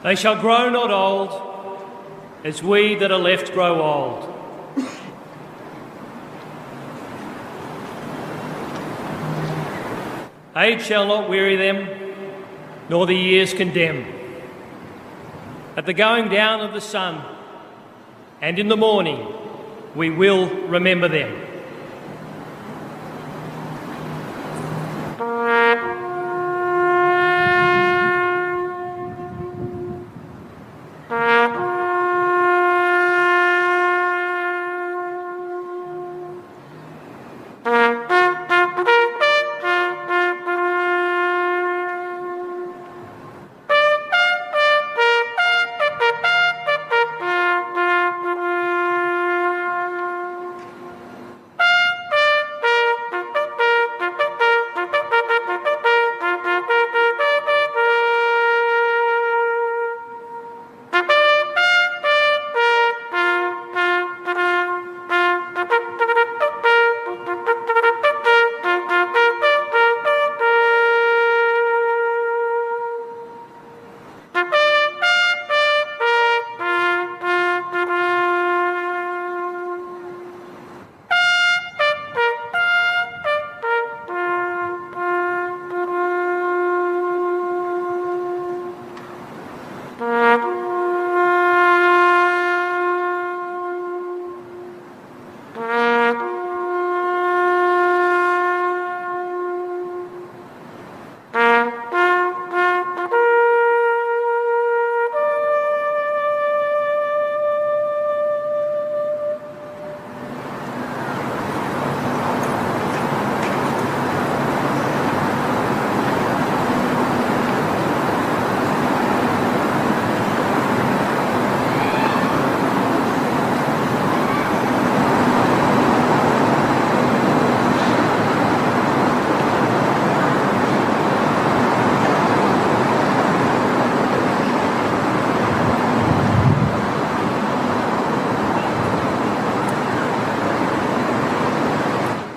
They shall grow not old, as we that are left grow old. Age shall not weary them, nor the years condemn. At the going down of the sun, and in the morning, we will remember them.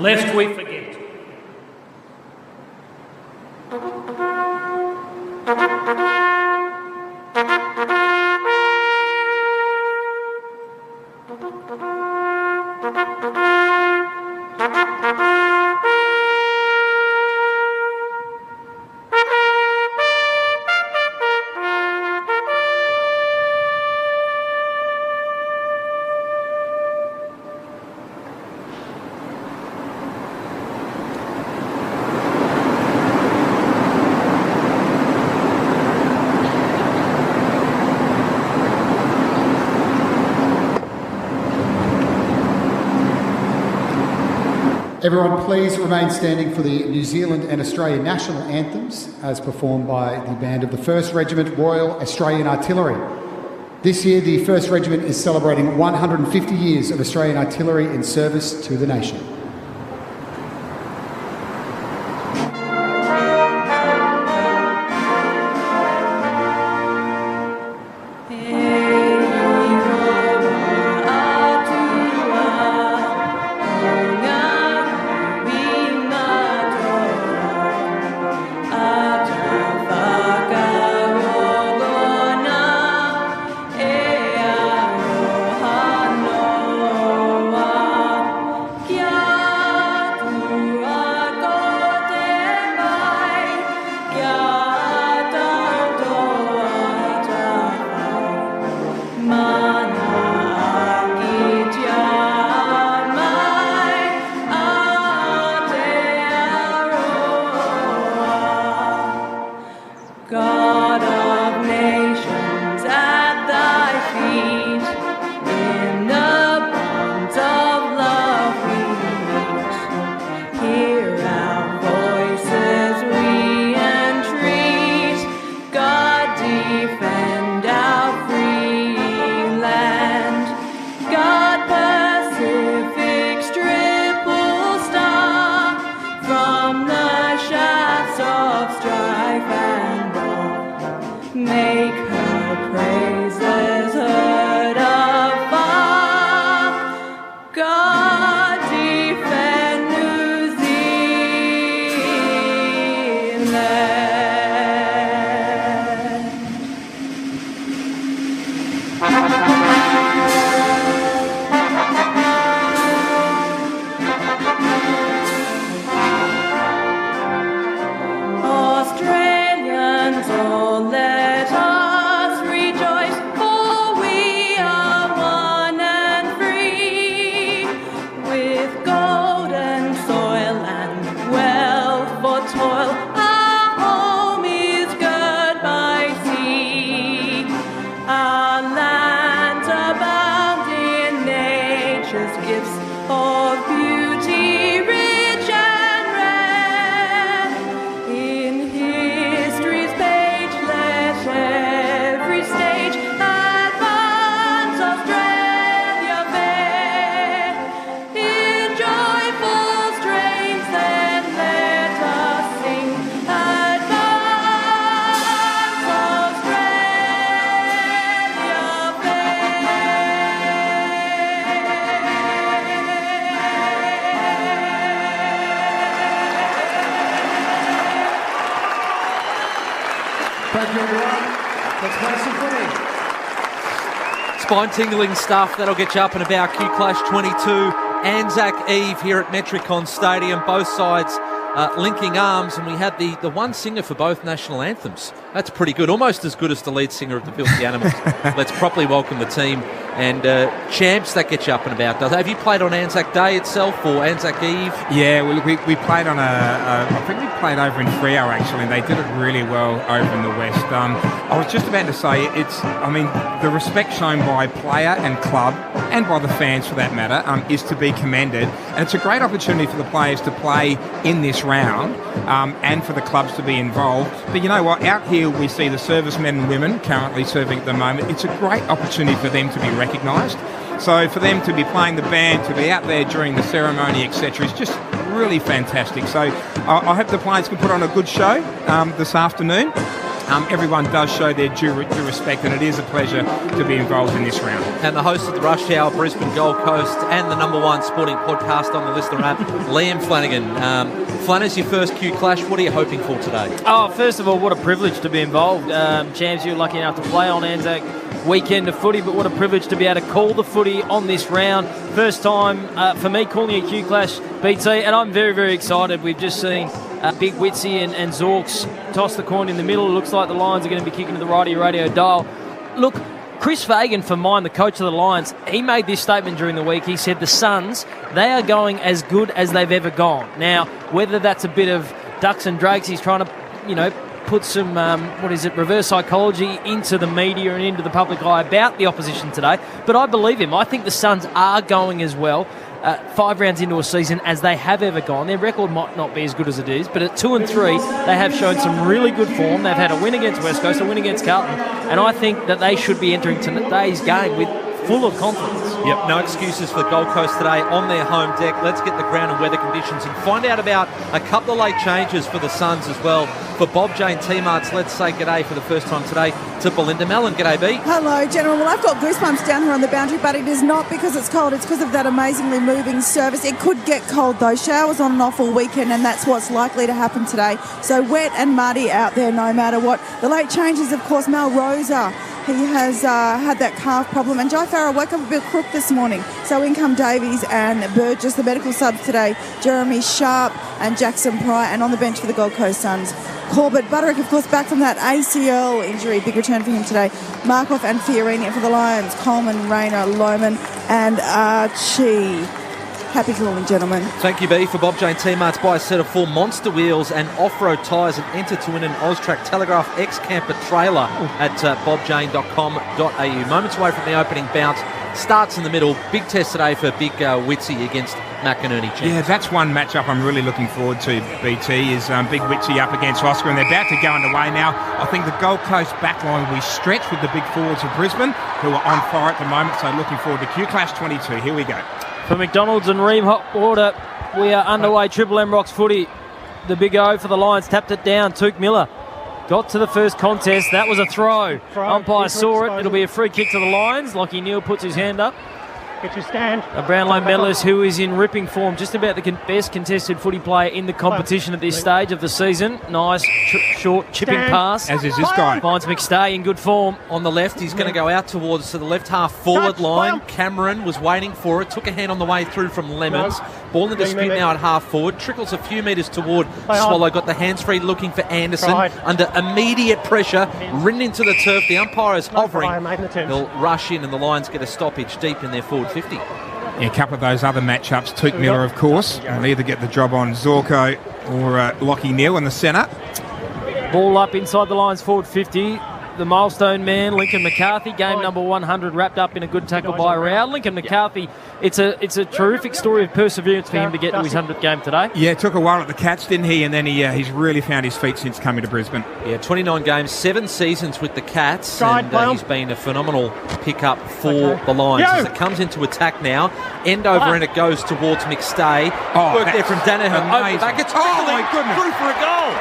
Lest we forget. Everyone please remain standing for the New Zealand and Australian national anthems as performed by the band of the 1st Regiment Royal Australian Artillery. This year the 1st Regiment is celebrating 150 years of Australian artillery in service to the nation. Yeah. Thank you, everyone. Let's play some footy. Spine-tingling stuff. That'll get you up and about. Q-Clash 22. Anzac Eve here at Metricon Stadium. Both sides linking arms, and we had the one singer for both national anthems. That's pretty good. Almost as good as the lead singer of the Filthy Animals. Let's properly welcome the team. And champs, that gets you up and about. Have you played on Anzac Day itself or Anzac Eve? Yeah, we played on I think we played over in Freo actually, and they did it really well over in the West. I was just about to say, the respect shown by player and club, and by the fans for that matter, is to be commended. And it's a great opportunity for the players to play in this round, and for the clubs to be involved. But you know what? Out here we see the servicemen and women currently serving at the moment. It's a great opportunity for them to be recognised. So for them to be playing the band, to be out there during the ceremony, etc., is just really fantastic. So I hope the players can put on a good show this afternoon. Everyone does show their due respect, and it is a pleasure to be involved in this round. And the host of the Rush Hour Brisbane Gold Coast and the #1 sporting podcast on the Listener app, Liam Flanagan. Flanners, your first Q Clash. What are you hoping for today? Oh, first of all, what a privilege to be involved. Champs, you're lucky enough to play on Anzac weekend of footy, but what a privilege to be able to call the footy on this round. First time for me calling a Q Clash, BT, and I'm very, very excited. We've just seen Big Witsy and Zorks toss the coin in the middle. It looks like the Lions are going to be kicking to the right of your radio dial. Look, Chris Fagan, for mine, the coach of the Lions, he made this statement during the week. He said the Suns, they are going as good as they've ever gone. Now, whether that's a bit of ducks and drakes, he's trying to, put some, reverse psychology into the media and into the public eye about the opposition today. But I believe him. I think the Suns are going as well, 5 rounds into a season, as they have ever gone. Their record might not be as good as it is, but at 2 and 3, they have shown some really good form. They've had a win against West Coast, a win against Carlton, and I think that they should be entering today's game with full of confidence. Yep, no excuses for the Gold Coast today on their home deck. Let's get the ground and weather conditions and find out about a couple of late changes for the Suns as well. For Bob Jane T-Marts, let's say g'day for the first time today to Belinda Mellon. G'day, B. Hello, General. Well, I've got goosebumps down here on the boundary, but it is not because it's cold. It's because of that amazingly moving surface. It could get cold, though. Showers on and off all weekend, and that's what's likely to happen today. So wet and muddy out there no matter what. The late changes, of course, Mal Rosa. He has had that calf problem. And Jai Farrow woke up a bit crook this morning. So in come Davies and Burgess, the medical subs today. Jeremy Sharp and Jackson Pryor. And on the bench for the Gold Coast Suns, Corbett Butterick, of course, back from that ACL injury. Big return for him today. Markov and Fiorini for the Lions. Coleman, Rayner, Lohman and Archie. Happy calling, gentlemen. Thank you, B. For Bob Jane T-Marts, buy a set of 4 monster wheels and off-road tyres and enter to win an Austrac Telegraph X-Camper trailer at bobjane.com.au. Moments away from the opening bounce. Starts in the middle. Big test today for Big Witsy against McInerney. Yeah, that's one matchup I'm really looking forward to, BT, is Big Witsy up against Oscar, and they're about to go underway now. I think the Gold Coast backline will be stretched with the big forwards of Brisbane, who are on fire at the moment, so looking forward to Q-Clash 22. Here we go. For McDonald's and Ream Hot Water, we are underway. Triple M Rocks footy. The big O for the Lions, tapped it down. Tuke Miller got to the first contest. That was a throw. Umpire saw it. It'll be a free kick to the Lions. Lockie Neal puts his hand up. Get your stand. A Brownlow medalist who is in ripping form, just about the best contested footy player in the competition at this stage of the season. Nice short chipping pass. As is this guy. Finds McStay in good form. On the left, he's going to go out towards the left half forward line. Cameron was waiting for it. Took a hand on the way through from Lemons. Ball in dispute now at half forward. Trickles a few metres toward Swallow. Got the hands free looking for Anderson. Under immediate pressure. Ridden into the turf. The umpire is hovering. They'll rush in and the Lions get a stoppage deep in their forward 50. Yeah, a couple of those other matchups. Tuke Miller, of course, will either get the job on Zorko or Lockie Neal in the centre. Ball up inside the Lions forward 50. The milestone man, Lincoln McCarthy, game number 100, wrapped up in a good tackle by Rao. Lincoln McCarthy, it's a terrific story of perseverance for him to get to his 100th game today. Yeah, it took a while at the Cats, didn't he? And then he's really found his feet since coming to Brisbane. Yeah, 29 games, 7 seasons with the Cats, and he's been a phenomenal pickup for the Lions. As it comes into attack now, end over and it goes towards McStay. Work there from Danaher. Over the back, it's through for a goal.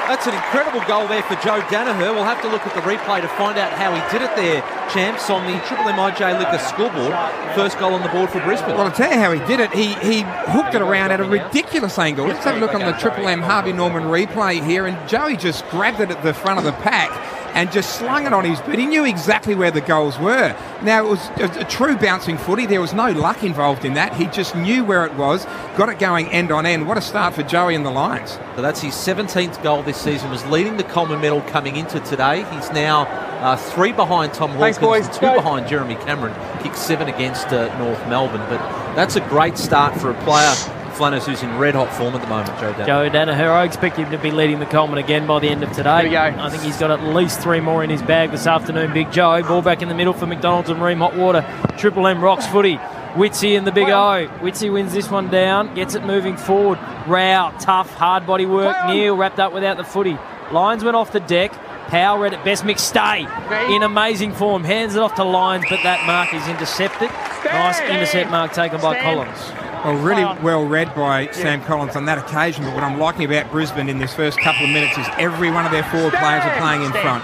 That's an incredible goal there for Joe Danaher. We'll have to look at the replay to find out how he did it there, champs, on the Triple MIJ Liquor scoreboard. First goal on the board for Brisbane. Well, I'll tell you how he did it. He hooked it around at a ridiculous angle. Let's have a look on the Triple M Harvey Norman replay here, and Joey just grabbed it at the front of the pack and just slung it on his boot. He knew exactly where the goals were. Now, it was a true bouncing footy. There was no luck involved in that. He just knew where it was, got it going end on end. What a start for Joey and the Lions. So that's his 17th goal this season, was leading the Coleman medal coming into today. He's now 3 behind Tom Hawkins and 2 behind Jeremy Cameron. Kicked 7 against North Melbourne. But that's a great start for a player, Flanners, who's in red-hot form at the moment, Joe Danaher. Joe Danaher, I expect him to be leading the Coleman again by the end of today. Here we go. I think he's got at least 3 more in his bag this afternoon. Big Joe, ball back in the middle for McDonald's and Ream Hotwater. Triple M rocks footy. Witsy in the big O. Witsy wins this one down, gets it moving forward. Rao, tough, hard body work. Neil wrapped up without the footy. Lyons went off the deck. Powell read it best. McStay in amazing form. Hands it off to Lyons, but that mark is intercepted. Nice intercept mark taken by Collins. Well, really well read by Sam Collins on that occasion, but what I'm liking about Brisbane in this first couple of minutes is every one of their forward players are playing in front.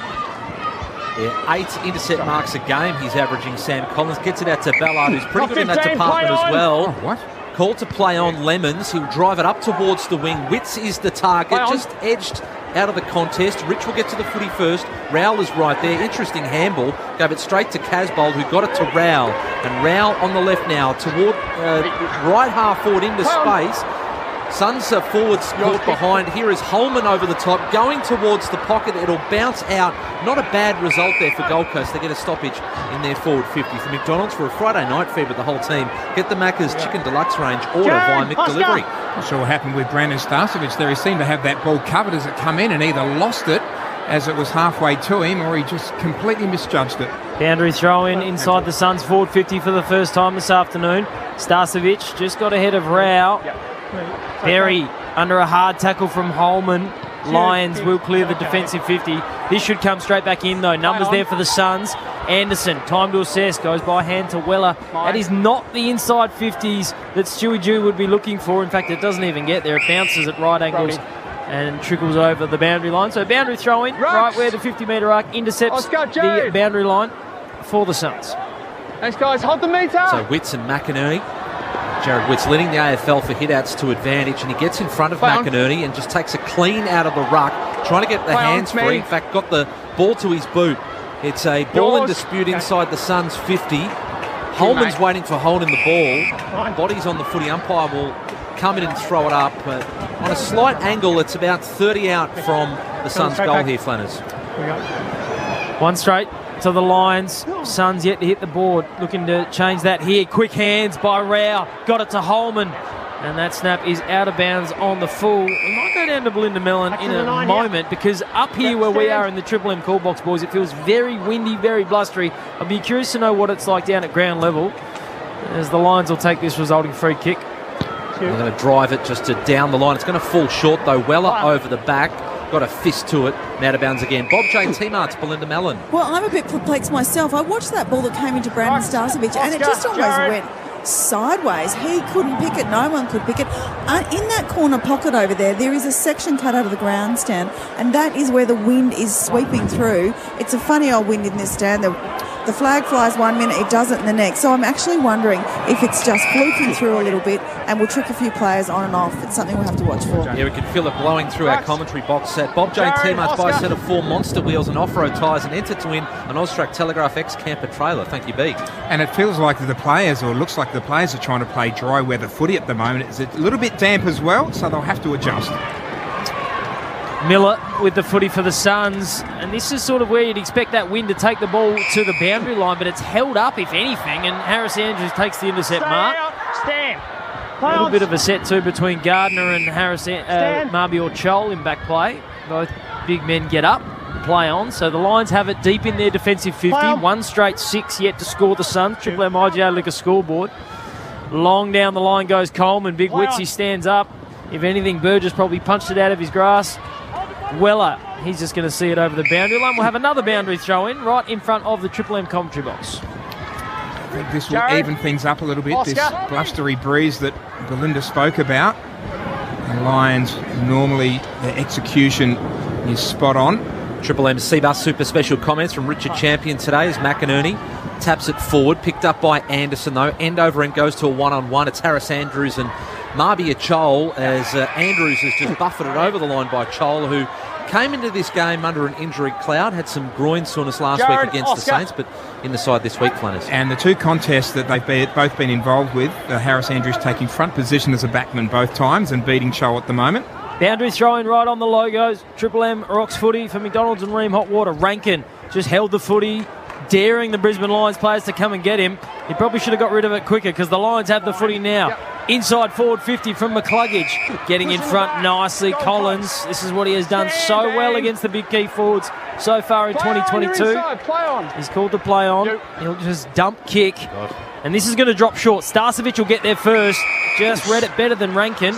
Yeah, 8 intercept marks a game he's averaging, Sam Collins. Gets it out to Ballard, who's pretty good in that department as well. Oh, what? Called to play on Lemons. He'll drive it up towards the wing. Witts is the target, just edged out of the contest. Rich will get to the footy first. Rowell is right there. Interesting handball. Gave it straight to Casbold, who got it to Rowell. And Rowell on the left now toward right half forward into space. Suns are forwards caught behind. Here is Holman over the top, going towards the pocket. It'll bounce out. Not a bad result there for Gold Coast. They get a stoppage in their forward 50. For McDonald's, for a Friday night feed with the whole team, get the Macca's Chicken Deluxe range order via McDelivery. Not sure what happened with Brandon Starcevic there. He seemed to have that ball covered as it come in and either lost it as it was halfway to him, or he just completely misjudged it. Boundary throw in inside the Suns forward 50 for the first time this afternoon. Starcevic just got ahead of Rao. Berry under a hard tackle from Holman. Lions will clear the defensive 50. This should come straight back in though. Numbers there for the Suns. Anderson, time to assess, goes by hand to Weller. That is not the inside 50s that Stewie Jew would be looking for. In fact, it doesn't even get there. It bounces at right angles and trickles over the boundary line. So boundary throw in, right where the 50-metre arc intercepts the boundary line for the Suns. Thanks, guys. Hold the meter. So Witts and McInerney. Jared Witts leading the AFL for hit-outs to advantage, and he gets in front of McInerney and just takes a clean out of the ruck, trying to get the hands free. In fact, got the ball to his boot. It's a ball in dispute inside the Suns 50. Holman's waiting for holding the ball. Bodies on the footy. Umpire will come in and throw it up, but on a slight angle, it's about 30 out from the Suns' goal here, Flanners. One straight to the Lions. Suns yet to hit the board. Looking to change that here. Quick hands by Rao. Got it to Holman. And that snap is out of bounds on the full. We might go down to Belinda Mellon in a moment, because up here where we are in the Triple M call box, boys, it feels very windy, very blustery. I'd be curious to know what it's like down at ground level, as the Lions will take this resulting free kick. They're going to drive it just to down the line. It's going to fall short though. Weller over the back. Got a fist to it. Out of bounds again. Bob Jane T-Mart's Belinda Mellon. Well, I'm a bit perplexed myself. I watched that ball that came into Brandon Starcevic, and it just almost went sideways. He couldn't pick it. No one could pick it. In that corner pocket over there, there is a section cut out of the grandstand, and that is where the wind is sweeping through. It's a funny old wind in this stand. The flag flies 1 minute, it doesn't in the next. So I'm actually wondering if it's just fluking through a little bit and will trick a few players on and off. It's something we'll have to watch for. Yeah, we can feel it blowing through our commentary box set. Bob Jane T-Mart's buy a set of 4 monster wheels and off-road tyres and enter to win an Austrac Telegraph X camper trailer. Thank you, B. And it feels like the players, or looks like the players, are trying to play dry weather footy at the moment. It's a little bit damp as well, so they'll have to adjust. Miller with the footy for the Suns, and this is sort of where you'd expect that wind to take the ball to the boundary line, but it's held up, if anything, and Harris Andrews takes the intercept mark. A little bit of a set too between Gardner and Harris, Marby or Chol in back play. Both big men get up, play on, so the Lions have it deep in their defensive 50. One straight 6 yet to score the Suns. Triple MIJ Liquor scoreboard. Long down the line goes Coleman. Big Witsy stands up. If anything, Burgess probably punched it out of his grass. Weller, he's just going to see it over the boundary line. We'll have another boundary throw in right in front of the Triple M commentary box. I think this will even things up a little bit, this blustery breeze that Belinda spoke about. The Lions, normally their execution is spot on. Triple M's C-Bus Super Special comments from Richard Champion today as McInerney taps it forward, picked up by Anderson though. End over end goes to a one-on-one. It's Harris Andrews and Marbia Chol as Andrews has just buffeted over the line by Chol, who came into this game under an injury cloud, had some groin soreness last week against the Saints, but in the side this week, Flanners. And the two contests that they've both been involved with, Harris Andrews taking front position as a backman both times and beating Chol at the moment. Boundary throwing right on the logos. Triple M rocks footy for McDonald's and Ream Hot Water. Rankin just held the footy, daring the Brisbane Lions players to come and get him. He probably should have got rid of it quicker because the Lions have the footy now. Inside forward 50 from McCluggage. Getting in front nicely. Collins, this is what he has done so well against the big key forwards so far in 2022. He's called to play on. He'll just dump kick. And this is going to drop short. Starcevic will get there first. Just read it better than Rankin.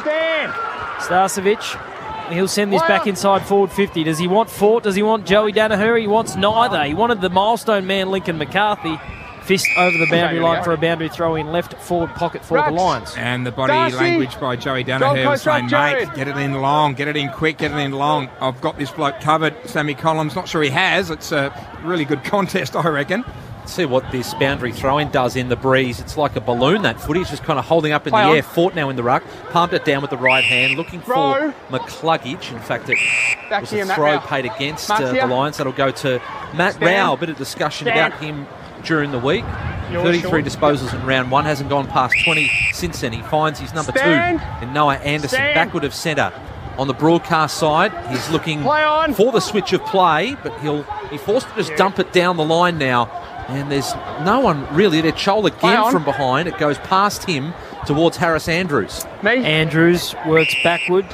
Starcevic, he'll send this back inside forward 50. Does he want Fort? Does he want Joey Danaher? He wants neither. He wanted the milestone man, Lincoln McCarthy. Fist over the boundary line for a boundary throw in left forward pocket for the Lions. And the body language by Joey Danaher was saying, mate, get it in long, get it in quick, get it in long. I've got this bloke covered. Sammy Collins, not sure he has. It's a really good contest, I reckon. See what this boundary throw-in does in the breeze. It's like a balloon, that footy. It's just kind of holding up in the air. Fort now in the ruck. Pumped it down with the right hand. Looking for McCluggage. In fact, it was a throw paid against the Lions. That'll go to Matt Rao. A bit of discussion about him during the week. 33 disposals in round one. Hasn't gone past 20 since then. He finds his number 2 in Noah Anderson. Backward of centre. On the broadcast side, he's looking for the switch of play, but he forced to just dump it down the line now. And there's no one really there. Chol again from behind. It goes past him towards Harris Andrews. Andrews works backward,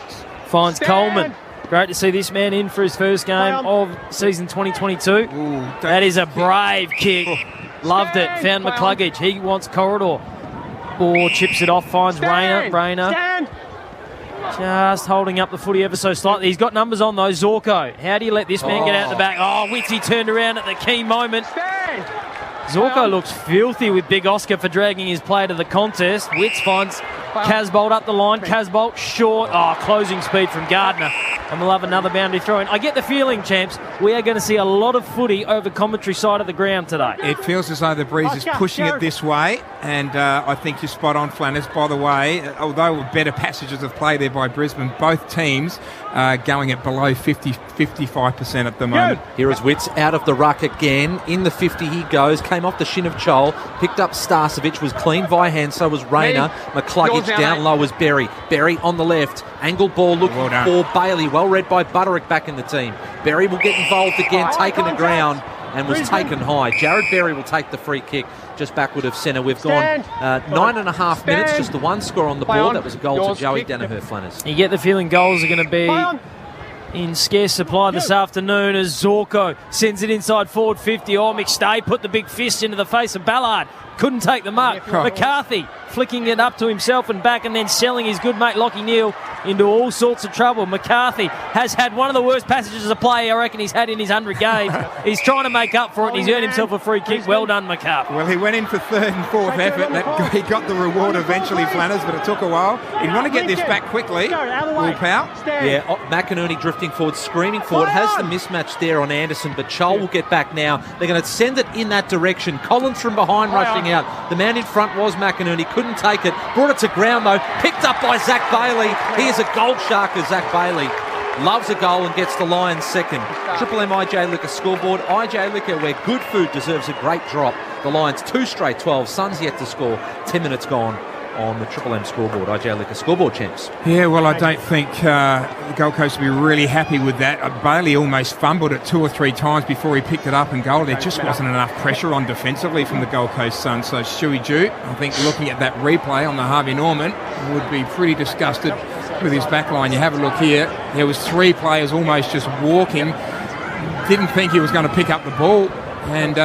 finds Coleman. Great to see this man in for his first game of season 2022. That is a brave kick. Loved it. Found McCluggage. He wants corridor. Or chips it off, finds Rayner. Just holding up the footy ever so slightly. He's got numbers on though. Zorko. How do you let this man get out the back? Oh, Witsy turned around at the key moment. Zorko looks filthy with Big Oscar for dragging his play to the contest. Witz finds Casbolt up the line. Casbolt short. Oh, closing speed from Gardner. And we'll have another boundary throw in. I get the feeling, champs, we are going to see a lot of footy over commentary side of the ground today. It feels as though the breeze is pushing it this way, and I think you're spot on, Flanners. By the way, although better passages of play there by Brisbane, both teams going at below 55% at the moment. Here is Witz out of the ruck again. In the 50 he goes. Came off the shin of Chol. Picked up Starcevic. Was clean by hand. So was Rayner. McCluggage down low was Berry. Berry on the left. Angled ball looking for Bailey. Well read by Butterick back in the team. Berry will get involved again. Taken to ground and was taken high. Jared Berry will take the free kick just backward of centre. We've gone 9.5 minutes. Just the one score on the board. That was a goal to Joey Danaher, Flanners. You get the feeling goals are going to be in scarce supply this afternoon as Zorko sends it inside forward 50. Oh, McStay put the big fist into the face of Ballard. Couldn't take the mark. McCarthy flicking it up to himself and back and then selling his good mate Lockie Neal into all sorts of trouble. McCarthy has had one of the worst passages of play I reckon he's had in his 100 games. He's trying to make up for it and he's earned himself a free kick. Well done, McCarthy. Well, he went in for third and fourth effort. He got the reward eventually, Flanners, but it took a while. He'd want to get this back quickly. Will Powell. Yeah, McInerney drifting forward, screaming forward. Has the mismatch there on Anderson, but Chol will get back now. They're going to send it in that direction. Collins from behind rushing out. The man in front was McInerney. Couldn't take it. Brought it to ground, though. Picked up by Zach Bailey. He is a gold shark as Zach Bailey loves a goal and gets the Lions second. Triple M IJ Liquor scoreboard. IJ Liquor, where good food deserves a great drop. The Lions 2 straight 12. Suns yet to score. 10 minutes gone on the Triple M scoreboard. IJ Liquor scoreboard, champs. Yeah, well, I don't think the Gold Coast will be really happy with that. Bailey almost fumbled it 2 or 3 times before he picked it up and goal. There just wasn't enough pressure on defensively from the Gold Coast Suns. So Stewie Jute, I think looking at that replay on the Harvey Norman, would be pretty disgusted with his back line. You have a look here. There was 3 players almost just walking. Didn't think he was going to pick up the ball. And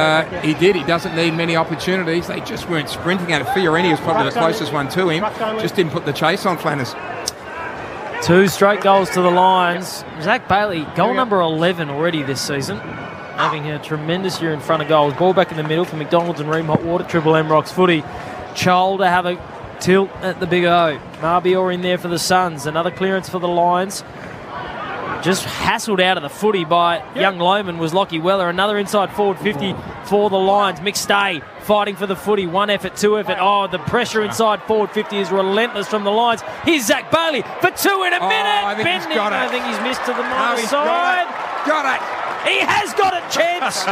he did. He doesn't need many opportunities. They just weren't sprinting at it. Fiorini was probably the closest one to him. Just didn't put the chase on, Flanners. 2 straight goals to the Lions. Zach Bailey, goal number 11 already this season. Having a tremendous year in front of goals. Ball back in the middle for McDonald's and Ream Hot Water. Triple M rocks footy. Chol to have a tilt at the big O. Marbior in there for the Suns. Another clearance for the Lions. Just hassled out of the footy by young Lohman was Lockie Weller. Another inside forward 50 for the Lions. McStay fighting for the footy. 1 effort, 2 effort. Oh, the pressure inside forward 50 is relentless from the Lions. Here's Zach Bailey for 2 in a minute. I think he's got it. I think he's missed to the minor No, side. Got it. He has got it, Chance.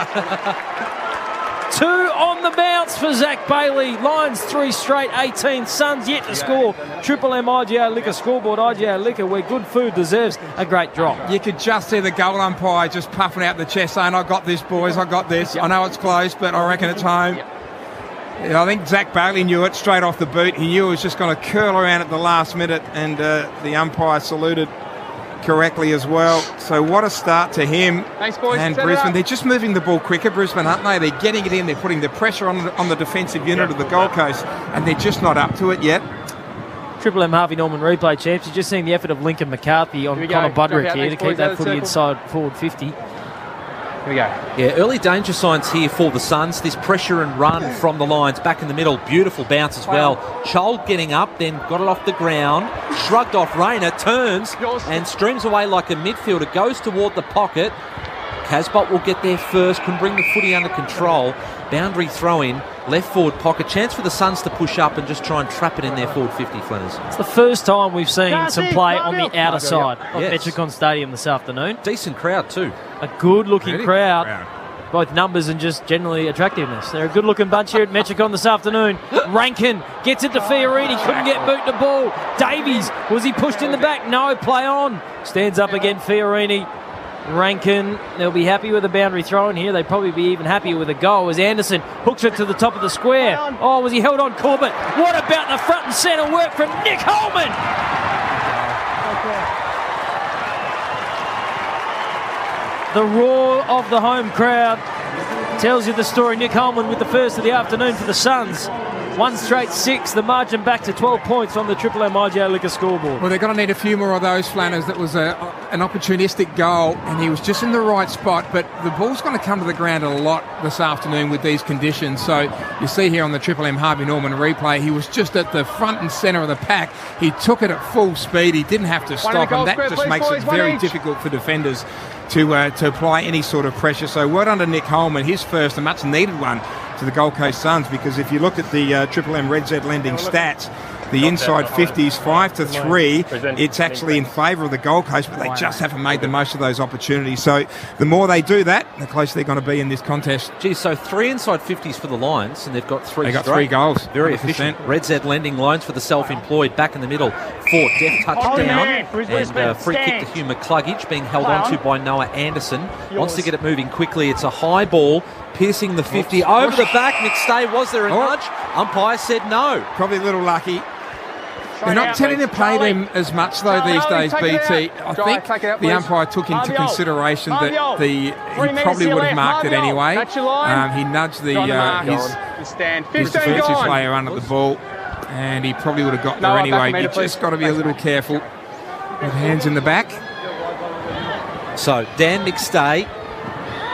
2 on the bounce for Zach Bailey. Lions 3 straight, 18. Suns yet to score. Triple M IGA Liquor scoreboard. IGA Liquor, where good food deserves a great drop. You could just see the goal umpire just puffing out the chest saying, I got this, boys, I got this. I know it's close, but I reckon it's home. Yeah, I think Zach Bailey knew it straight off the boot. He knew it was just going to curl around at the last minute, and the umpire saluted correctly as well. So what a start to him. Thanks, boys. And Brisbane, they're just moving the ball quicker, Brisbane, aren't they? They're getting it in, they're putting the pressure on the defensive unit of the Gold Coast, and they're just not up to it yet. Triple M Harvey Norman replay, champs. You're just seeing the effort of Lincoln McCarthy on Connor Budrick here to keep that footy inside forward 50. Here we go. Yeah, early danger signs here for the Suns. This pressure and run from the Lions back in the middle. Beautiful bounce as well. Chold getting up, then got it off the ground. Shrugged off Rayner, turns and streams away like a midfielder. Goes toward the pocket. Casbolt will get there first. Can bring the footy under control. Boundary throw in. Left forward pocket. Chance for the Suns to push up and just try and trap it in their forward 50, Flanners. It's the first time we've seen some play on the outer side of Yes. Metricon Stadium this afternoon. Decent crowd too. A good-looking Really? crowd. Both numbers and just generally attractiveness. They're a good-looking bunch here at Metricon this afternoon. Rankin gets it to Fiorini. Couldn't get boot the ball. Davies, was he pushed in the back? No, play on. Stands up again, Fiorini. Rankin, they'll be happy with a boundary throw in here. They'd probably be even happier with a goal as Anderson hooks it to the top of the square. Oh, was he held on? Corbett. What about the front and centre work from Nick Holman? The roar of the home crowd tells you the story. Nick Holman with the first of the afternoon for the Suns. 1 straight 6, the margin back to 12 points on the Triple M IGA Liquor scoreboard. Well, they're going to need a few more of those, Flanners. That was an opportunistic goal, and he was just in the right spot, but the ball's going to come to the ground a lot this afternoon with these conditions. So you see here on the Triple M Harvey Norman replay, he was just at the front and centre of the pack. He took it at full speed. He didn't have to stop, and that just makes it very difficult for defenders to apply any sort of pressure. So well done to Nick Holman, his first, a much needed one to the Gold Coast Suns, because if you look at the Triple M Red Z lending stats, the inside 50s 5-3, it's actually in favour of the Gold Coast, but they just haven't made the most of those opportunities. So the more they do that, the closer they're going to be in this contest. Geez, so 3 inside 50s for the Lions, and they've got 3 They got straight. 3 goals. Very 100%. efficient. Red Z lending loans for the self-employed back in the middle. 4 deft touchdown and free kick to Hugh McCluggage being held onto by Noah Anderson. Wants to get it moving quickly. It's a high ball piercing the 50 over the back. McStay, was there a nudge? Umpire said no. Probably a little lucky. They're not tending to play them as much though these days, BT. I think the umpire took into consideration that he probably would have marked it anyway. He nudged his defensive player under the ball, and he probably would have got there anyway. You just got to be a little careful with hands in the back. So Dan McStay,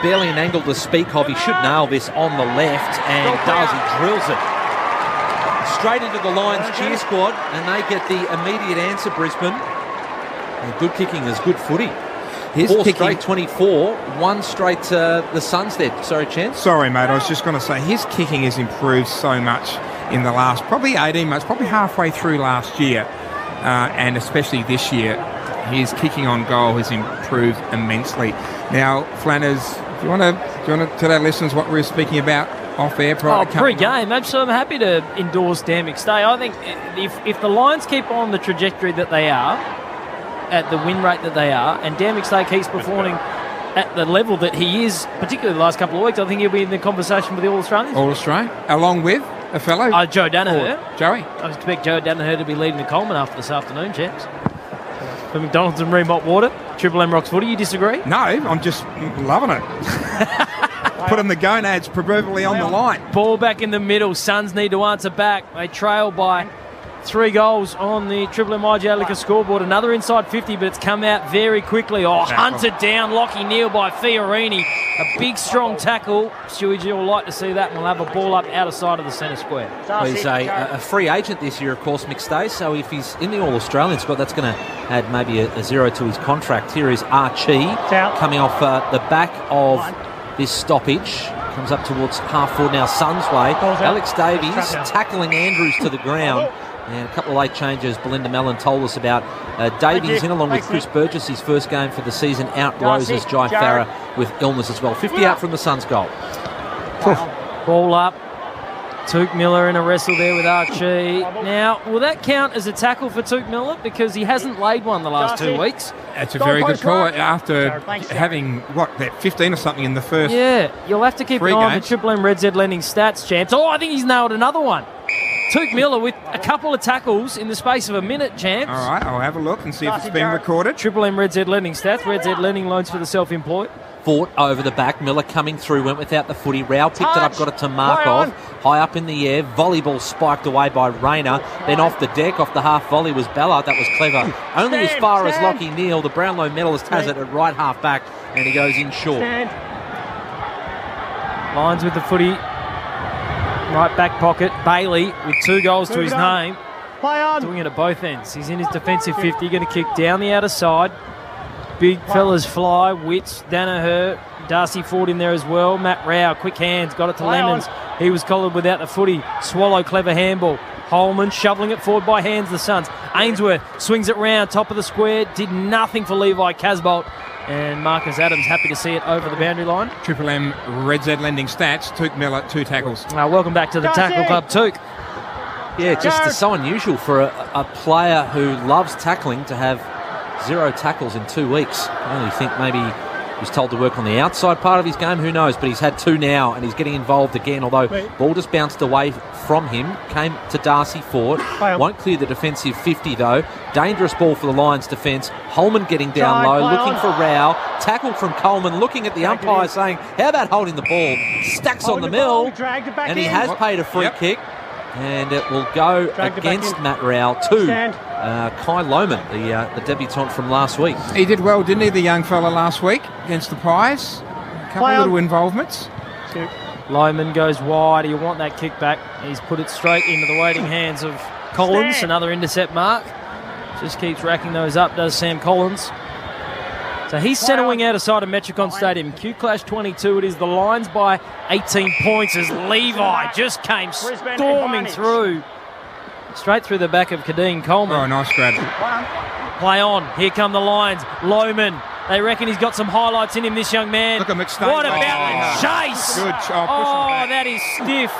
barely an angle to speak of. He should nail this on the left, and does. He drills it straight into the Lions cheer squad, and they get the immediate answer, Brisbane. And good kicking is good footy. His 4 kicking, straight 24, 1 straight the Suns there. Sorry, Chance. Sorry, mate. I was just going to say his kicking has improved so much in the last probably 18 months, probably halfway through last year, and especially this year. His kicking on goal has improved immensely. Now, Flanners, do you want to tell our listeners what we were speaking about off air prior to coming pre-game? Absolutely, I'm happy to endorse Dan McStay. I think if the Lions keep on the trajectory that they are, at the win rate that they are, and Dan McStay keeps performing at the level that he is, particularly the last couple of weeks, I think he'll be in the conversation with the All-Australians. All-Australian, along with a fellow? Joe Danaher. Joey. I expect Joe Danaher to be leading the Coleman after this afternoon, chaps. For McDonald's and Reebok Water, Triple M Rocks Footy, you disagree? No, I'm just loving it. Putting the gonads proverbially on the line. Ball back in the middle. Suns need to answer back. They trail by 3 goals on the Triple M IGA Liquor scoreboard. Another inside 50, but it's come out very quickly. Oh, hunted down, Lockie Neal by Fiorini. A big, strong tackle. Stewie G will like to see that, and we'll have a ball up out of sight of the centre square. Well, he's a free agent this year, of course, McStay, so if he's in the All-Australian squad, that's going to add maybe a 0 to his contract. Here is Archie coming off the back of this stoppage. Comes up towards half-forward now, Suns way. Alex Davies tackling Andrews to the ground. And a couple of late changes Belinda Mellon told us about. Davies in along with Chris Burgess, his first game for the season. Out Roses, Jai Farah with illness as well. 50 out from the Suns goal. Ball up. Touk Miller in a wrestle there with Archie. Now, will that count as a tackle for Touk Miller? Because he hasn't laid one the last 2 weeks. That's a very good call after having, that 15 or something in the first. Yeah, you'll have to keep an eye on the Triple M Red Z Lending stats, champs. Oh, I think he's nailed another one. Touk Miller with a couple of tackles in the space of a minute, champs. All right, I'll have a look and see if it's been recorded. Triple M Red Z Lending stats. Red Z Lending loans for the self-employed. Fought over the back. Miller coming through, went without the footy. Rao picked it up, got it to Markov. High up in the air. Volleyball spiked away by Rayner. Then off the deck, off the half volley was Ballard. That was clever. Only as far as Lockie Neal, the Brownlow medalist, has it at right half back, and he goes in short. Lions with the footy. Right back pocket. Bailey with 2 goals to his name. Doing it at both ends. He's in his defensive 50. Going to kick down the outer side. Big fellas fly. Witts, Danaher, Darcy Ford in there as well. Matt Rao, quick hands, got it to Lemons. He was collared without the footy. Swallow, clever handball. Holman shoveling it forward by hands, the Suns. Ainsworth swings it round, top of the square. Did nothing for Levi Casbolt. And Marcus Adams happy to see it over the boundary line. Triple M Red Z Lending stats. Touk Miller, 2 tackles. Welcome back to the Tackle Club, Touk. Yeah, just so unusual for a player who loves tackling to have 0 tackles in 2 weeks. I only think maybe he was told to work on the outside part of his game. Who knows? But he's had 2 now, and he's getting involved again. Although ball just bounced away from him, came to Darcy Ford. Won't clear the defensive 50 though. Dangerous ball for the Lions defence. Holman getting down low, looking for Rao. Tackle from Coleman, looking at the umpire, saying, "How about holding the ball?" Stacks on the mill, and he has paid a free kick. And it will go against Matt Rao to Kai Lohman, the debutant from last week. He did well, didn't he, the young fella last week against the Pies? A couple of little involvements. Lohman goes wide. He'll want that kick back. He's put it straight into the waiting hands of Collins. Another intercept mark. Just keeps racking those up, does Sam Collins. So he's centre wing out of sight of Metricon Stadium. Q Clash 22. It is the Lions by 18 points as Levi just came storming through. Straight through the back of Kadeen Coleman. Oh, nice grab. Play on. Here come the Lions. Lohman. They reckon he's got some highlights in him, this young man. Look at McStay. What about the chase? Good. That is stiff.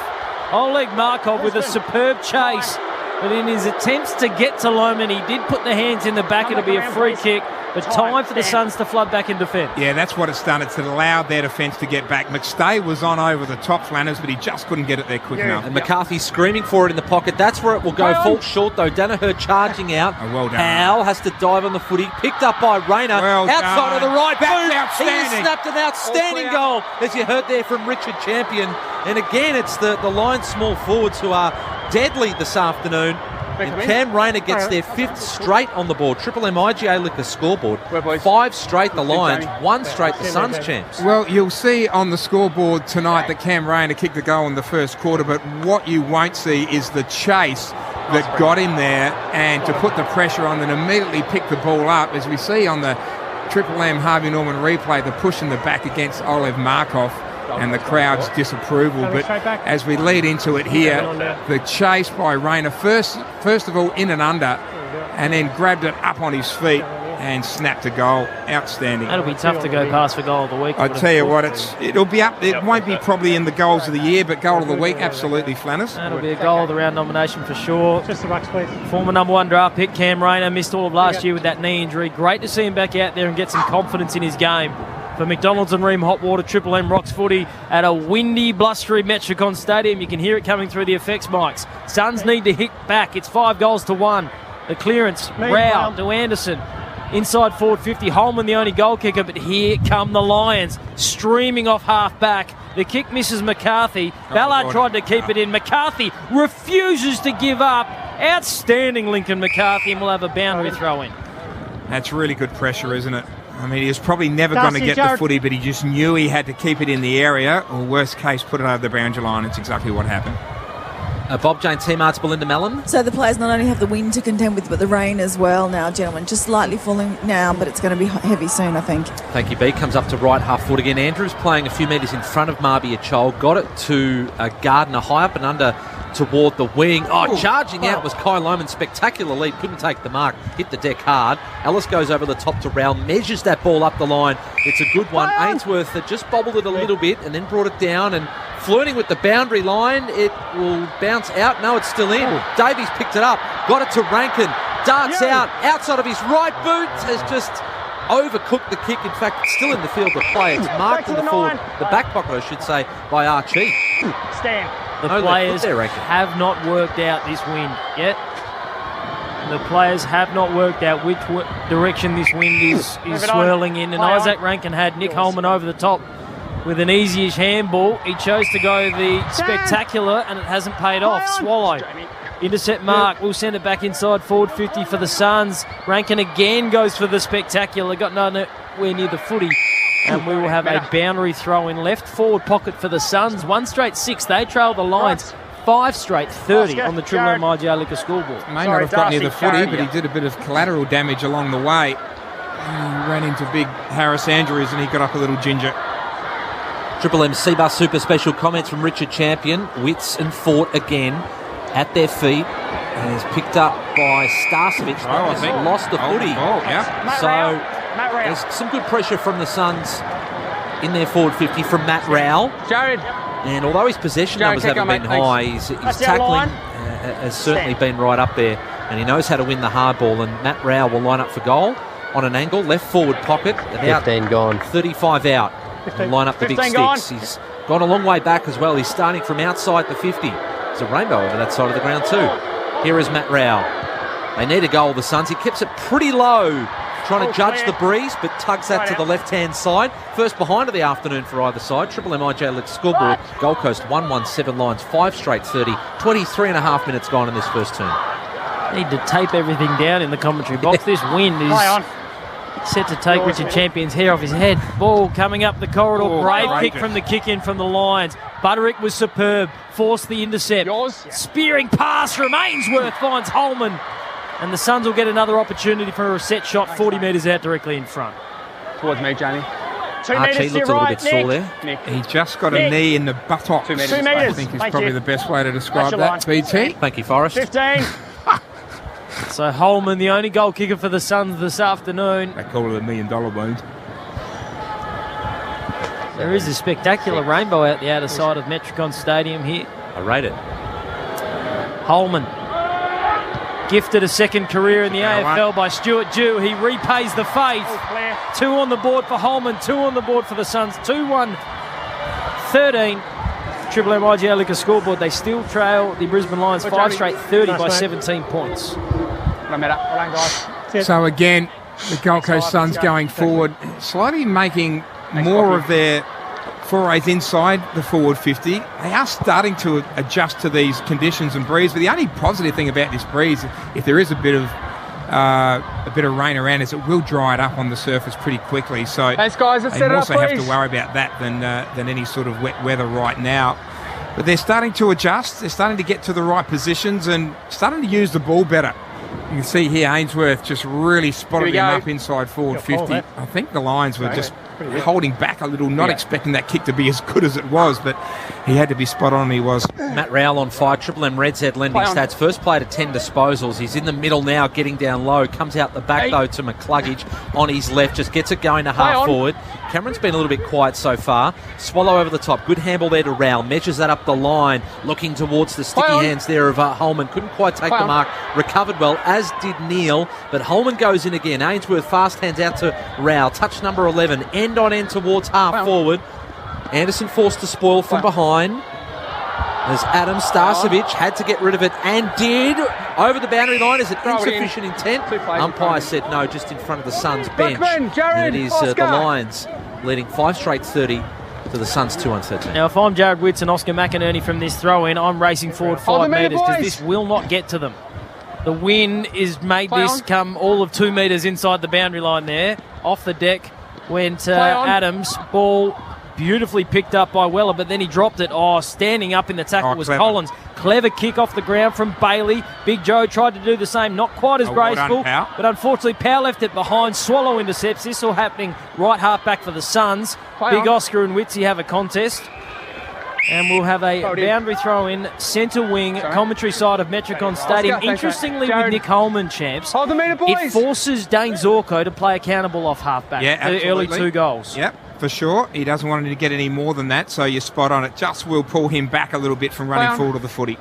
Oleg Markov with a superb chase. But in his attempts to get to Lohman, he did put the hands in the back. It'll be a free kick. But time for the Suns to flood back in defence. Yeah, that's what it's done. It's allowed their defence to get back. McStay was on over the top, Flanners, but he just couldn't get it there quick enough. And McCarthy screaming for it in the pocket. That's where it will go. Falls short, though. Danaher charging out. Oh, well done. Powell has to dive on the footy. Picked up by Rayner. Well outside done. of the right boot. That's He has outstanding. snapped an outstanding goal, as you heard there from Richard Champion. And again, it's the Lions small forwards who are deadly this afternoon. And Cam Rayner gets their 5th straight on the board. Triple M IGA Liquor scoreboard. 5 straight the Lions, 1 straight the Suns champs. Well, you'll see on the scoreboard tonight that Cam Rayner kicked the goal in the first quarter, but what you won't see is the chase that got him there and to put the pressure on and immediately pick the ball up. As we see on the Triple M Harvey Norman replay, the push in the back against Oleg Markov and the crowd's disapproval. But as we lead into it here, the chase by Rayner, first of all in and under, and then grabbed it up on his feet and snapped a goal. Outstanding. That'll be tough to go past for goal of the week. I tell you what, it'll be up. It won't be probably in the goals of the year, but goal of the week, absolutely, Flanners. That'll be a goal of the round nomination for sure. Just the rucks, please. Former number 1 draft pick Cam Rayner missed all of last year with that knee injury. Great to see him back out there and get some confidence in his game. For McDonald's and Ream Hot Water, Triple M rocks footy at a windy, blustery Metricon Stadium. You can hear it coming through the effects mics. Suns need to hit back. It's 5 goals to 1. The clearance, Rao to Anderson. Inside forward 50, Holman the only goal kicker, but here come the Lions, streaming off half-back. The kick misses McCarthy. Ballard tried to keep it in. McCarthy refuses to give up. Outstanding Lincoln McCarthy, and we'll have a boundary throw in. That's really good pressure, isn't it? I mean, he was probably never going to get the footy, but he just knew he had to keep it in the area, or worst case, put it over the boundary line. It's exactly what happened. Bob Jane, Team Arts, Belinda Mellon. So the players not only have the wind to contend with, but the rain as well now, gentlemen. Just slightly falling now, but it's going to be heavy soon, I think. Thank you, B. Comes up to right half foot again. Andrews playing a few metres in front of Marby Achol. Got it to Gardner, high up and under toward the wing. Charging out was Kai Lohman. Spectacular lead. Couldn't take the mark. Hit the deck hard. Ellis goes over the top to Rowell. Measures that ball up the line. It's a good one. Ainsworth had just bobbled it a little bit and then brought it down and flirting with the boundary line. It will bounce out. No, it's still in. Davies picked it up. Got it to Rankin. Darts out. Outside of his right boot. Has just overcooked the kick. In fact, it's still in the field of play. It's marked in the forward, the back pocket, I should say, by Archie. Stand. The players have not worked out this wind yet. The players have not worked out which direction this wind is swirling in. And Isaac Rankin had Nick Holman over the top with an easy-ish handball. He chose to go the spectacular, and it hasn't paid off. Swallow. Intercept mark. We'll send it back inside forward 50 for the Suns. Rankin again goes for the spectacular. Got nowhere near the footy. And we will have a boundary throw in left forward pocket for the Suns. 1 straight 6. They trail the lines. 5 straight 30 on the Triple M IGA Liquor scoreboard. May not have got near the footy, but he did a bit of collateral damage along the way. He ran into big Harris Andrews and he got up a little ginger. Triple M Seabus Super Special comments from Richard Champion. Wits and Fort again at their feet. And is picked up by Starcevic. I think lost the footy. Yeah. So there's some good pressure from the Suns in their forward 50 from Matt Rowell. Jared. And although his possession numbers haven't been high, his tackling has certainly been right up there. And he knows how to win the hard ball. And Matt Rowell will line up for goal on an angle, left forward pocket. About 15 gone. 35 out. And line up the big sticks. He's gone a long way back as well. He's starting from outside the 50. There's a rainbow over that side of the ground too. Here is Matt Rowell. They need a goal, the Suns. He keeps it pretty low, trying to judge the breeze, but tugs that to the left-hand side. First behind of the afternoon for either side. Triple MIJ League scoreboard. Gold Coast 117 lines, 5 straight 30. 23 and a half minutes gone in this first turn. Need to tape everything down in the commentary box. This wind is set to take Richard Champion's hair off his head. Ball coming up the corridor. Brave kick from the kick-in from the Lions. Butterick was superb. Forced the intercept. Spearing pass from Ainsworth finds Holman. And the Suns will get another opportunity for a set shot 40 metres out directly in front. Towards me, Johnny. 2 Archie metres to looks your a little right, bit sore there. Nick. He just got a knee in the buttock. 2 metres. I think is probably the best way to describe that. BT. Thank you, Forrest. 15. So Holman, the only goal kicker for the Suns this afternoon. They call it $1 million wound. There is a spectacular rainbow out the outer side of Metricon Stadium here. I rate it. Holman. Gifted a second career in the AFL by Stuart Dew. He repays the faith. 2 on the board for Holman, 2 on the board for the Suns. 2-1, 13. Triple M IGA Liquor scoreboard. They still trail the Brisbane Lions 5 straight 30 by 17 points. So again, the Gold Coast Suns going forward, slightly making more of their forays inside the forward 50. They are starting to adjust to these conditions and breeze, but the only positive thing about this breeze, if there is a bit of rain around, is it will dry it up on the surface pretty quickly. So Thanks, guys. Let's set they it also up, have please. to worry about that than any sort of wet weather right now. But they're starting to adjust. They're starting to get to the right positions and starting to use the ball better. You can see here Ainsworth just really spotted him up inside forward 50. I think the Lions were just holding back a little, not expecting that kick to be as good as it was, but he had to be spot on, he was. Matt Rowell on fire. Triple M Red Z lending stats. First play to 10 disposals. He's in the middle now, getting down low. Comes out the back, though, to McCluggage on his left. Just gets it going to half forward. Cameron's been a little bit quiet so far. Swallow over the top. Good handball there to Rowell. Measures that up the line. Looking towards the sticky hands there of Holman. Couldn't quite take the mark. Recovered well, as did Neil. But Holman goes in again. Ainsworth fast hands out to Rowell. Touch number 11. End on end towards half forward. Anderson forced to spoil from behind. As Adam Starcevic had to get rid of it and did. Over the boundary line. Is it insufficient intent? Umpire said no, just in front of the Suns bench. And it is the Lions leading 5 straight 30 to the Suns 2-13. Now, if I'm Jared Witts and Oscar McInerney from this throw-in, I'm racing forward 5 metres because this will not get to them. The wind is made this come all of 2 metres inside the boundary line there. Off the deck went Adams. Ball beautifully picked up by Weller, but then he dropped it. Standing up in the tackle was clever. Collins. Clever kick off the ground from Bailey. Big Joe tried to do the same, not quite as graceful, well done, but unfortunately Powell left it behind. Swallow intercepts. This all happening right half back for the Suns. Big Oscar and Witsy have a contest. And we'll have a boundary throw in centre wing, commentary side of Metricon Stadium. Interestingly, with Nick Holman, champs, Hold the meter, boys. it forces Dane Zorko to play accountable off half-back. Yeah, the early absolutely. 2 goals. Yep, for sure. He doesn't want him to get any more than that, so you're spot on. It just will pull him back a little bit from running forward of the footy.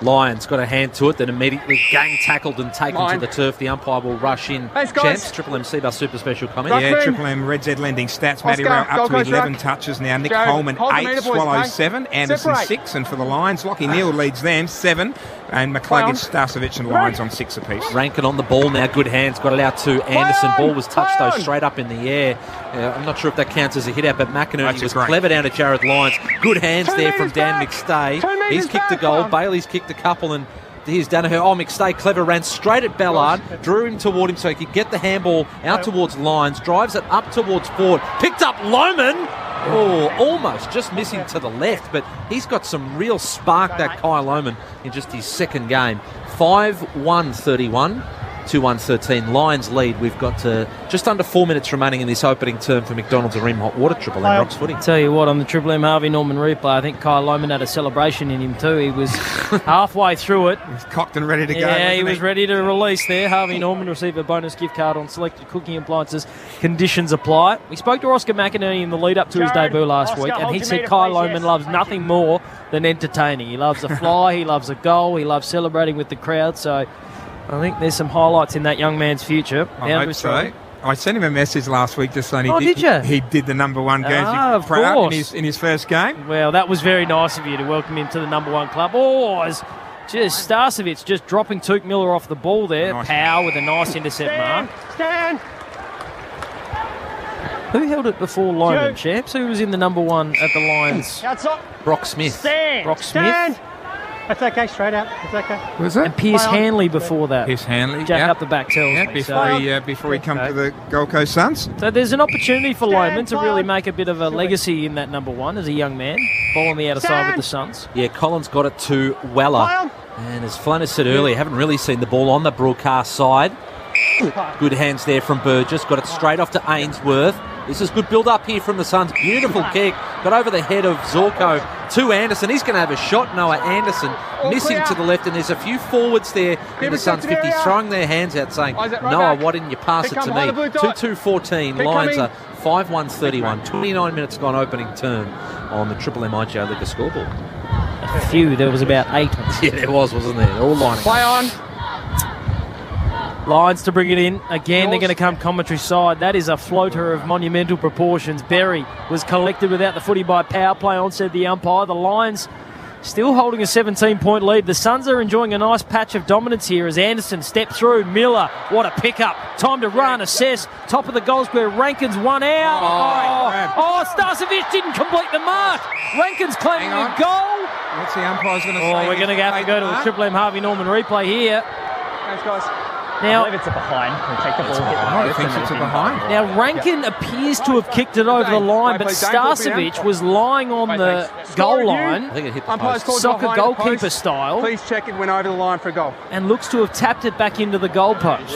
Lions got a hand to it, then immediately gang tackled and taken Line. to the turf. The umpire will rush in. Thanks, guys. Champs, Triple M Seabass Super Special comment. Right. Yeah, Green. Triple M, Red Z lending stats. Matty Oscar, Rowe up Gold to Coast 11 Rock. touches now. Nick Jared, Coleman, hold the 8, meter, boys, Swallows, mate. 7. Anderson, Separate. 6. And for the Lions, Lockie Neal leads them, 7. And McCluggage, Starcevic and Lions on 6 apiece. Rankin on the ball now, good hands, got it out to Anderson. Ball was touched though straight up in the air. I'm not sure if that counts as a hit out, but McInerney was clever down to Jared Lyons. Good hands 2 there from metres Dan back. McStay. 2 metres He's kicked a back, goal. Plum. Bailey's kicked a couple, and here's Danaher. McStay clever, ran straight at Ballard, drew him toward him so he could get the handball out towards Lyons, drives it up towards Ford, picked up Loman. Almost just missing to the left, but he's got some real spark, that Kai Loman, in just his second game. 5-1-31, 2-1-13. Lions lead. We've got just under 4 minutes remaining in this opening term for McDonald's and Rim Hot Water. Triple M Rocks footy. Tell you what, on the Triple M Harvey Norman replay, I think Kyle Loman had a celebration in him too. He was halfway through it. He's cocked and ready to go. Yeah, he wasn't was ready to release there. Harvey Norman received a bonus gift card on selected cooking appliances. Conditions apply. We spoke to Oscar McInerney in the lead up to his debut last week, and he said Kyle Loman loves nothing more than entertaining. He loves a fly, he loves a goal, he loves celebrating with the crowd. So I think there's some highlights in that young man's future. I hope so. I sent him a message last week just saying did you? he did the number 1 Guernsey of proud course. in his first game. Well, that was very nice of you to welcome him to the number 1 club. It's just Starcevic just dropping Took Miller off the ball there. Nice. Power with a nice intercept mark. Stand. Who held it before Loman, champs? Who was in the number 1 at the Lions? Outside. Brock Smith. Stand. Brock Smith. Stand. That's okay. Straight out. That's okay. Was it? And Pierce Hanley before that. Pierce Hanley. Jack up the back tells Yeah, me. before he come to the Gold Coast Suns. So the's an opportunity for Loman to really make a bit of a legacy in that number 1 as a young man. Ball on the outer side with the Suns. Yeah, Collins got it to Weller. And as Flanner said earlier, haven't really seen the ball on the broadcast side. Good hands there from Burgess. Got it straight off to Ainsworth. This is good build-up here from the Suns. Beautiful kick. Got over the head of Zorko to Anderson. He's going to have a shot. Noah Anderson missing to the left. And there's a few forwards there in the Suns 50s throwing their hands out saying, Noah, why didn't you pass it to me? 2-2-14. Lions are 5-1-31. 29 minutes gone opening term on the Triple M IGA Liga scoreboard. A few. There was about 8. Yeah, there wasn't there? They're all lining Play up. on. Lions to bring it in. Again, they're going to come commentary side. That is a floater of monumental proportions. Berry was collected without the footy by power play on, said the umpire. The Lions still holding a 17-point lead. The Suns are enjoying a nice patch of dominance here as Anderson steps through. Miller, what a pickup. Time to run, assess. Top of the goal square. Rankin's one out. Starcevic didn't complete the mark. Rankin's claiming a goal. What's the umpire's going to say? We're going to have to go to a Triple M Harvey Norman replay here. Thanks, guys. Now, I believe it's a behind. We'll take the ball. I think it's a behind. Now, Rankin appears to have kicked it over the line, but Starcevic was lying on the goal line, I think it hit the Umpire's post. called soccer behind the goalkeeper post. style, Please check it went over the line for a goal. and looks to have tapped it back into the goalpost.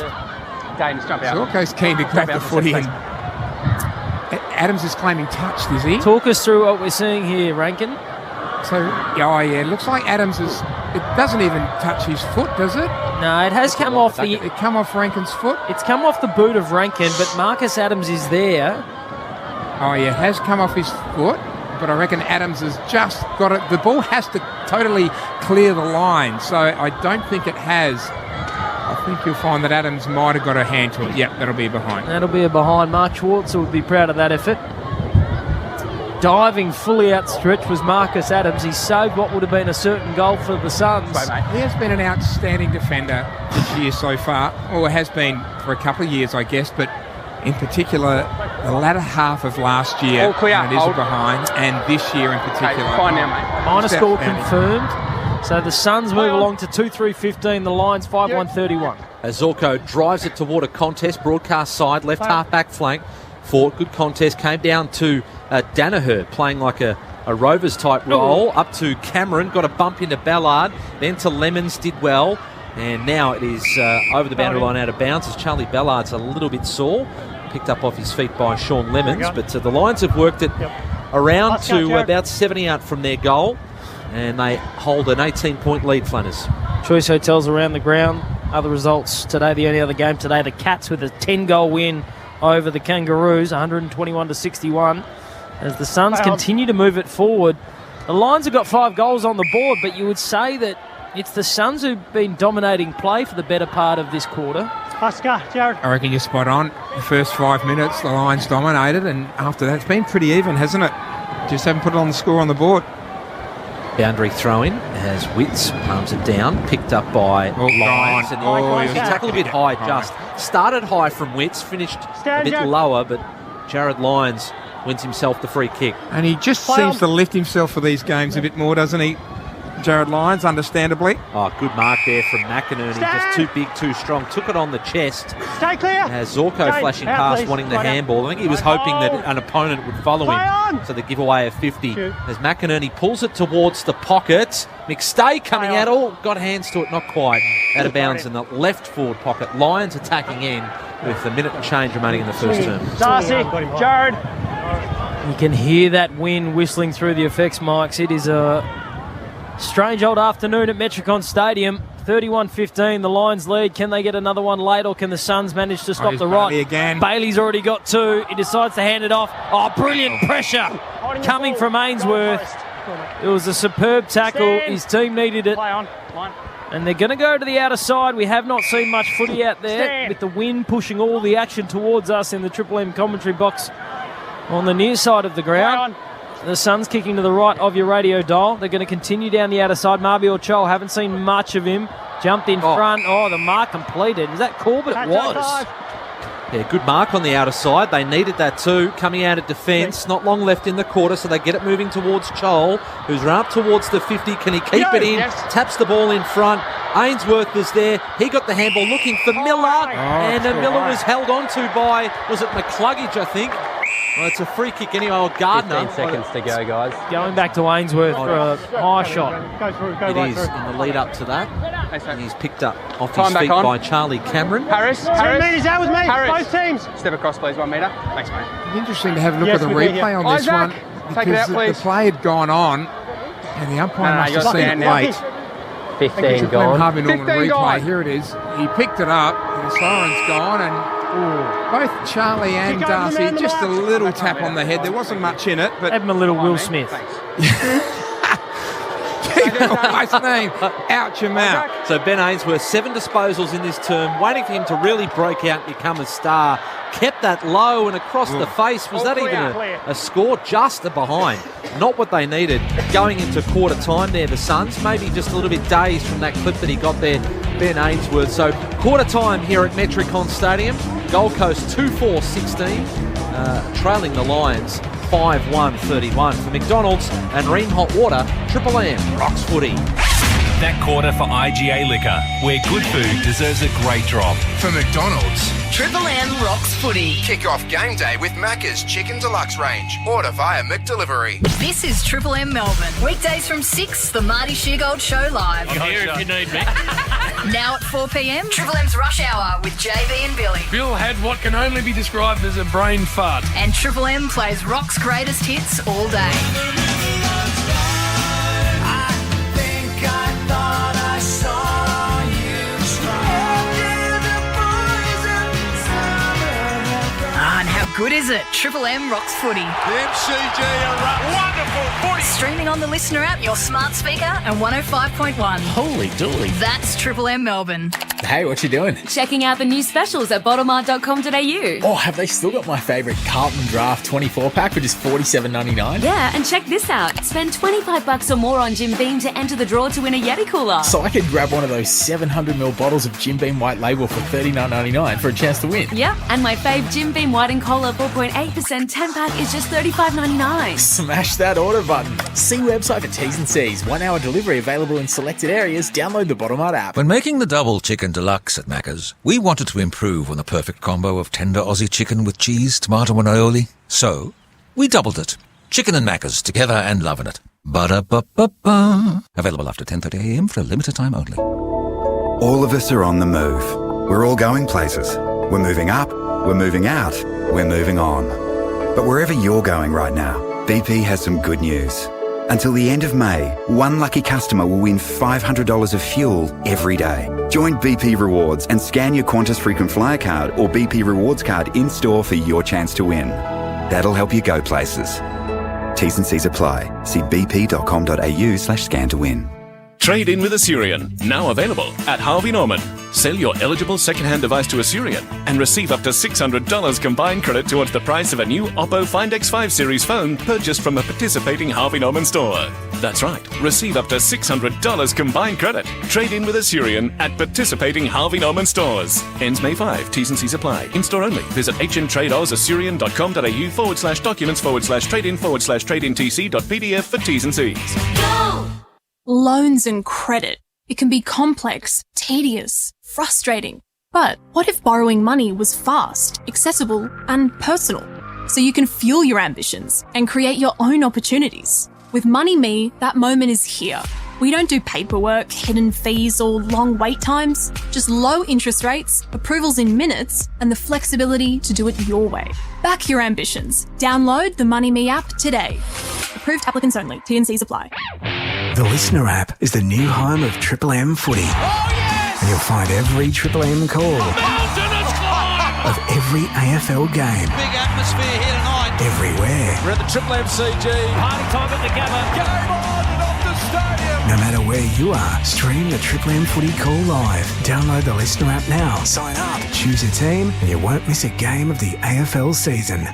Dane, just jump out. Zorko's keen to grab the out, footy please. and Adams is claiming touched, is he? Talk us through what we're seeing here, Rankin. So, yeah, looks like Adams is... It doesn't even touch his foot, does it? No, it has come off the... It come off Rankin's foot? It's come off the boot of Rankin, but Marcus Adams is there. Oh, yeah, it has come off his foot, but I reckon Adams has just got it. The ball has to totally clear the line, so I don't think it has. I think you'll find that Adams might have got a hand to it. Yep, that'll be behind. That'll be a behind. Mark Schwartz would be proud of that effort. Diving fully outstretched was Marcus Adams. He saved what would have been a certain goal for the Suns. He has been an outstanding defender this year so far, or has been for a couple of years, I guess, but in particular, the latter half of last year, All clear. and it is a behind, and this year in particular. Okay, fine now, mate. Minor score Outstanding. confirmed. So the Suns move along to 2-3-15. The Lions 5-1-31. As Zorko drives it toward a contest, broadcast side, left half-back flank. Fort, good contest, came down to Danaher, playing like a Rovers-type role, up to Cameron, got a bump into Ballard, then to Lemons, did well, and now it is over the boundary line out of bounds as Charlie Ballard's a little bit sore, picked up off his feet by Sean Lemons, but the Lions have worked it around to about 70 out from their goal, and they hold an 18-point lead, Flanners. Choice Hotels around the ground. Other results today, the only other game today, the Cats with a 10-goal win over the Kangaroos, 121-61. As the Suns continue to move it forward. The Lions have got 5 goals on the board, but you would say that it's the Suns who've been dominating play for the better part of this quarter. Oscar, Jared. I reckon you're spot on. The first 5 minutes, the Lions dominated, and after that, it's been pretty even, hasn't it? Just haven't put it on the score on the board. Boundary throw-in as Witts palms it down, picked up by Lions. He tackled a bit high, just started high from Witts, finished a bit lower, but Jared Lyons wins himself the free kick. And he just seems to lift himself for these games a bit more, doesn't he, Jared Lyons, understandably? Oh, good mark there from McInerney. Just too big, too strong. Took it on the chest. Stay clear. As Zorko flashing past, wanting the handball. I think he was hoping that an opponent would follow him. So the giveaway of 50. As McInerney pulls it towards the pocket. McStay coming out. Got hands to it, not quite. Out of bounds in the left forward pocket. Lions attacking in with a minute and change remaining in the first term. Darcy, Jared. You can hear that wind whistling through the effects mics. It is a strange old afternoon at Metricon Stadium. 31-15, the Lions lead. Can they get another one late, or can the Suns manage to stop the rot? Again. Bailey's already got 2. He decides to hand it off. Oh, brilliant pressure coming from Ainsworth. It was a superb tackle. His team needed it. And they're going to go to the outer side. We have not seen much footy out there with the wind pushing all the action towards us in the Triple M commentary box on the near side of the ground. The Suns kicking to the right of your radio dial. They're going to continue down the outer side. Marby Orchol, haven't seen much of him. Jumped in front. Oh, the mark completed. Is that Corbett? It was. Yeah, good mark on the outer side. They needed that too. Coming out of defence. Not long left in the quarter, so they get it moving towards Chol, who's run up towards the 50. Can he keep it in? Taps the ball in front. Ainsworth was there. He got the handball looking for Miller. And Miller was held on to by, was it McCluggage, I think? Well, it's a free kick anyway, or Gardner. 15 seconds to go, guys. Going back to Ainsworth for a high shot. It is in the lead up to that. And he's picked up off his feet by Charlie Cameron. Harris. 2 metres out with me. Harris. Both teams. Step across, please. 1 metre. Thanks, mate. It's interesting to have a look at the replay on this one. Take it out, please. The play had gone on, and the umpire must have seen it late. 15 gone. Harvey Norman replay. Here it is. He picked it up, and the siren's gone, and both Charlie and Darcy, just a little tap on the head. There wasn't much in it, but... Have him a little Will Smith. Nice name. Out your mouth. So Ben Ainsworth, 7 disposals in this term, waiting for him to really break out and become a star. Kept that low and across the face. Was that even a score? Just a behind. Not what they needed. Going into quarter time there, the Suns, maybe just a little bit dazed from that clip that he got there, Ben Ainsworth. So quarter time here at Metricon Stadium. Gold Coast 2-4-16, trailing the Lions 5-1-31. For McDonald's and Ream Hot Water, Triple M rocks footy. That quarter for IGA Liquor, where good food deserves a great drop. For McDonald's, Triple M rocks footy. kick off game day with Macca's Chicken Deluxe range. Order via McDelivery. This is Triple M Melbourne. Weekdays from 6, the Marty Sheargold Show live. I'm here if you need me. Now at 4 p.m, Triple M's Rush Hour with JB and Billy. Bill had what can only be described as a brain fart. And Triple M plays rock's greatest hits all day. And how good is it? Triple M rocks footy. The MCG are wonderful footy. Streaming on the Listener app, your smart speaker, and 105.1. Holy dooly. That's Triple M Melbourne. Hey, what you doing? Checking out the new specials at bottlemart.com.au. Oh, have they still got my favourite Carlton Draft 24-pack for just $47.99? Yeah, and check this out. Spend $25 or more on Jim Beam to enter the draw to win a Yeti cooler. So I could grab one of those 700ml bottles of Jim Beam White Label for $39.99 for a chance to win. Yep, and my fave Jim Beam White and Cola 4.8% 10-pack is just $35.99. Smash that order button. See website for T's and C's. 1 hour delivery available in selected areas. Download the Bottom-Up app. When making the double chicken deluxe at Macca's, we wanted to improve on the perfect combo of tender Aussie chicken with cheese, tomato and aioli. So, we doubled it. Chicken and Macca's, together and loving it. Ba-da-ba-ba-ba. Available after 10:30am for a limited time only. All of us are on the move. We're all going places. We're moving up, we're moving out, we're moving on. But wherever you're going right now, BP has some good news. Until the end of May, one lucky customer will win $500 of fuel every day. Join BP Rewards and scan your Qantas frequent flyer card or BP Rewards card in store for your chance to win. That'll help you go places. T's and C's apply. See bp.com.au/scan to win. Trade in with Assyrian, now available at Harvey Norman. Sell your eligible second-hand device to Assyrian and receive up to $600 combined credit towards the price of a new Oppo Find X5 series phone purchased from a participating Harvey Norman store. That's right, receive up to $600 combined credit. Trade in with Assyrian at participating Harvey Norman stores. Ends May 5. T's and C's apply. In-store only. Visit hmtradeozassyrian.com.au/documents/trade-in/trade-in-tc.pdf for T's and C's. Loans and credit. It can be complex, tedious, frustrating. But what if borrowing money was fast, accessible, and personal? So you can fuel your ambitions and create your own opportunities. With MoneyMe, that moment is here. We don't do paperwork, hidden fees, or long wait times. Just low interest rates, approvals in minutes, and the flexibility to do it your way. Back your ambitions. Download the MoneyMe app today. Approved applicants only. T&Cs apply. The Listener app is the new home of Triple M footy. Oh, yes! And you'll find every Triple M call of every AFL game. Big atmosphere here tonight. Everywhere. We're at the Triple M CG. Party time at the Gabba. Game on and off the stadium. No matter where you are, stream the Triple M footy call live. Download the Listener app now. Sign up. Choose a team and you won't miss a game of the AFL season.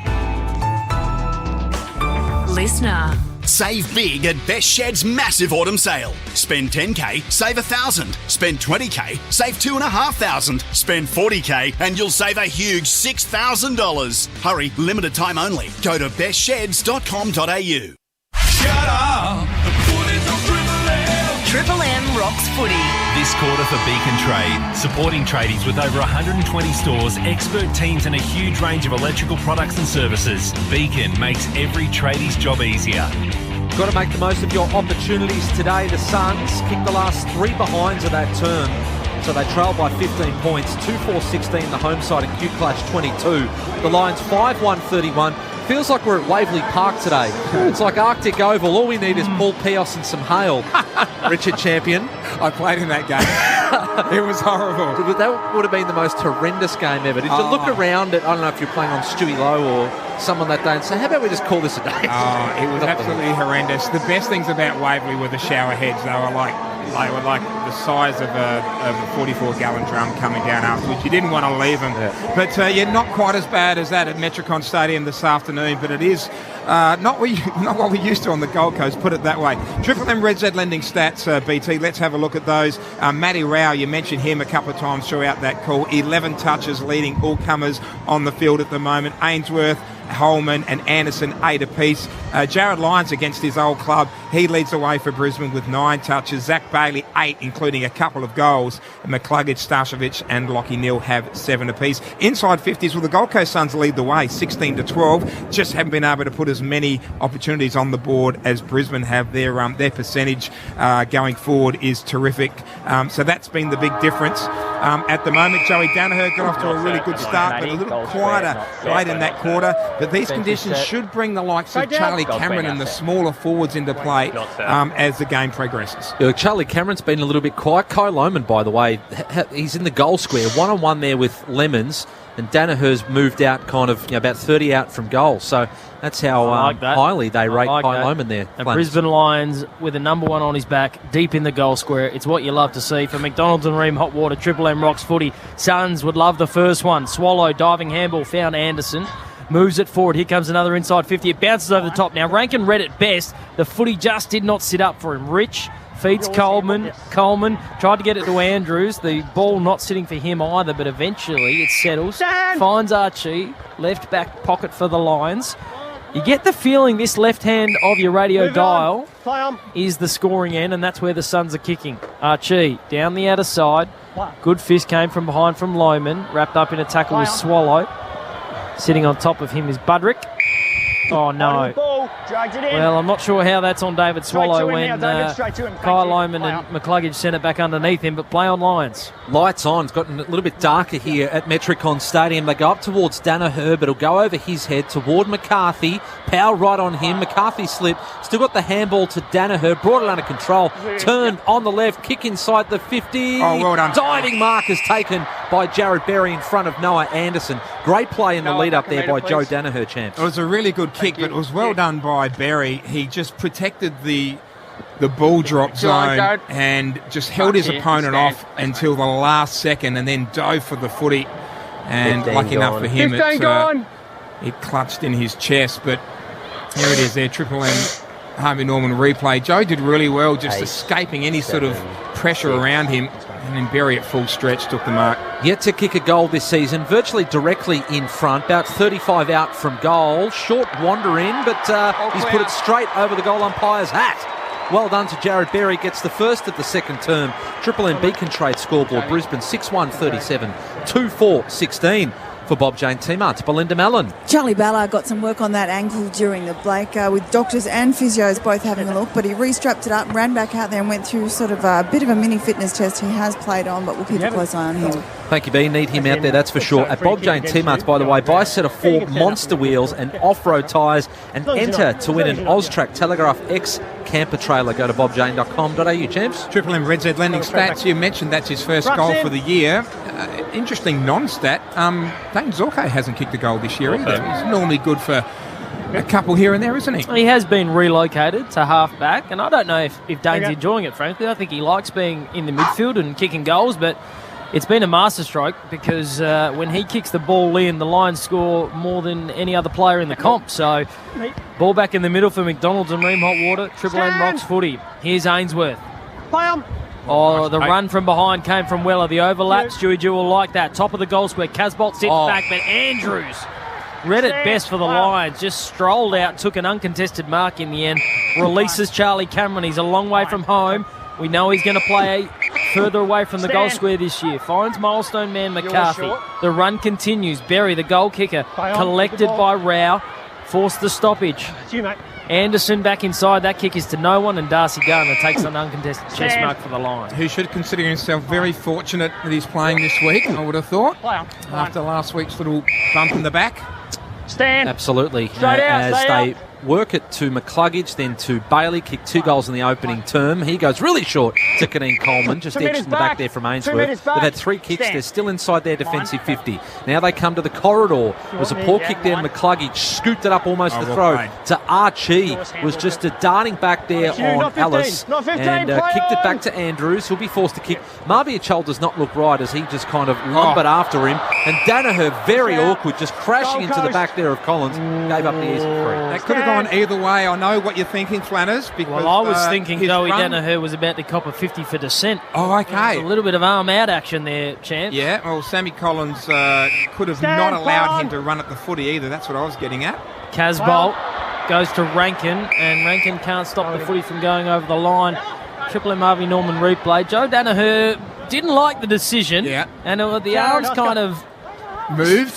Listener. Save big at Best Shed's massive autumn sale. Spend 10K, save 1,000. Spend 20K, save 2,500. Spend 40K and you'll save a huge $6,000. Hurry, limited time only. Go to bestsheds.com.au. Shut up! The footy's on Triple M. Triple M rocks footy. This quarter for Beacon Trade, supporting tradies with over 120 stores, expert teams and a huge range of electrical products and services. Beacon makes every tradie's job easier. Got to make the most of your opportunities today. The Suns kicked the last 3 behinds of that term, so they trail by 15 points, 2-4-16 the home side in Q Clash 22. The Lions 5-1-31. Feels like we're at Waverley Park today. It's like Arctic Oval. All we need is Paul Pios and some hail. Richard Champion. I played in that game. It was horrible. That would have been the most horrendous game ever. Did you look around at, I don't know if you're playing on Stewie Lowe or someone that day and say, how about we just call this a day? Oh, it was absolutely horrendous. The best things about Waverley were the shower heads. They were like the size of a 44-gallon drum coming down afterwards. You didn't want to leave them. Yeah. But not quite as bad as that at Metricon Stadium this afternoon, but it is not what we used to on the Gold Coast, put it that way. Triple M Red Z Lending stats, BT, let's have a look at those. Matty Rao, you mentioned him a couple of times throughout that call. 11 touches leading all comers on the field at the moment. Ainsworth, Holman and Anderson 8 apiece. Jared Lyons against his old club, he leads the way for Brisbane with 9 touches. Zach Bailey 8, including a couple of goals. McCluggage, Starshevich and Lockie Neal have 7 apiece. Inside 50s, well, the Gold Coast Suns lead the way 16-12. Just haven't been able to put as many opportunities on the board as Brisbane have. Their percentage going forward is terrific. So that's been the big difference. At the moment, Joey Danaher got off to a really good start, but a little quieter late in that quarter. But these conditions should bring the likes of Charlie Cameron and the smaller forwards into play as the game progresses. Yeah, Charlie Cameron's been a little bit quiet. Kyle Lohman, by the way, he's in the goal square, 1-on-1 there with Lemons, and Danaher's moved out kind of about 30 out from goal. So that's how highly they rate Kyle Lohman there. And Brisbane Lions with a number 1 on his back, deep in the goal square. It's what you love to see. For McDonald's and Ream Hot Water, Triple M rocks footy. Suns would love the first one. Swallow, diving handball, found Anderson. Moves it forward. Here comes another inside 50. It bounces over the top. Now, Rankin read it best. The footy just did not sit up for him. Rich feeds Coleman. Coleman tried to get it to Andrews. The ball not sitting for him either, but eventually it settles. Finds Archie. Left back pocket for the Lions. You get the feeling this left hand of your radio dial is the scoring end, and that's where the Suns are kicking. Archie down the outer side. Good fist came from behind from Lohman. Wrapped up in a tackle with Swallow. Sitting on top of him is Budrick. Oh, no. Well, I'm not sure how that's on David Swallow when Kyle Lohman and McCluggage sent it back underneath him, but play on Lions. Lights on. It's gotten a little bit darker here at Metricon Stadium. They go up towards Danaher, but it'll go over his head toward McCarthy. Power right on him. McCarthy slipped. Still got the handball to Danaher. Brought it under control. Turned on the left. Kick inside the 50. Oh, well done. Diving mark is taken by Jared Berry in front of Noah Anderson. Great play in the lead up there by Joe Danaher, champs. It was a really good kick, but it was well done by Berry. He just protected the ball drop zone and just held his opponent off until the last second and then dove for the footy. And lucky enough for him, it clutched in his chest. But here it is there, Triple M Harvey Norman replay. Joe did really well, just escaping any sort of pressure around him. And then Berry at full stretch took the mark. Yet to kick a goal this season, virtually directly in front, about 35 out from goal. Short wander in, but he's put it straight over the goal umpire's hat. Well done to Jared Berry, gets the first of the second term. Triple M Beacon Trade scoreboard, Brisbane 6-1-37, 2-4-16 for Bob Jane Teamart to Belinda Mallon. Charlie Ballard got some work on that ankle during the break with doctors and physios both having a look, but he restrapped it up, ran back out there and went through sort of a bit of a mini fitness test. He has played on, but we'll keep a close eye on him. Thank you, B. Need him out there, that's for sure. At Bob Jane Teamart's, by the way, buy a set of 4 monster wheels and off-road tyres and enter to win an Austrac Telegraph X camper trailer. Go to bobjane.com.au, champs. Triple M Red Z lending stats. You mentioned that's his first goal for the year. Interesting non-stat. Dane Zorko hasn't kicked a goal this year either. He's normally good for a couple here and there, isn't he? He has been relocated to half-back, and I don't know if Dane's enjoying it, frankly. I think he likes being in the midfield and kicking goals, but it's been a masterstroke because when he kicks the ball in, the Lions score more than any other player in the comp. So, ball back in the middle for McDonald's and Ream Hot Water. Triple M Rocks footy. Here's Ainsworth. Oh, the run from behind came from Weller. The overlap, Stewie Jewell like that. Top of the goal square. Casbolt sits back, but Andrews read it best for the Lions. Just strolled out, took an uncontested mark in the end. Releases Charlie Cameron. He's a long way from home. We know he's going to play further away from the goal square this year. Finds milestone man McCarthy. The run continues. Berry, the goal kicker, collected by Rao. Forced the stoppage. Anderson back inside. That kick is to no one, and Darcy Garner takes an uncontested chest mark for the Lions. Who should consider himself very fortunate that he's playing this week, I would have thought, after last week's little bump in the back. Absolutely. As they work it to McCluggage, then to Bailey, kicked 2 goals in the opening term. He goes really short to Kaneen Coleman, just edged in the back there from Ainsworth. They've had 3 kicks. They're still inside their defensive 50. Now they come to the corridor. It was a poor kick there. McCluggage scooped it up almost to throw to Archie. Was just a darting back there on Ellis and kicked it back to Andrews. He'll be forced to kick. Marvia Chol does not look right as he just kind of lumbered after him. And Danaher, very awkward, just crashing into the back there of Collins, gave up the easy free. That could have gone either way. I know what you're thinking, Flanners. Because, I was thinking Joey Danaher was about to cop a 50 for dissent. Oh, okay. A little bit of arm-out action there, champ. Yeah, well, Sammy Collins could have not allowed him to run at the footy either. That's what I was getting at. Casbolt goes to Rankin, and Rankin can't stop the footy from going over the line. Triple M Harvey Norman replay. Joe Danaher didn't like the decision, and the arms kind of moved,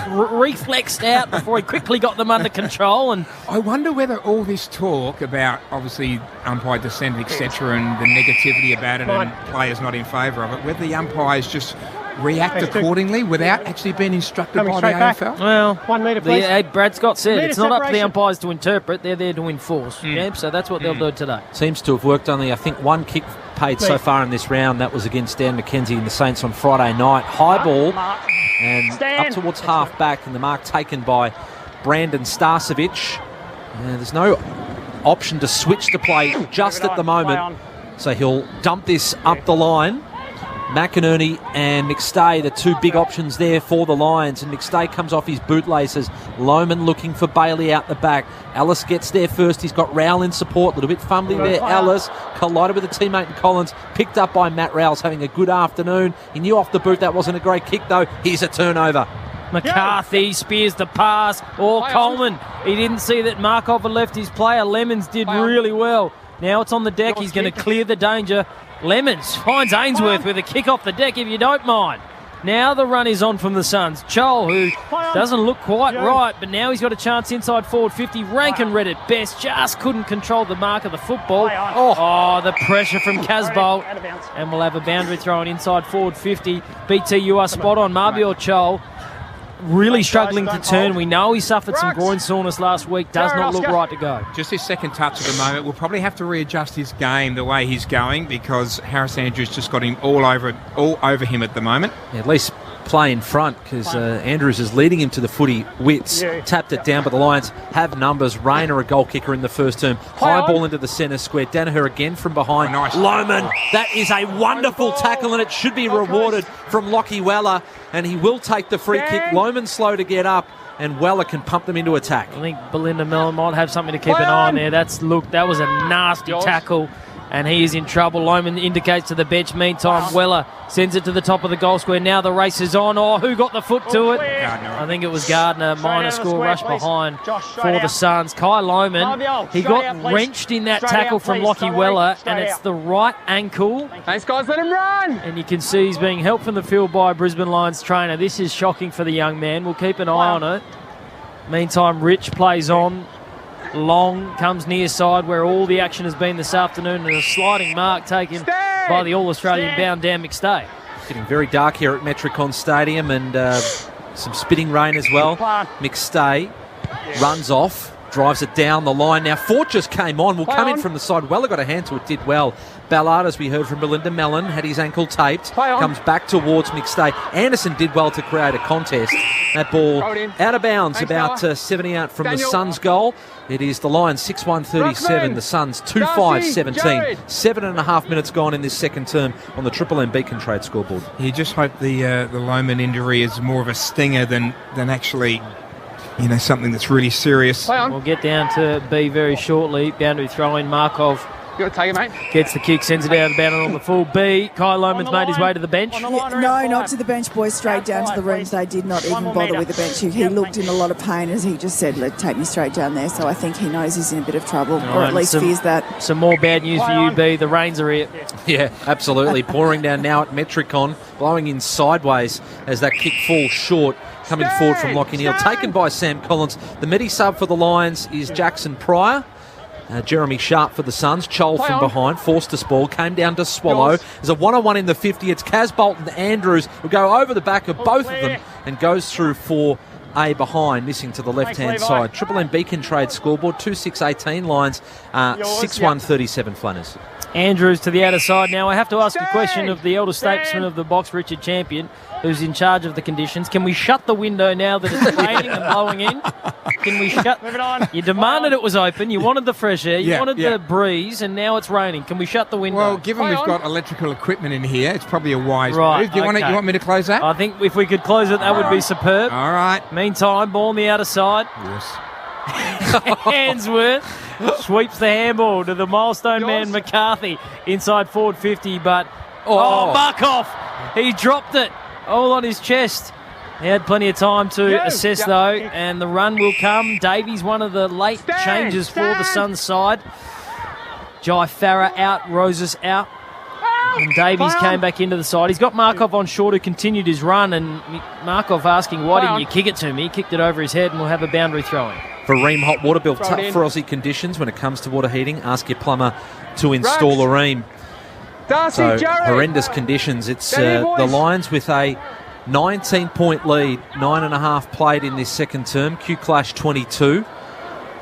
reflexed out before he quickly got them under control. And I wonder whether all this talk about obviously umpire dissent, etc., and the negativity about it and players not in favour of it, whether the umpires just react accordingly without actually being instructed by the AFL? Well, 1 metre, please. Brad Scott said it's not up to the umpires to interpret, they're there to enforce. So that's what they'll do today. Seems to have worked. Only, I think, 1 kick paid so far in this round. That was against Dan McKenzie and the Saints on Friday night. High ball and up towards half back, and the mark taken by Brandon Starcevic. There's no option to switch to play just at the moment, so he'll dump this up the line. McInerney and McStay, the 2 big options there for the Lions, and McStay comes off his bootlaces. Lohman looking for Bailey out the back. Ellis gets there first. He's got Rowell in support. A little bit fumbling there. Ellis collided with a teammate in Collins. Picked up by Matt Rowell's having a good afternoon. He knew off the boot that wasn't a great kick, though. Here's a turnover. McCarthy spears the pass. Or Coleman. He didn't see that Markov had left his player. Lemons did really well. Now it's on the deck. He's going to clear the danger. Lemons finds Ainsworth with a kick off the deck, if you don't mind. Now the run is on from the Suns. Chol, who doesn't look quite right, but now he's got a chance inside forward 50. Rankin read it best, just couldn't control the mark of the football. Oh, the pressure from Casbolt. And we'll have a boundary thrown inside forward 50. BT, you are spot on. Marbior Chol really struggling to turn. We know he suffered some groin soreness last week. Does not look right to go. Just his second touch at the moment. We'll probably have to readjust his game the way he's going because Harris Andrews just got him all over him at the moment. Yeah, at least play in front because Andrews is leading him to the footy. Wits tapped it down, but the Lions have numbers. Rayner, a goal kicker in the first term. High ball into the centre square. Danaher again from behind. Nice. Loman, that is a wonderful tackle and it should be rewarded from Lockie Weller, and he will take the free kick. Loman slow to get up, and Weller can pump them into attack. I think Belinda Mellon might have something to keep an eye on there. That was a nasty tackle, and he is in trouble. Loman indicates to the bench. Meantime, Weller sends it to the top of the goal square. Now the race is on. Oh, who got the foot to it? Gardner. I think it was Gardner. Minor score rush behind for the Suns. Kai Loman, he got wrenched in that tackle from Lockie Weller, and it's the right ankle. Thanks, guys. Let him run. And you can see he's being helped from the field by Brisbane Lions trainer. This is shocking for the young man. We'll keep an eye on it. Meantime, Rich plays on. Long comes near side where all the action has been this afternoon, and a sliding mark taken by the All-Australian bound Dan McStay. Getting very dark here at Metricon Stadium, and some spitting rain as well. McStay runs off, drives it down the line. Now Fort just came on, will come in from the side. Weller got a hand to it, did well. Ballard, as we heard from Belinda Mellon, had his ankle taped, comes back towards McStay. Anderson did well to create a contest. That ball out of bounds, about 70 out from the Suns' goal. It is the Lions 6-1-37, the Suns 2-5-17. 7.5 minutes gone in this second term on the Triple M Beacon Trade scoreboard. You just hope the Loman injury is more of a stinger than actually, something that's really serious. We'll get down to B very shortly. Boundary throw-in. Markov You got to take it, mate. gets the kick, sends it out of the boundary on the full. B. Kai Loman's made his way to the bench. No, not to the bench, boys. Straight down to the rooms. They did not even bother with the bench. He looked in a lot of pain as he just said, take me straight down there. So I think he knows he's in a bit of trouble, or at least fears that. Some more bad news for you, B. The rains are here. Yeah, absolutely. Pouring down now at Metricon, blowing in sideways as that kick falls short. Coming forward from Lockie Neal, taken by Sam Collins. The midi sub for the Lions is Jackson Pryor. Jeremy Sharp for the Suns. Chol from behind, forced to spoil, came down to Swallow. There's a 1-on-1 in the 50. It's Casbolt and Andrews who go over the back of both of them and goes through for A behind, missing to the left-hand side. Triple M Beacon Trade scoreboard, 2-6-18 Lions, 6-1-37 Flanners. Andrews to the outer side. Now I have to ask a question of the elder statesman of the box, Richard Champion, who's in charge of the conditions. Can we shut the window now that it's raining and blowing in? Can we shut? Move it on. You demanded it was open. You wanted the fresh air. You wanted the breeze, and now it's raining. Can we shut the window? Well, given we've got electrical equipment in here, it's probably a wise move. Do you want me to close that? I think if we could close it, that would be superb. All right. Meantime, ball on the outer side. Yes. Handsworth sweeps the handball to the milestone man McCarthy inside forward 50, but Markov, he dropped it all on his chest. He had plenty of time to assess though, and the run will come. Davies, one of the late changes for the Suns side. Jai Farah out, Roses out. And Davies came back into the side. He's got Markov on short, who continued his run, and Markov asking, why didn't you kick it to me? He kicked it over his head, and we'll have a boundary throw-in. For Ream Hot Water Bill, tough for Aussie conditions when it comes to water heating. Ask your plumber to install a Ream. So horrendous conditions. It's the Lions with a 19-point lead, 9.5 played in this second term. Q-Clash 22.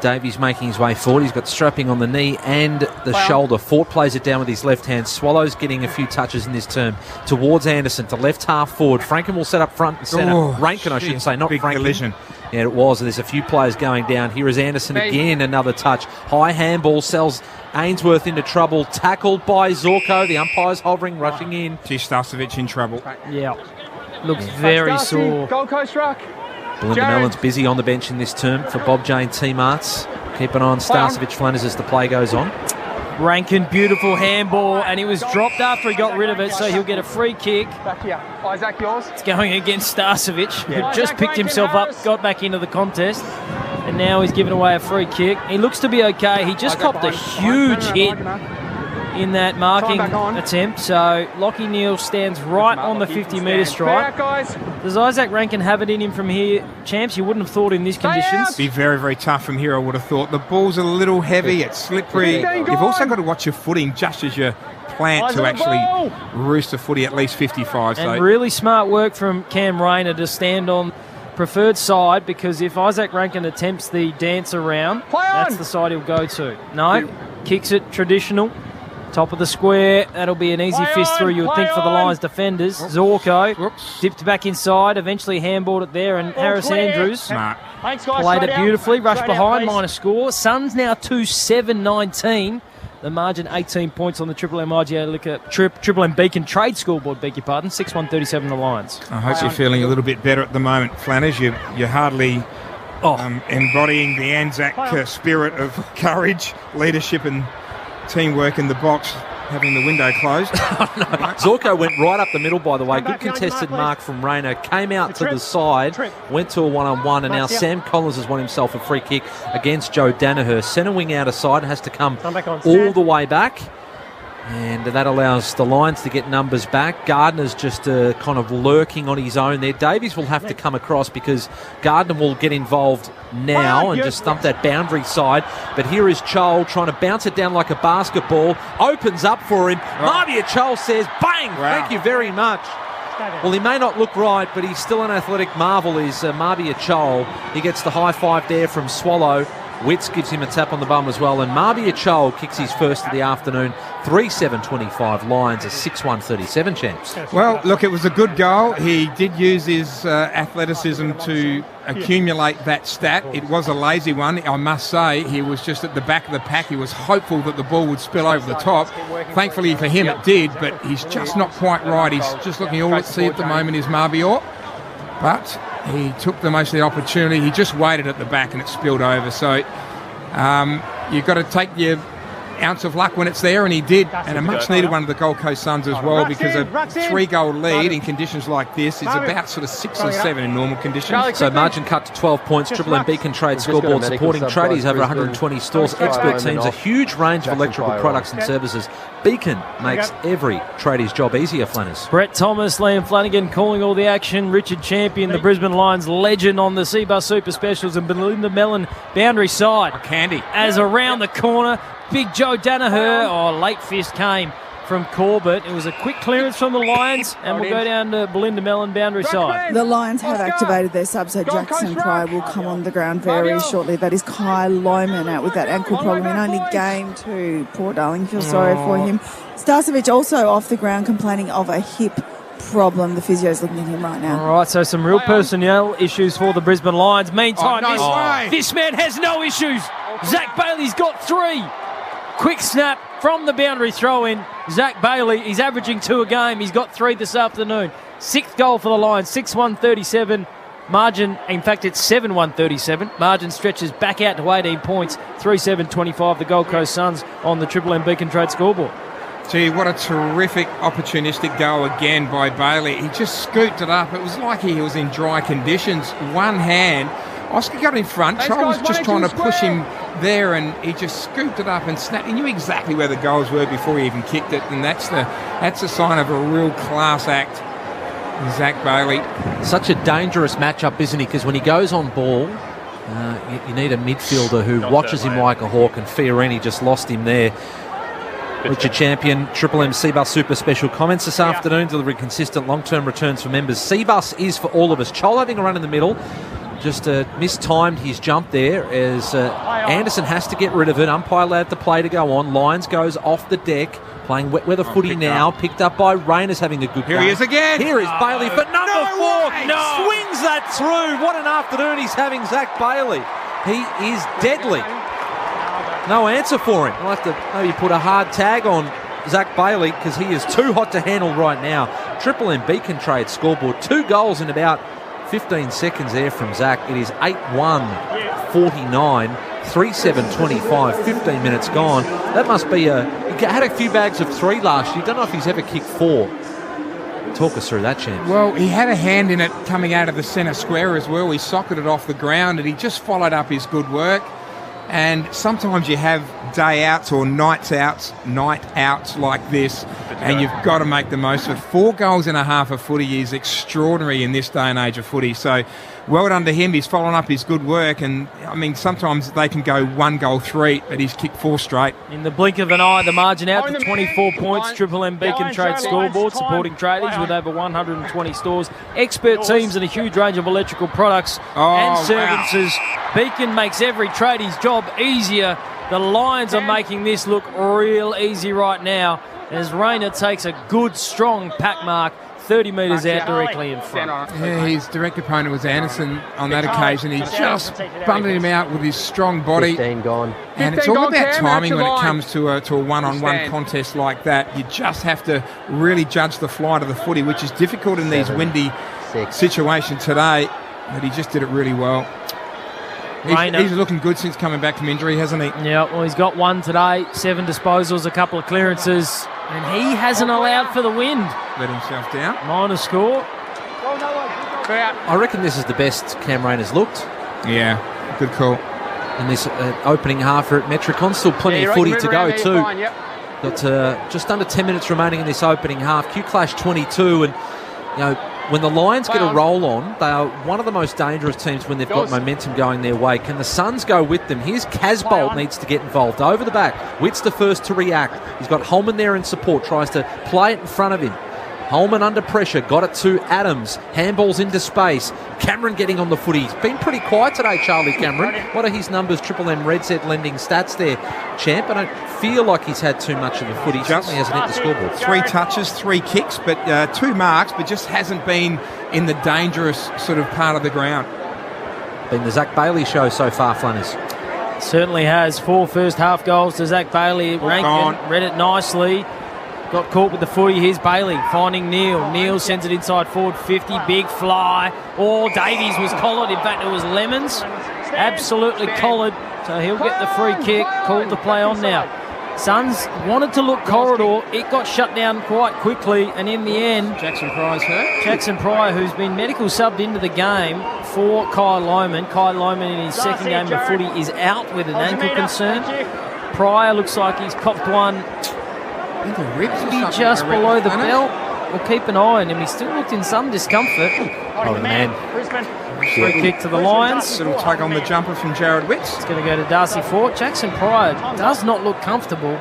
Davies making his way forward. He's got strapping on the knee and the shoulder. Fort plays it down with his left hand. Swallows getting a few touches in this term. Towards Anderson, to left half forward. Franken will set up front and centre. Rankin, I should say, not big Franken. Collision. Yeah, it was. There's a few players going down. Here is Anderson again, another touch. High handball sells Ainsworth into trouble. Tackled by Zorko. The umpire's hovering, rushing in. Starcevic in trouble. Yeah. Looks very sore. Gold Coast Rock. Belinda Mellon's busy on the bench in this term for Bob Jane Team Arts. Keep an eye on Starcevic Flanners as the play goes on. Rankin, beautiful handball, and he was dropped after he got rid of it, so he'll get a free kick. Back here. Isaac, yours. It's going against Starcevic, who just picked himself up, got back into the contest, and now he's giving away a free kick. He looks to be okay. He just copped a huge hit in that marking attempt, so Lockie Neal stands right on the 50-metre stripe. Does Isaac Rankin have it in him from here, champs? You wouldn't have thought in these conditions. Be very, very tough from here, I would have thought. The ball's a little heavy, it's slippery. You've also got to watch your footing just as you plant to actually roost a footy at least 55. And really smart work from Cam Rayner to stand on preferred side, because if Isaac Rankin attempts the dance around, that's the side he'll go to. No, kicks it traditional. Top of the square, that'll be an easy fist through, you would think, for the Lions defenders. Zorko dipped back inside, eventually handballed it there, and Harris Andrews played it beautifully, rushed behind, minor score. Suns now 2-7-19. The margin 18 points on the Triple M IGA Liquor Triple M Beacon Trade scoreboard, beg your pardon, 6-1-37 the Lions. I hope you're feeling a little bit better at the moment, Flanners. You're hardly embodying the Anzac spirit of courage, leadership and teamwork in the box, having the window closed. Zorko went right up the middle, by the way. Good contested mark from Rayner. Came out to the side, went to a one-on-one, and now Sam Collins has won himself a free kick against Joe Danaher. Centre wing out aside, has to come all the way back. And that allows the Lions to get numbers back. Gardner's just kind of lurking on his own there. Davies will have to come across because Gardner will get involved now and just thump that boundary side. But here is Chol trying to bounce it down like a basketball. Opens up for him. Marbia Chol says, bang! Thank you very much. Well, he may not look right, but he's still an athletic marvel, is Marbia Chol. He gets the high five there from Swallow. Witts gives him a tap on the bum as well, and Marbia Chol kicks his first of the afternoon. 3-7-25 Lions, a 6-1-37 champs. Well, look, it was a good goal. He did use his athleticism to accumulate that stat. It was a lazy one, I must say. He was just at the back of the pack. He was hopeful that the ball would spill over the top. Thankfully for him it did, but he's just not quite right. He's just looking all at sea at the moment, is Marbia. But he took the most of the opportunity. He just waited at the back and it spilled over. So you've got to take your ounce of luck when it's there, and he did. And a much needed one of the Gold Coast Suns as well, because a 3-goal lead in conditions like this is about sort of 6 or 7 in normal conditions. So margin cut to 12 points. Triple M Beacon Trade scoreboard supporting tradies over 120 stores. Expert teams, a huge range of electrical products and services. Beacon makes every tradie's job easier, Flanners. Brett Thomas, Liam Flanagan calling all the action. Richard Champion, the Brisbane Lions legend on the Seabus Super Specials, and Belinda Mellon boundary side. Candy. As around the corner, big Joe Danaher. Late fist came from Corbett. It was a quick clearance from the Lions, and we'll go down to Belinda Mellon boundary side. The Lions have activated their sub, so Jackson Pryor will come on the ground very shortly. That is Kai Loman out with that ankle problem in only game 2. Poor darling, feel sorry for him. Starcevic also off the ground complaining of a hip problem. The physio's looking at him right now. All right, so some real personnel issues for the Brisbane Lions. Meantime, this man has no issues. Zach Bailey's got 3. Quick snap from the boundary throw-in. Zach Bailey, he's averaging 2 a game. He's got 3 this afternoon. 6th goal for the Lions, 6-1-37. Margin, in fact, it's 7-1-37. Margin stretches back out to 18 points. 3-7-25, the Gold Coast Suns on the Triple M Beacon Trade scoreboard. Gee, what a terrific opportunistic goal again by Bailey. He just scooped it up. It was like he was in dry conditions. One hand. Oscar got in front. Charles was just trying to push him there, and he just scooped it up and snapped. He knew exactly where the goals were before he even kicked it, and that's a sign of a real class act. Zach Bailey. Such a dangerous matchup, isn't he? Because when he goes on ball, you need a midfielder who watches him like a hawk, and Fiorini just lost him there. Richard Champion, Triple M Seabus Super Special comments this afternoon, delivering consistent long-term returns for members. Seabus is for all of us. Chol having a run in the middle. Just mistimed his jump there as Anderson has to get rid of it. Umpire allowed the play to go on. Lyons goes off the deck, playing wet weather footy now. Picked up by Rayner's having a good game. Here he is again. Here is Bailey for number 4. Swings that through. What an afternoon he's having, Zach Bailey. He is deadly. No answer for him. I'll have to maybe put a hard tag on Zach Bailey because he is too hot to handle right now. Triple M Beacon Trade scoreboard. 2 goals in about 15 seconds there from Zach. It is 8-1-49. 3-7-25, 15 minutes gone. That must be he had a few bags of 3 last year. Don't know if he's ever kicked 4. Talk us through that, James. Well, he had a hand in it coming out of the centre square as well. He socketed it off the ground and he just followed up his good work. And sometimes you have day outs or night outs like this, and you've got to make the most of it. 4 goals and a half of footy is extraordinary in this day and age of footy. So well done to him. He's following up his good work, and I mean, sometimes they can go 1 goal 3, but he's kicked 4 straight. In the blink of an eye, the margin out to 24 points. Triple M Beacon Trade scoreboard, supporting tradies with over 120 stores, expert teams and a huge range of electrical products and services. Wow. Beacon makes every tradie's job easier. The Lions are making this look real easy right now as Rayner takes a good, strong pack mark 30 metres out directly in front. Yeah, his direct opponent was Anderson on that occasion. He just bundled him out with his strong body. 15 gone. And it's all about timing when it comes to a one-on-one contest like that. You just have to really judge the flight of the footy, which is difficult in these windy situations today. But he just did it really well. He's looking good since coming back from injury, hasn't he? Yeah, well, he's got 1 today, 7 disposals, a couple of clearances, and he hasn't allowed for the wind. Let himself down. Minor score. I reckon this is the best Cam Rayner's looked. Yeah, good call. In this opening half at Metricon, still plenty of footy to go too. Got just under 10 minutes remaining in this opening half. Q Clash 22, and you know, when the Lions get a roll on, they are one of the most dangerous teams when they've got momentum going their way. Can the Suns go with them? Here's Casbolt needs to get involved. Over the back. Witt's the first to react. He's got Holman there in support. Tries to play it in front of him. Holman under pressure. Got it to Adams. Handballs into space. Cameron getting on the footy. He's been pretty quiet today, Charlie Cameron. What are his numbers? Triple M Red Set lending stats there, champ. I don't feel like he's had too much of the footy. He certainly hasn't hit the scoreboard. 3 touches, 3 kicks, but 2 marks, but just hasn't been in the dangerous sort of part of the ground. Been the Zach Bailey show so far, Flanners. Certainly has. 4 first half goals to Zach Bailey. Rankin read it nicely. Got caught with the footy. Here's Bailey finding Neil. Neil sends it inside forward 50. Big fly. Oh, Davies was collared. In fact, it was Lemons. Absolutely collared. So he'll get the free kick. Called to play on now. Suns wanted to look corridor. It got shut down quite quickly. And in the end, Jackson Pryor's hurt. Jackson Pryor, who's been medical subbed into the game for Kai Lohman. Kai Lohman in his second game of footy is out with an ankle concern. Pryor looks like he's copped one just below the belt. We'll keep an eye on him. He still looked in some discomfort. Oh, man. Free kick to the Lions. Little tug on the jumper from Jared Witts. It's going to go to Darcy Fort. Jackson Pryor does not look comfortable.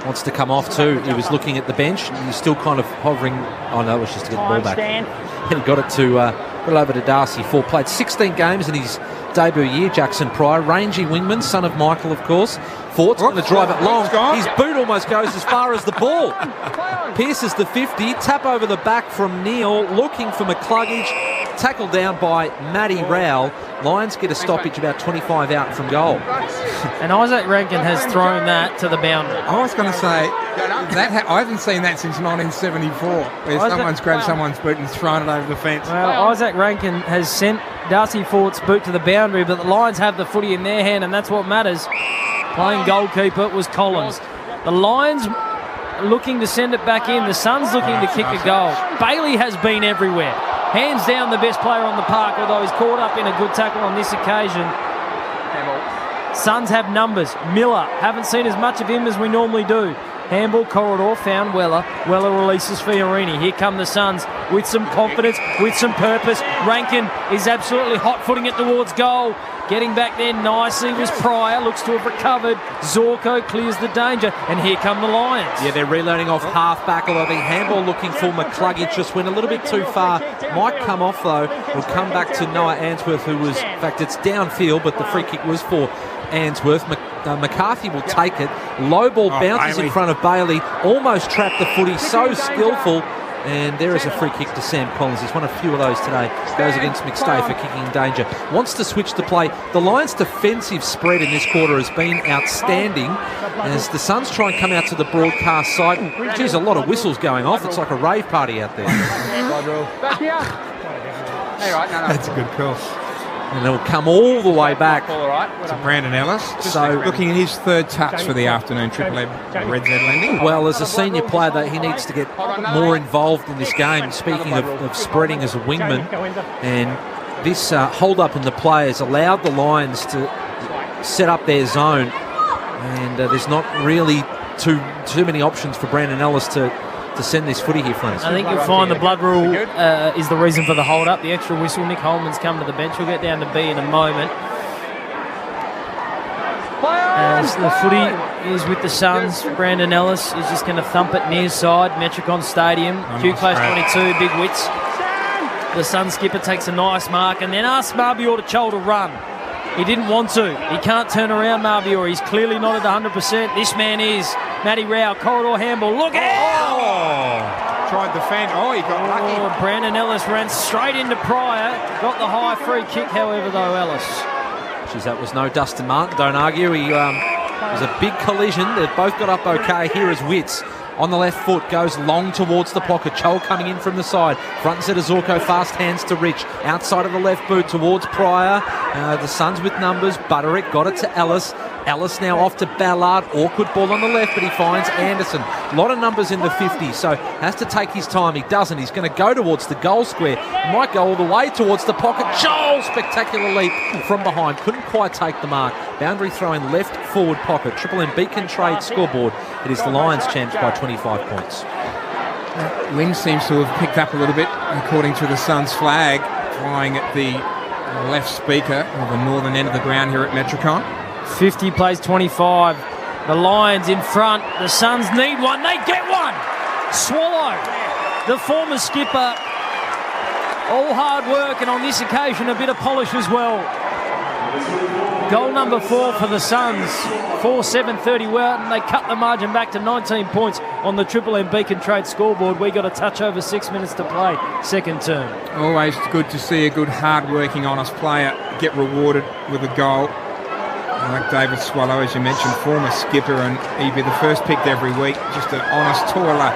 Wants to come off too. He was looking at the bench and he's still kind of hovering. Oh no, it was just to get the ball back. And he got it to put it over to Darcy Fort. Played 16 games in his debut year, Jackson Pryor. Rangy wingman, son of Michael, of course. Fort's going to drive it long. His boot almost goes as far as the ball. Pierces the 50. Tap over the back from Neil. Looking for McCluggage. Tackled down by Matty Rowell. Lions get a stoppage about 25 out from goal. And Isaac Rankin has thrown that to the boundary. I was going to say, I haven't seen that since 1974, where someone's grabbed someone's boot and thrown it over the fence. Well, Isaac Rankin has sent Darcy Fort's boot to the boundary, but the Lions have the footy in their hand, and that's what matters. Playing goalkeeper was Collins. The Lions looking to send it back in. The Suns looking to kick a goal. Bailey has been everywhere. Hands down the best player on the park, although he's caught up in a good tackle on this occasion. Suns have numbers. Miller, haven't seen as much of him as we normally do. Handball corridor, found Weller. Weller releases Fiorini. Here come the Suns with some confidence, with some purpose. Rankin is absolutely hot-footing it towards goal. Getting back there nicely was Pryor. Looks to have recovered. Zorko clears the danger. And here come the Lions. Yeah, they're relearning off half-back, although the handball looking for McCluggage just went a little bit too far. Might come off, though. Will come back to Noah Answorth, who was, in fact, it's downfield, but the free kick was for Answorth. McCarthy will take it. Low ball bounces in front of Bailey. Almost trapped the footy. So skillful. And there is a free kick to Sam Collins. He's won a few of those today. Goes against McStay for kicking in danger. Wants to switch the play. The Lions' defensive spread in this quarter has been outstanding as the Suns try and come out to the broadcast side. Geez, a lot of whistles going off. It's like a rave party out there. That's a good call. And it'll come all the way back to Brandon Ellis. So looking at his third touch for the afternoon, Triple M Red Z Lending. Well, as a senior player, that he needs to get more involved in this game. Speaking of spreading as a wingman, and this hold-up in the play has allowed the Lions to set up their zone, and there's not really too many options for Brandon Ellis to send this footy here, Flanners. I think you'll find the blood rule is the reason for the hold-up. The extra whistle. Nick Holman's come to the bench. We'll get down to B in a moment. As the footy is with the Suns, Brandon Ellis is just going to thump it near side, Metricon Stadium. Q-Class 22, Big Wits. The Suns skipper takes a nice mark and then asks Marbior to Chol to run. He didn't want to. He can't turn around Marbior. He's clearly not at 100%. This man is. Matty Rao, corridor handball. Look out! Tried to defend. Oh, he got lucky. Brandon Ellis ran straight into Pryor. Got the high free kick, however, though, Ellis. Geez, that was no Dustin Martin. Don't argue. It was a big collision. They've both got up okay. Here is Witts. On the left foot, goes long towards the pocket. Chol coming in from the side. Front and centre Zorko, fast hands to Rich. Outside of the left boot towards Pryor. The Suns with numbers. Butterick got it to Ellis. Ellis now off to Ballard. Awkward ball on the left, but he finds Anderson. A lot of numbers in the 50, so has to take his time. He doesn't. He's going to go towards the goal square. Might go all the way towards the pocket. Chol, spectacular leap from behind. Couldn't quite take the mark. Boundary throw in left forward pocket. Triple M Beacon Trade scoreboard. It is the Lions champs by 25 points. Wind seems to have picked up a little bit, according to the Suns flag, flying at the left speaker of the northern end of the ground here at Metricon. 50 plays 25. The Lions in front. The Suns need one. They get one. Swallow, the former skipper. All hard work, and on this occasion a bit of polish as well. Goal number 4 for the Suns. 4-7-30 well, and they cut the margin back to 19 points on the Triple M Beacon Trade scoreboard. We got a touch over 6 minutes to play, second term. Always good to see a good, hard-working, honest player get rewarded with a goal. Like David Swallow, as you mentioned, former skipper, and he'd be the first picked every week. Just an honest toiler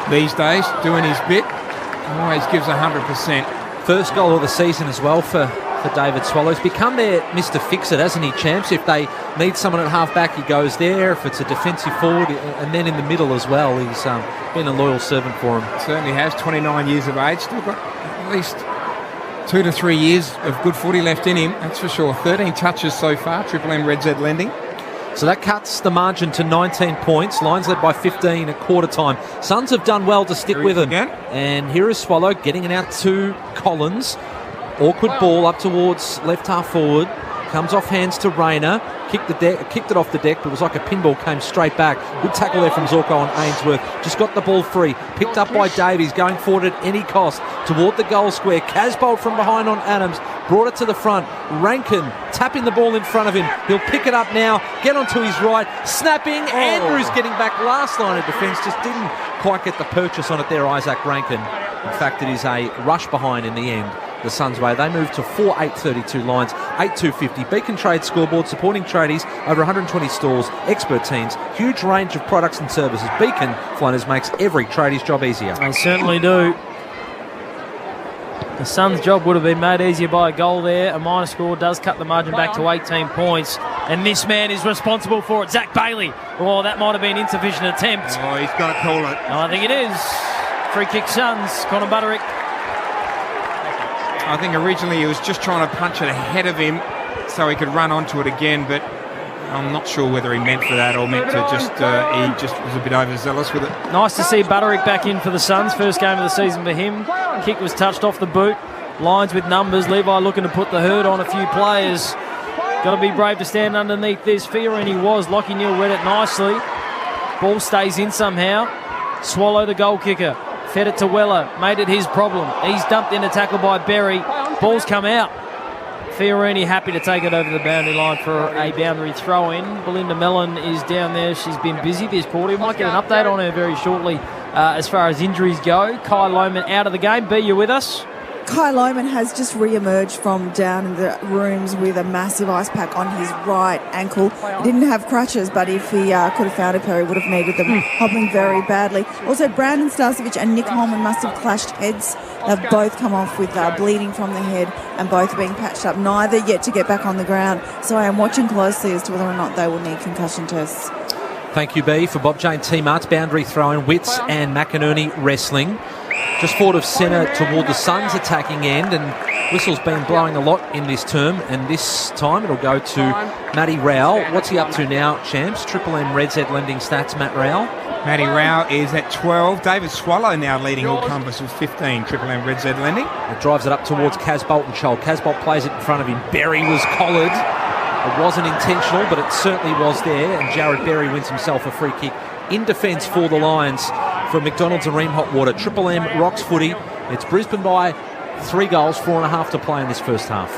these days, doing his bit. Always gives 100%. First goal of the season as well for David Swallow. He's become their Mr. Fix-It, hasn't he, champs? If they need someone at half-back, he goes there. If it's a defensive forward, and then in the middle as well, he's been a loyal servant for him. Certainly has, 29 years of age. Still got at least 2 to 3 years of good footy left in him, that's for sure. 13 touches so far, Triple M Red Z Lending. So that cuts the margin to 19 points. Lions led by 15 at quarter time. Suns have done well to stick with them. And here is Swallow getting it out to Collins. Awkward ball up towards left half forward. Comes off hands to Rayner. Kicked it off the deck, but it was like a pinball, came straight back. Good tackle there from Zorko on Ainsworth. Just got the ball free. Picked up by Davies, going forward at any cost toward the goal square. Casbolt from behind on Adams. Brought it to the front. Rankin tapping the ball in front of him. He'll pick it up now. Get onto his right. Snapping. Andrews getting back. Last line of defence. Just didn't quite get the purchase on it there, Isaac Rankin. In fact, it is a rush behind in the end. The Suns' way. They move to 4-8-32 Lions, 8-2-50. Beacon Trade scoreboard, supporting tradies, over 120 stores, expert teams, huge range of products and services. Beacon Flanners makes every tradie's job easier. They certainly do. The Suns' job would have been made easier by a goal there. A minor score does cut the margin back to 18 points. And this man is responsible for it, Zach Bailey. Oh, that might have been insufficient attempt. Oh, he's got to call it. I think it is. Free kick Suns, Connor Butterick. I think originally he was just trying to punch it ahead of him so he could run onto it again, but I'm not sure whether he meant for that or meant to just, he just was a bit overzealous with it. Nice to see Butterick back in for the Suns. First game of the season for him. Kick was touched off the boot. Lions with numbers. Levi looking to put the hurt on a few players. Got to be brave to stand underneath this. Fear, and he was. Lockie Neal read it nicely. Ball stays in somehow. Swallow the goal kicker. Fed it to Weller, made it his problem. He's dumped in a tackle by Berry. Ball's come out. Fiorini happy to take it over the boundary line for a boundary throw-in. Belinda Mellon is down there. She's been busy this quarter. We might get an update on her very shortly as far as injuries go. Kai Lohman out of the game. B, you with us? Kai Lohmann has just re-emerged from down in the rooms with a massive ice pack on his right ankle. He didn't have crutches, but if he could have found a pair, he would have needed them, hobbling very badly. Also, Brandon Starcevic and Nick Holman must have clashed heads. They've both come off with bleeding from the head, and both are being patched up. Neither yet to get back on the ground. So I am watching closely as to whether or not they will need concussion tests. Thank you, B, for Bob Jane T-Mart's boundary throw-in. Witts and McInerney wrestling. Just forward of centre toward the Suns' attacking end, and whistle's been blowing a lot in this term, and this time it'll go to Matty Rowell. What's he up to now, champs? Triple M Red Z lending stats, Matt Rowell. Matty Rowell is at 12. David Swallow now leading all compass with 15. Triple M Red Z lending. It drives it up towards Casbolt and Chol. Casbolt plays it in front of him. Berry was collared. It wasn't intentional, but it certainly was there, and Jared Berry wins himself a free kick in defence for the Lions from McDonald's and Ream Hotwater. Triple M rocks footy. It's Brisbane by 3 goals, 4.5 to play in this first half.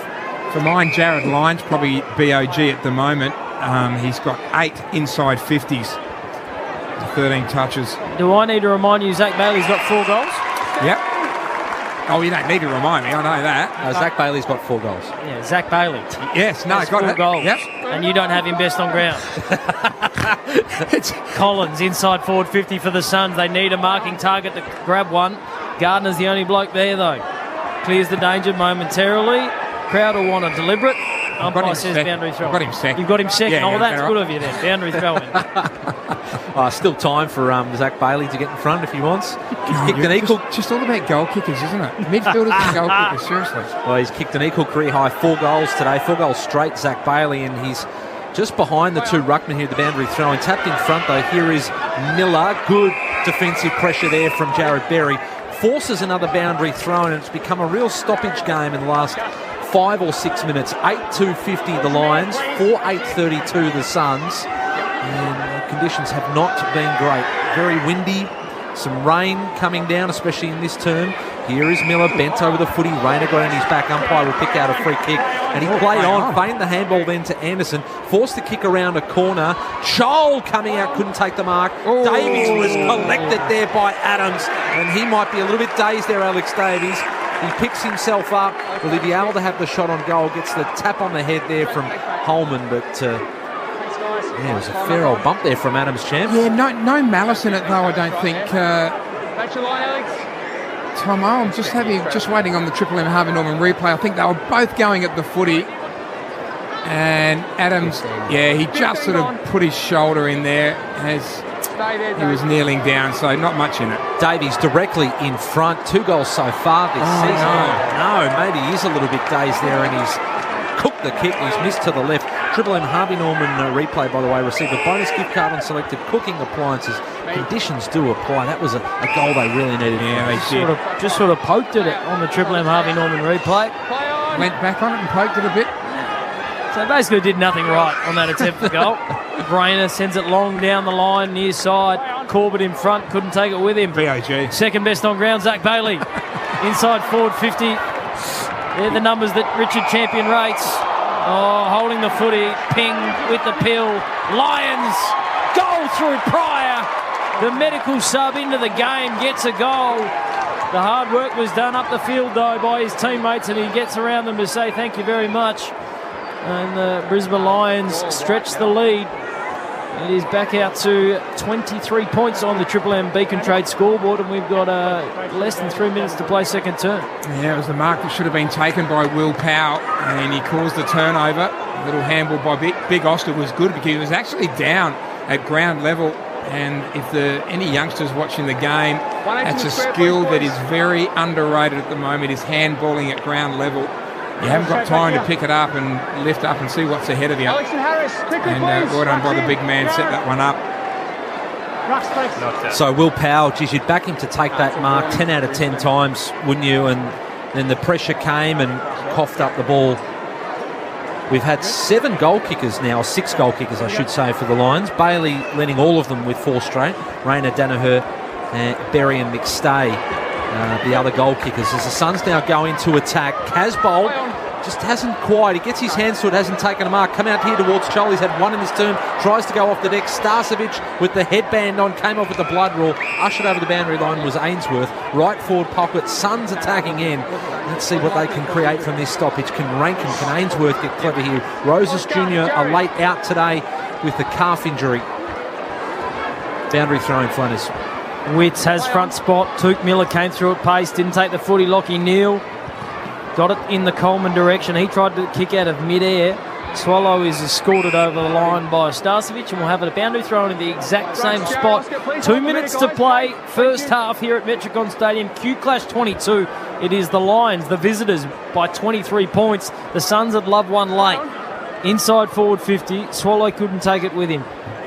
For mine, Jared Lyons probably BOG at the moment. He's got 8 inside 50s, 13 touches. Do I need to remind you Zach Bailey's got 4 goals? Yep. Oh, you don't need to remind me. I know that. Zach Bailey's got 4 goals. Yeah, Zach Bailey. Yes, no, got 4 it. goals. Yep. And you don't have him best on ground. It's Collins inside forward 50 for the Suns. They need a marking target to grab one. Gardner's the only bloke there though. Clears the danger momentarily. Crowd will want a deliberate. Umpire says boundary throw. I've got him second. You've got him second. Yeah, that's right. good of you then. Boundary throwing. Still time for Zach Bailey to get in front if he wants. He's kicked an equal. Just all about goal kickers, isn't it? Midfielders and goal kickers, seriously. Well, he's kicked an equal career high 4 goals today. 4 goals straight, Zach Bailey, and he's just behind the 2 ruckmen here, the boundary throw. And tapped in front though, here is Miller. Good defensive pressure there from Jared Berry. Forces another boundary throw, and it's become a real stoppage game in the last 5 or 6 minutes. 8-2-50 the Lions, 4-8-32 the Suns, and conditions have not been great. Very windy, some rain coming down, especially in this term. Here is Miller, bent over the footy. Rayner got on his back. Umpire will pick out a free kick, and he played on, feigned the handball then to Anderson, forced the kick around a corner. Chol coming out, couldn't take the mark. Davies was collected there by Adams, and he might be a little bit dazed there, Alex Davies. He picks himself up. Will he be able to have the shot on goal? Gets the tap on the head there from Holman, but it was a fair old bump there from Adams, champ. Yeah, no malice in it though, I don't think. Tom, I'm just waiting on the Triple M Harvey Norman replay. I think they were both going at the footy, and Adams, he just sort of put his shoulder in there as he was kneeling down, so not much in it. Davies directly in front, 2 goals so far this season. No, maybe he's a little bit dazed there, and he's cooked the kick. He's missed to the left. Triple M Harvey Norman replay, by the way, received a bonus gift card on selected cooking appliances. Conditions do apply. That was a goal they really needed. Yeah, they did. Just sort of poked at it on the Triple M Harvey Norman replay. Went back on it and poked it a bit. So basically did nothing right on that attempt for goal. Rayner sends it long down the line, near side. Corbett in front, couldn't take it with him. BOG. Second best on ground, Zach Bailey. Inside forward 50. They're the numbers that Richard Champion rates. Holding the footy. Ping with the pill. Lions. Goal through Pryor. The medical sub into the game gets a goal. The hard work was done up the field, though, by his teammates, and he gets around them to say thank you very much. And the Brisbane Lions stretch the lead. It is back out to 23 points on the Triple M Beacon Trade scoreboard, and we've got less than 3 minutes to play second term. Yeah, it was the mark that should have been taken by Will Powell, and he caused the turnover. A little handball by Big Oster was good because he was actually down at ground level. And if any youngsters watching the game, that's a skill that is very underrated at the moment, is handballing at ground level. You haven't got time to pick it up and lift up and see what's ahead of you. And well done by the big man, set that one up. So Will Powell, geez, you'd back him to take that mark 10 out of 10 times, wouldn't you? And then the pressure came and coughed up the ball. We've had 7 goal kickers now, 6 goal kickers, I should say, for the Lions. Bailey leading all of them with 4 straight. Rayner, Danaher, Berry and McStay, the other goal kickers. As the Suns now go into attack, Casbolt just hasn't quite. He gets his hands to it, hasn't taken a mark. Come out here towards Chol. He's had one in this term. Tries to go off the deck. Starcevic with the headband on, came off with the blood rule. Ushered over the boundary line was Ainsworth. Right forward pocket. Suns attacking in. Let's see what they can create from this stoppage. Can Rankin, can Ainsworth get clever here? Roses Jr. a late out today with the calf injury. Boundary throw in Flanners. Witts has front spot. Took Miller came through at pace. Didn't take the footy. Lockie Neal got it in the Coleman direction. He tried to kick out of mid-air. Swallow is escorted over the line by Starcevic, and we'll have a boundary thrown in the exact same spot. 2 minutes to play, first half here at Metricon Stadium. Q Clash 22. It is the Lions, the visitors, by 23 points. The Suns had loved one late. Inside forward 50. Swallow couldn't take it with him.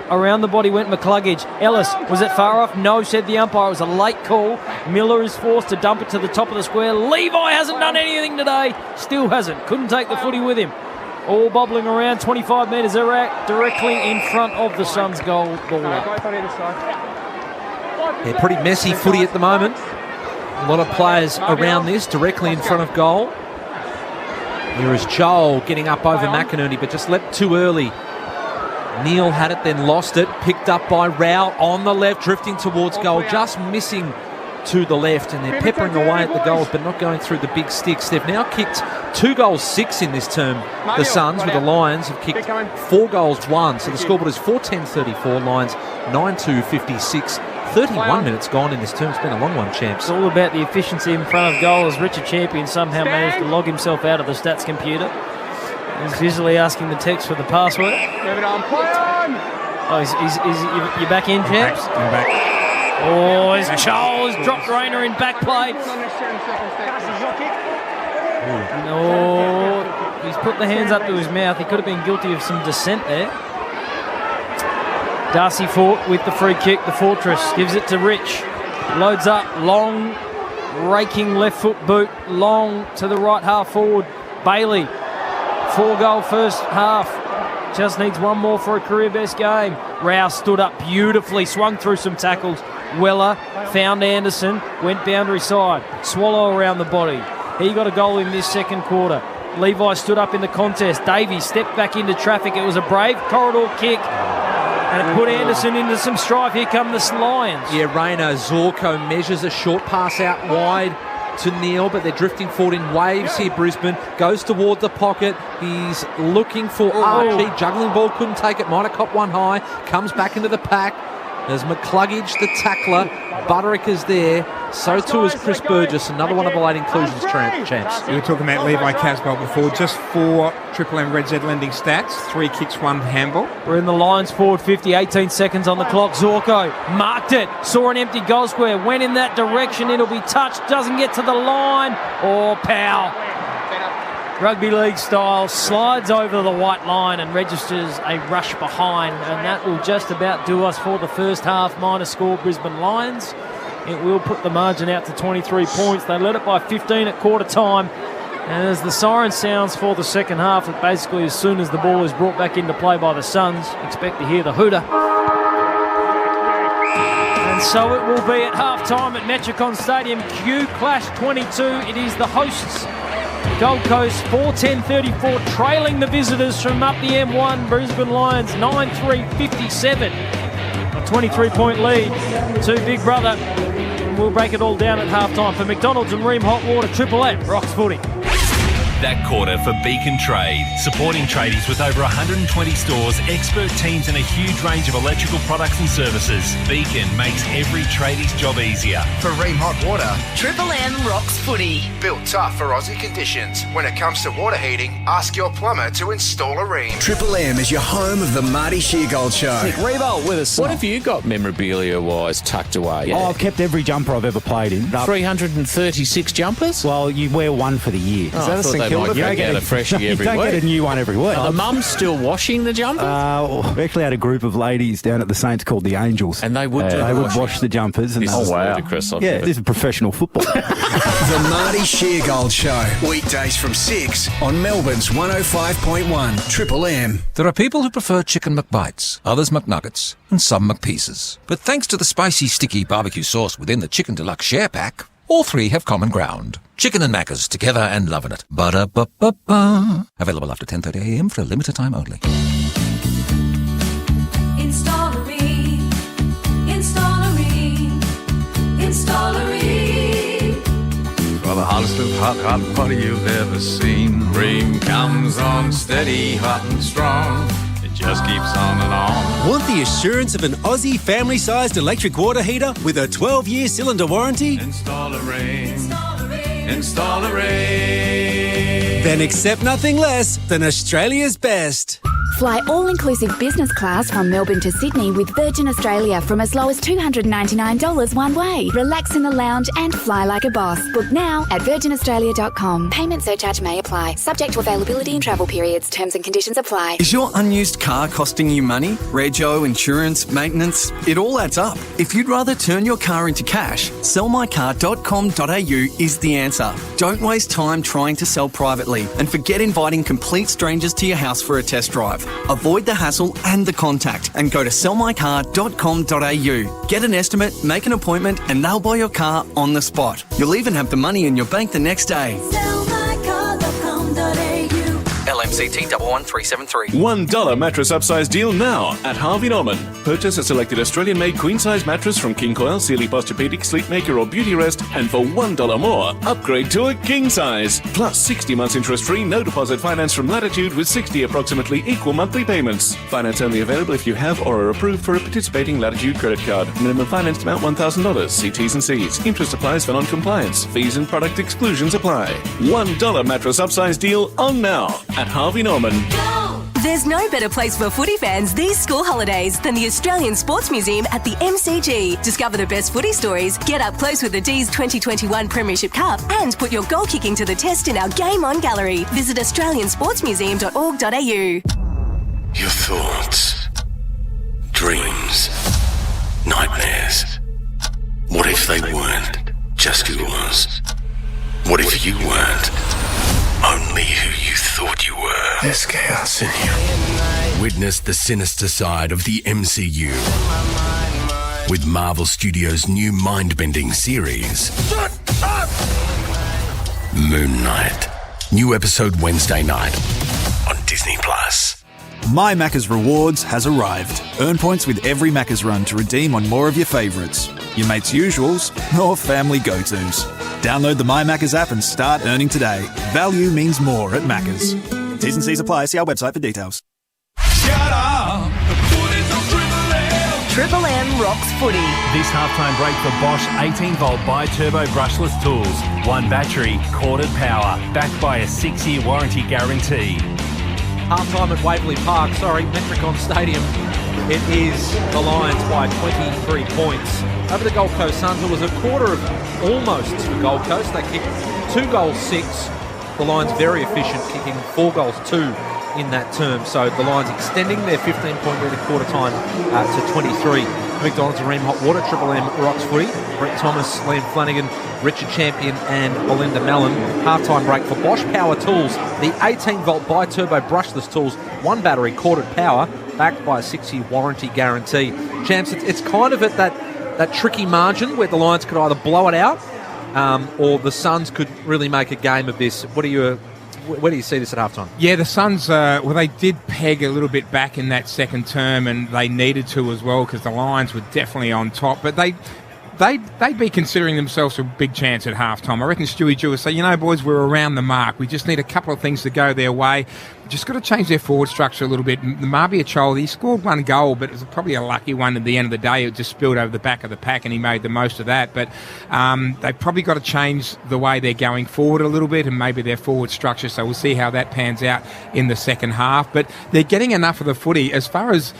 Around the body went McCluggage. Ellis, was it far off? No, said the umpire. It was a late call. Miller is forced to dump it to the top of the square. Levi hasn't done anything today. Still hasn't. Couldn't take the footy with him. All bobbling around 25 metres directly in front of the Suns' goal ball. Yeah, pretty messy footy at the moment. A lot of players around this, directly in front of goal. Here is Joel getting up over McInerney, but just leapt too early. Neal had it, then lost it. Picked up by Rowell on the left, drifting towards goal, just missing to the left, and they're peppering away at the goals, but not going through the big sticks. They've now kicked 2 goals 6 in this term. The Suns, with the Lions, have kicked 4 goals 1. So the scoreboard is 4-10-34. Lions 9-2-56. 31 minutes gone in this term. It's been a long one, champs. It's all about the efficiency in front of goal, as Richard Champion somehow managed to log himself out of the stats computer. He's visually asking the text for the password. Oh, you're back in, champs? I'm back. Oh, his Charles dropped Rayner in back play. No, he's put the hands up to his mouth. He could have been guilty of some dissent there. Darcy Fort with the free kick. The Fortress gives it to Rich. Loads up, long, raking left foot boot, long to the right half forward. Bailey, 4-goal first half. Just needs one more for a career best game. Rouse stood up beautifully, swung through some tackles. Weller found Anderson, went boundary side. Swallow around the body. He got a goal in this second quarter. Levi stood up in the contest. Davies stepped back into traffic. It was a brave corridor kick, and it put Anderson into some strife. Here come the Lions. Yeah, Rayner, Zorko measures a short pass out wide to Neal, but they're drifting forward in waves here. Brisbane goes toward the pocket. He's looking for Archie. Juggling ball, couldn't take it. Might have copped one high. Comes back into the pack. There's McCluggage, the tackler. Butterick is there. So too is Chris Burgess, another one of the late inclusions champs. We were talking about Levi Casbolt before. Just 4 Triple M Red Z lending stats. 3 kicks, 1 handball. We're in the Lions forward 50, 18 seconds on the clock. Zorko marked it, saw an empty goal square, went in that direction. It'll be touched, doesn't get to the line. Or Powell, rugby league style, slides over the white line and registers a rush behind, and that will just about do us for the first half. Minor score, Brisbane Lions. It will put the margin out to 23 points. They led it by 15 at quarter time, and as the siren sounds for the second half, it basically as soon as the ball is brought back into play by the Suns, expect to hear the hooter. And so it will be at half-time at Metricon Stadium. Q Clash 22. It is the hosts, Gold Coast, 4-10-34, trailing the visitors from up the M1. Brisbane Lions 9-3-57. A 23-point lead to Big Brother. And we'll break it all down at halftime. For McDonald's and Ream Hot Water, Triple M rocks footy. That quarter for Beacon Trade, supporting tradies with over 120 stores, expert teams and a huge range of electrical products and services. Beacon makes every tradie's job easier. For Ream Hot Water, Triple M rocks footy. built tough for Aussie conditions. When it comes to water heating, ask your plumber to install a Ream. Triple M is your home of the Marty Sheargold Show. Nick Rebo with us. What have you got memorabilia-wise tucked away? Oh, I've kept every jumper I've ever played in. 336 jumpers? Well, you wear one for the year. Is that a St Kilda? You don't get a freshie every week. You don't get a new one every week. Are the mums still washing the jumpers? We actually had a group of ladies down at the Saints called the Angels. And they would do They would wash the jumpers. And this is ludicrous. Yeah, this is professional football. The Marty Sheargold Show. Weekdays from 6 on Melbourne's 105.1 Triple M. There are people who prefer chicken McBites, others McNuggets, and some McPieces. But thanks to the spicy, sticky barbecue sauce within the Chicken Deluxe Share Pack, All three have common ground. Chicken and Macca's, together and loving it. Ba-da-ba-ba-ba. Available after 10:30am for a limited time only. Installery. For the hottest of hot water you've ever seen. Ream comes on steady, hot and strong. It just keeps on and on. Want the assurance of an Aussie family-sized electric water heater with a 12-year cylinder warranty? Installery. Then accept nothing less than Australia's best. Fly all-inclusive business class from Melbourne to Sydney with Virgin Australia from as low as $299 one way. Relax in the lounge and fly like a boss. Book now at virginaustralia.com. Payment surcharge may apply. Subject to availability and travel periods. Terms and conditions apply. Is your unused car costing you money? Rego, insurance, maintenance, it all adds up. If you'd rather turn your car into cash, sellmycar.com.au is the answer. Don't waste time trying to sell privately and forget inviting complete strangers to your house for a test drive. Avoid the hassle and the contact and go to sellmycar.com.au. Get an estimate, make an appointment and they'll buy your car on the spot. You'll even have the money in your bank the next day. LMCT 11373. $1 mattress upsize deal now at Harvey Norman. Purchase a selected Australian-made queen-size mattress from King Coil, Sealy Posturepedic, Sleepmaker or Beauty Rest, and for $1 more, upgrade to a king size. Plus 60 months interest-free, no deposit finance from Latitude with 60 approximately equal monthly payments. Finance only available if you have or are approved for a participating Latitude credit card. Minimum financed amount $1,000. See T's and C's. Interest applies for non-compliance. Fees and product exclusions apply. $1 mattress upsize deal on now at Harvey Norman. There's no better place for footy fans these school holidays than the Australian Sports Museum at the MCG. Discover the best footy stories, get up close with the D's 2021 Premiership Cup, and put your goal kicking to the test in our Game On gallery. Visit australiansportsmuseum.org.au. Your thoughts, dreams, nightmares. What if they weren't just yours? What if you weren't only who you thought you were? There's chaos in you. Witness the sinister side of the MCU with Marvel Studios' new mind-bending series, Moon Knight. New episode Wednesday night on Disney+. My Macca's Rewards has arrived. Earn points with every Macca's run to redeem on more of your favourites, your mates' usuals, or family go-tos. Download the My Macca's app and start earning today. Value means more at Macca's. T's and C's apply. See our website for details. Triple M rocks footy. This halftime break for Bosch 18-volt bi-turbo brushless tools. One battery, corded power, backed by a 6-year warranty guarantee. Halftime at Waverley Park, Metricon Stadium. It is the Lions by 23 points. Over the Gold Coast Suns, it was a quarter of almost to Gold Coast. They kicked 2 goals 6. The Lions very efficient, kicking 4 goals 2 in that term. So the Lions extending their 15-point lead at quarter time to 23. McDonald's Areem Hot Water, Triple M rocks footy. Brett Thomas, Liam Flanagan, Richard Champion and Belinda Mellon. Halftime break for Bosch Power Tools. The 18-volt bi-turbo brushless tools, 1 battery, corded power, backed by a 6-year warranty guarantee. Champs, it's kind of at that tricky margin where the Lions could either blow it out or the Suns could really make a game of this. Where do you see this at halftime? Yeah, the Suns, they did peg a little bit back in that second term, and they needed to as well because the Lions were definitely on top. But they'd be considering themselves a big chance at halftime. I reckon Stewie Jew will say, boys, we're around the mark. We just need a couple of things to go their way. Just got to change their forward structure a little bit. The Marby Achol, he scored 1 goal, but it was probably a lucky one at the end of the day. It just spilled over the back of the pack, and he made the most of that. But they've probably got to change the way they're going forward a little bit and maybe their forward structure. So we'll see how that pans out in the second half. But they're getting enough of the footy. As far as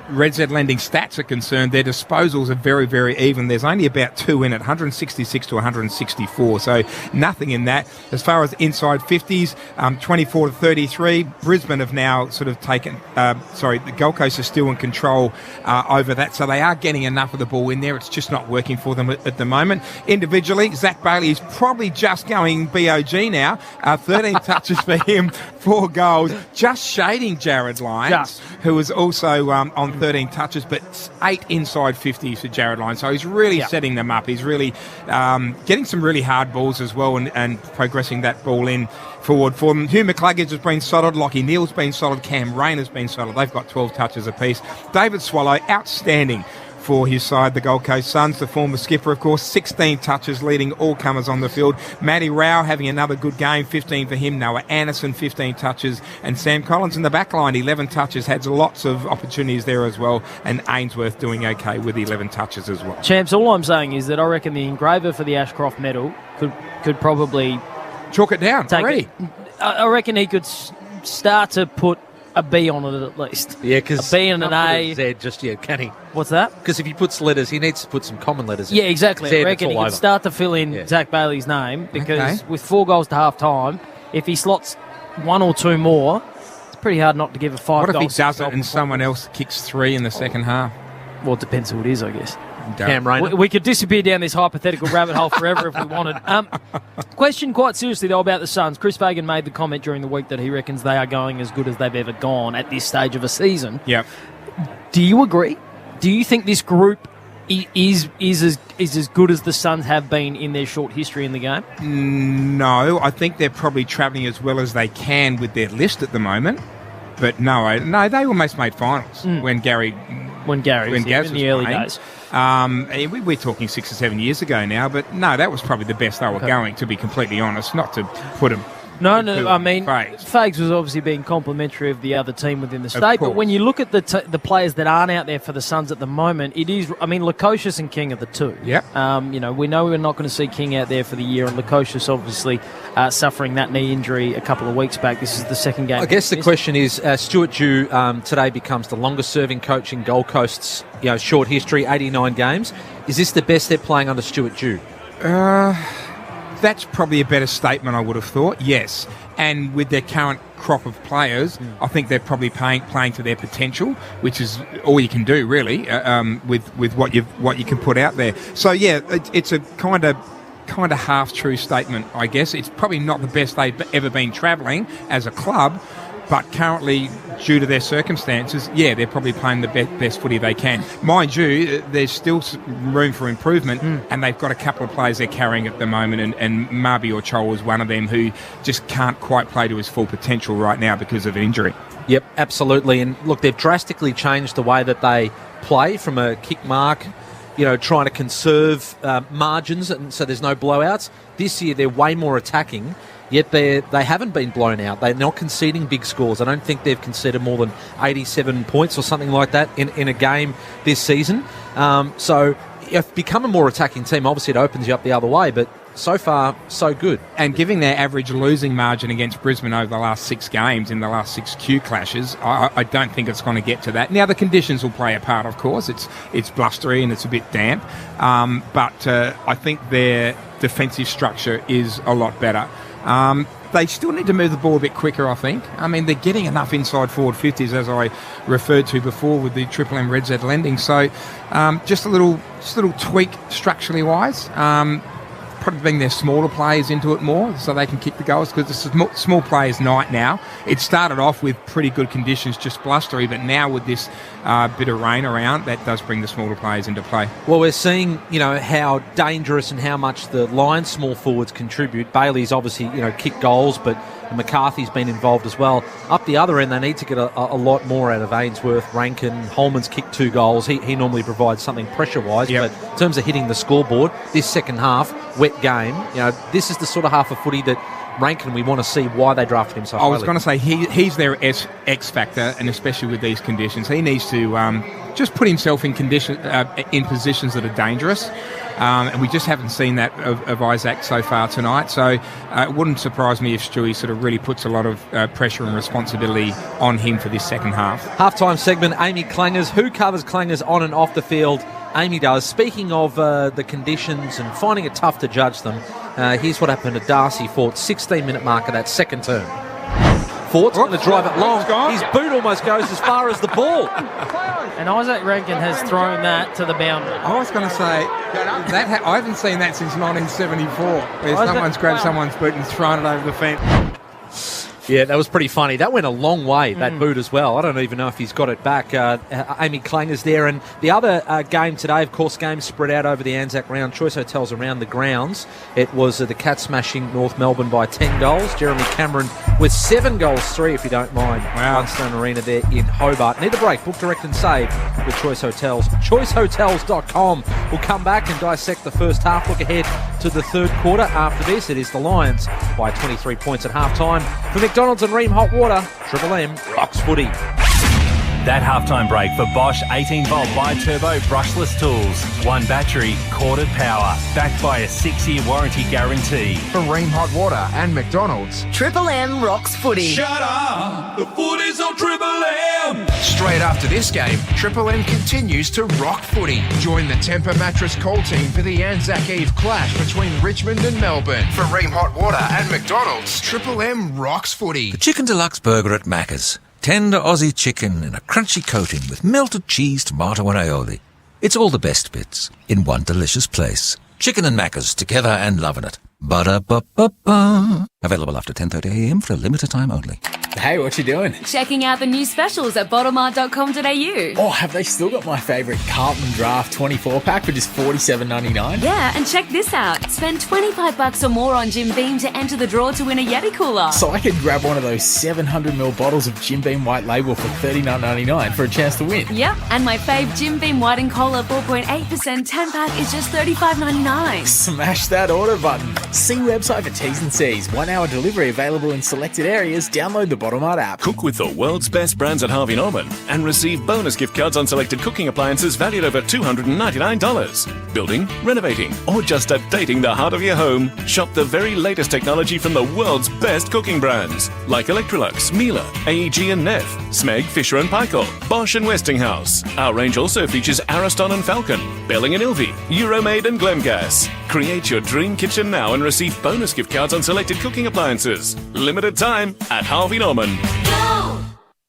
Red Z Lending stats are concerned, their disposals are very, very even. There's only about 2 in it, 166 to 164, so nothing in that. As far as inside 50s, 24 to 33, Brisbane have now sort of taken, the Gold Coast are still in control over that, so they are getting enough of the ball in there. It's just not working for them at the moment. Individually, Zach Bailey is probably just going BOG now, 13 touches for him, 4 goals, just shading Jared Lyons, who was also on 13 touches, but 8 inside 50s for Jared Lyons. So he's really setting them up. He's really getting some really hard balls as well and progressing that ball in forward for them. Hugh McCluggage has been solid. Lockie Neal's been solid. Cam Rain has been solid. They've got 12 touches apiece. David Swallow, outstanding for his side, the Gold Coast Suns, the former skipper, of course, 16 touches, leading all comers on the field. Matty Rao having another good game, 15 for him. Noah Anderson, 15 touches. And Sam Collins in the back line, 11 touches, had lots of opportunities there as well. And Ainsworth doing okay with 11 touches as well. Champs, all I'm saying is that I reckon the engraver for the Ashcroft medal could probably... Chalk it down already. I reckon he could start to put a B on it at least. Yeah, because a B and an A. Z just yet, can he? What's that? Because if he puts letters, he needs to put some common letters in. Yeah, exactly. Z, I reckon he could start to fill in Zach Bailey's name because with 4 goals to half time, if he slots 1 or 2 more, it's pretty hard not to give a 5 What goals. if he does it and someone else kicks 3 in the second half? Well, it depends who it is, I guess. Cam Rainer. We could disappear down this hypothetical rabbit hole forever if we wanted. Question quite seriously, though, about the Suns. Chris Fagan made the comment during the week that he reckons they are going as good as they've ever gone at this stage of a season. Yep. Do you agree? Do you think this group is as good as the Suns have been in their short history in the game? No, I think they're probably travelling as well as they can with their list at the moment. But no, they almost made finals when Gary was in the early days. We're talking 6 or 7 years ago now, but no, that was probably the best they were going, to be completely honest, not to put them... No, I mean, Fags was obviously being complimentary of the other team within the state, but when you look at the players that aren't out there for the Suns at the moment, it is, I mean, Lukosius and King are the two. Yeah. We know we're not going to see King out there for the year, and Lukosius obviously suffering that knee injury a couple of weeks back. This is the second game. I guess the question is, Stuart Dew today becomes the longest-serving coach in Gold Coast's short history, 89 games. Is this the best they're playing under Stuart Dew? That's probably a better statement, I would have thought, yes. And with their current crop of players, I think they're probably playing to their potential, which is all you can do, really, with what you can put out there. So, yeah, it's a kind of half-true statement, I guess. It's probably not the best they've ever been travelling as a club, but currently, due to their circumstances, they're probably playing the best footy they can. Mind you, there's still room for improvement, and they've got a couple of players they're carrying at the moment, and Marby or Chol is one of them who just can't quite play to his full potential right now because of injury. Yep, absolutely. And look, they've drastically changed the way that they play from a kick mark, trying to conserve margins, and so there's no blowouts. This year, they're way more attacking. Yet they haven't been blown out. They're not conceding big scores. I don't think they've conceded more than 87 points or something like that in a game this season. So you've become a more attacking team. Obviously, it opens you up the other way, but so far, so good. And giving their average losing margin against Brisbane over the last 6 games in the last 6 Q clashes, I don't think it's going to get to that. Now, the conditions will play a part, of course. It's blustery and it's a bit damp. But I think their defensive structure is a lot better. They still need to move the ball a bit quicker, I think. I mean, they're getting enough inside forward 50s, as I referred to before with the Triple M Red Z lending. So just a little tweak structurally wise. Probably bring their smaller players into it more so they can kick the goals, because it's a small players' night now. It started off with pretty good conditions, just blustery, but now with this bit of rain around, that does bring the smaller players into play. Well, we're seeing, how dangerous and how much the Lions small forwards contribute. Bailey's obviously, kicked goals, but McCarthy's been involved as well. Up the other end, they need to get a lot more out of Ainsworth, Rankin. Holman's kicked 2 goals. He normally provides something pressure-wise, but in terms of hitting the scoreboard, this second half, wet game, this is the sort of half of footy that Rankin, we want to see why they drafted him so highly. I was going to say, he's their X factor, and especially with these conditions. He needs to just put himself in positions that are dangerous. And we just haven't seen that of Isaac so far tonight. So it wouldn't surprise me if Stewie sort of really puts a lot of pressure and responsibility on him for this second half. Halftime segment, Amy Clangers. Who covers Clangers on and off the field? Amy does. Speaking of the conditions and finding it tough to judge them, here's what happened to Darcy Fort, 16-minute mark of that second term. Fort's going to drive it long. His boot almost goes as far as the ball. And Isaac Rankin has thrown that to the boundary. I was going to say, I haven't seen that since 1974, where someone's grabbed someone's boot and thrown it over the fence. Yeah, that was pretty funny. That went a long way, that boot as well. I don't even know if he's got it back. Amy Klanger's there. And the other game today, of course, games spread out over the Anzac round. Choice hotels around the grounds. It was the Cats smashing North Melbourne by 10 goals. Jeremy Cameron with 7 goals, 3 if you don't mind. Wow. One-Stone Arena there in Hobart. Need a break. Book, direct and save with Choice Hotels. ChoiceHotels.com. We'll come back and dissect the first half. Look ahead to the third quarter. After this, it is the Lions by 23 points at half-time. For McDonald's and Ream Hot Water, Triple M rocks footy. That halftime break for Bosch 18-volt bi-turbo brushless tools. One battery, corded power, backed by a 6-year warranty guarantee. For Ream Hot Water and McDonald's, Triple M rocks footy. Shut up! The footy's on Triple M! straight after this game, Triple M continues to rock footy. Join the Temper Mattress call team for the Anzac Eve clash between Richmond and Melbourne. For Ream Hot Water and McDonald's, Triple M rocks footy. The Chicken Deluxe Burger at Macca's. Tender Aussie chicken in a crunchy coating with melted cheese, tomato and aioli. It's all the best bits in one delicious place. Chicken and Macca's, together and loving it. Ba-da-ba-ba-ba. Available after 10:30am for a limited time only. Hey, what you doing? Checking out the new specials at bottomart.com.au. Oh, have they still got my favourite Carlton Draft 24-pack for just $47.99? Yeah, and check this out. Spend $25 or more on Jim Beam to enter the draw to win a Yeti cooler. So I could grab one of those 700ml bottles of Jim Beam White Label for $39.99 for a chance to win. Yep, and my fave Jim Beam White and Cola 4.8% 10-pack is just $35.99. Smash that order button. See website for T's and C's. 1 hour delivery available in selected areas. Download the Bottomart app. Cook with the world's best brands at Harvey Norman and receive bonus gift cards on selected cooking appliances valued over $299. Building, renovating, or just updating the heart of your home, shop the very latest technology from the world's best cooking brands like Electrolux, Miele, AEG and Neff, Smeg, Fisher and Paykel, Bosch and Westinghouse. Our range also features Ariston and Falcon, Belling and Ilvy, Euromade and Glemgas. Create your dream kitchen now and receive bonus gift cards on selected cooking appliances. Limited time at Harvey Norman.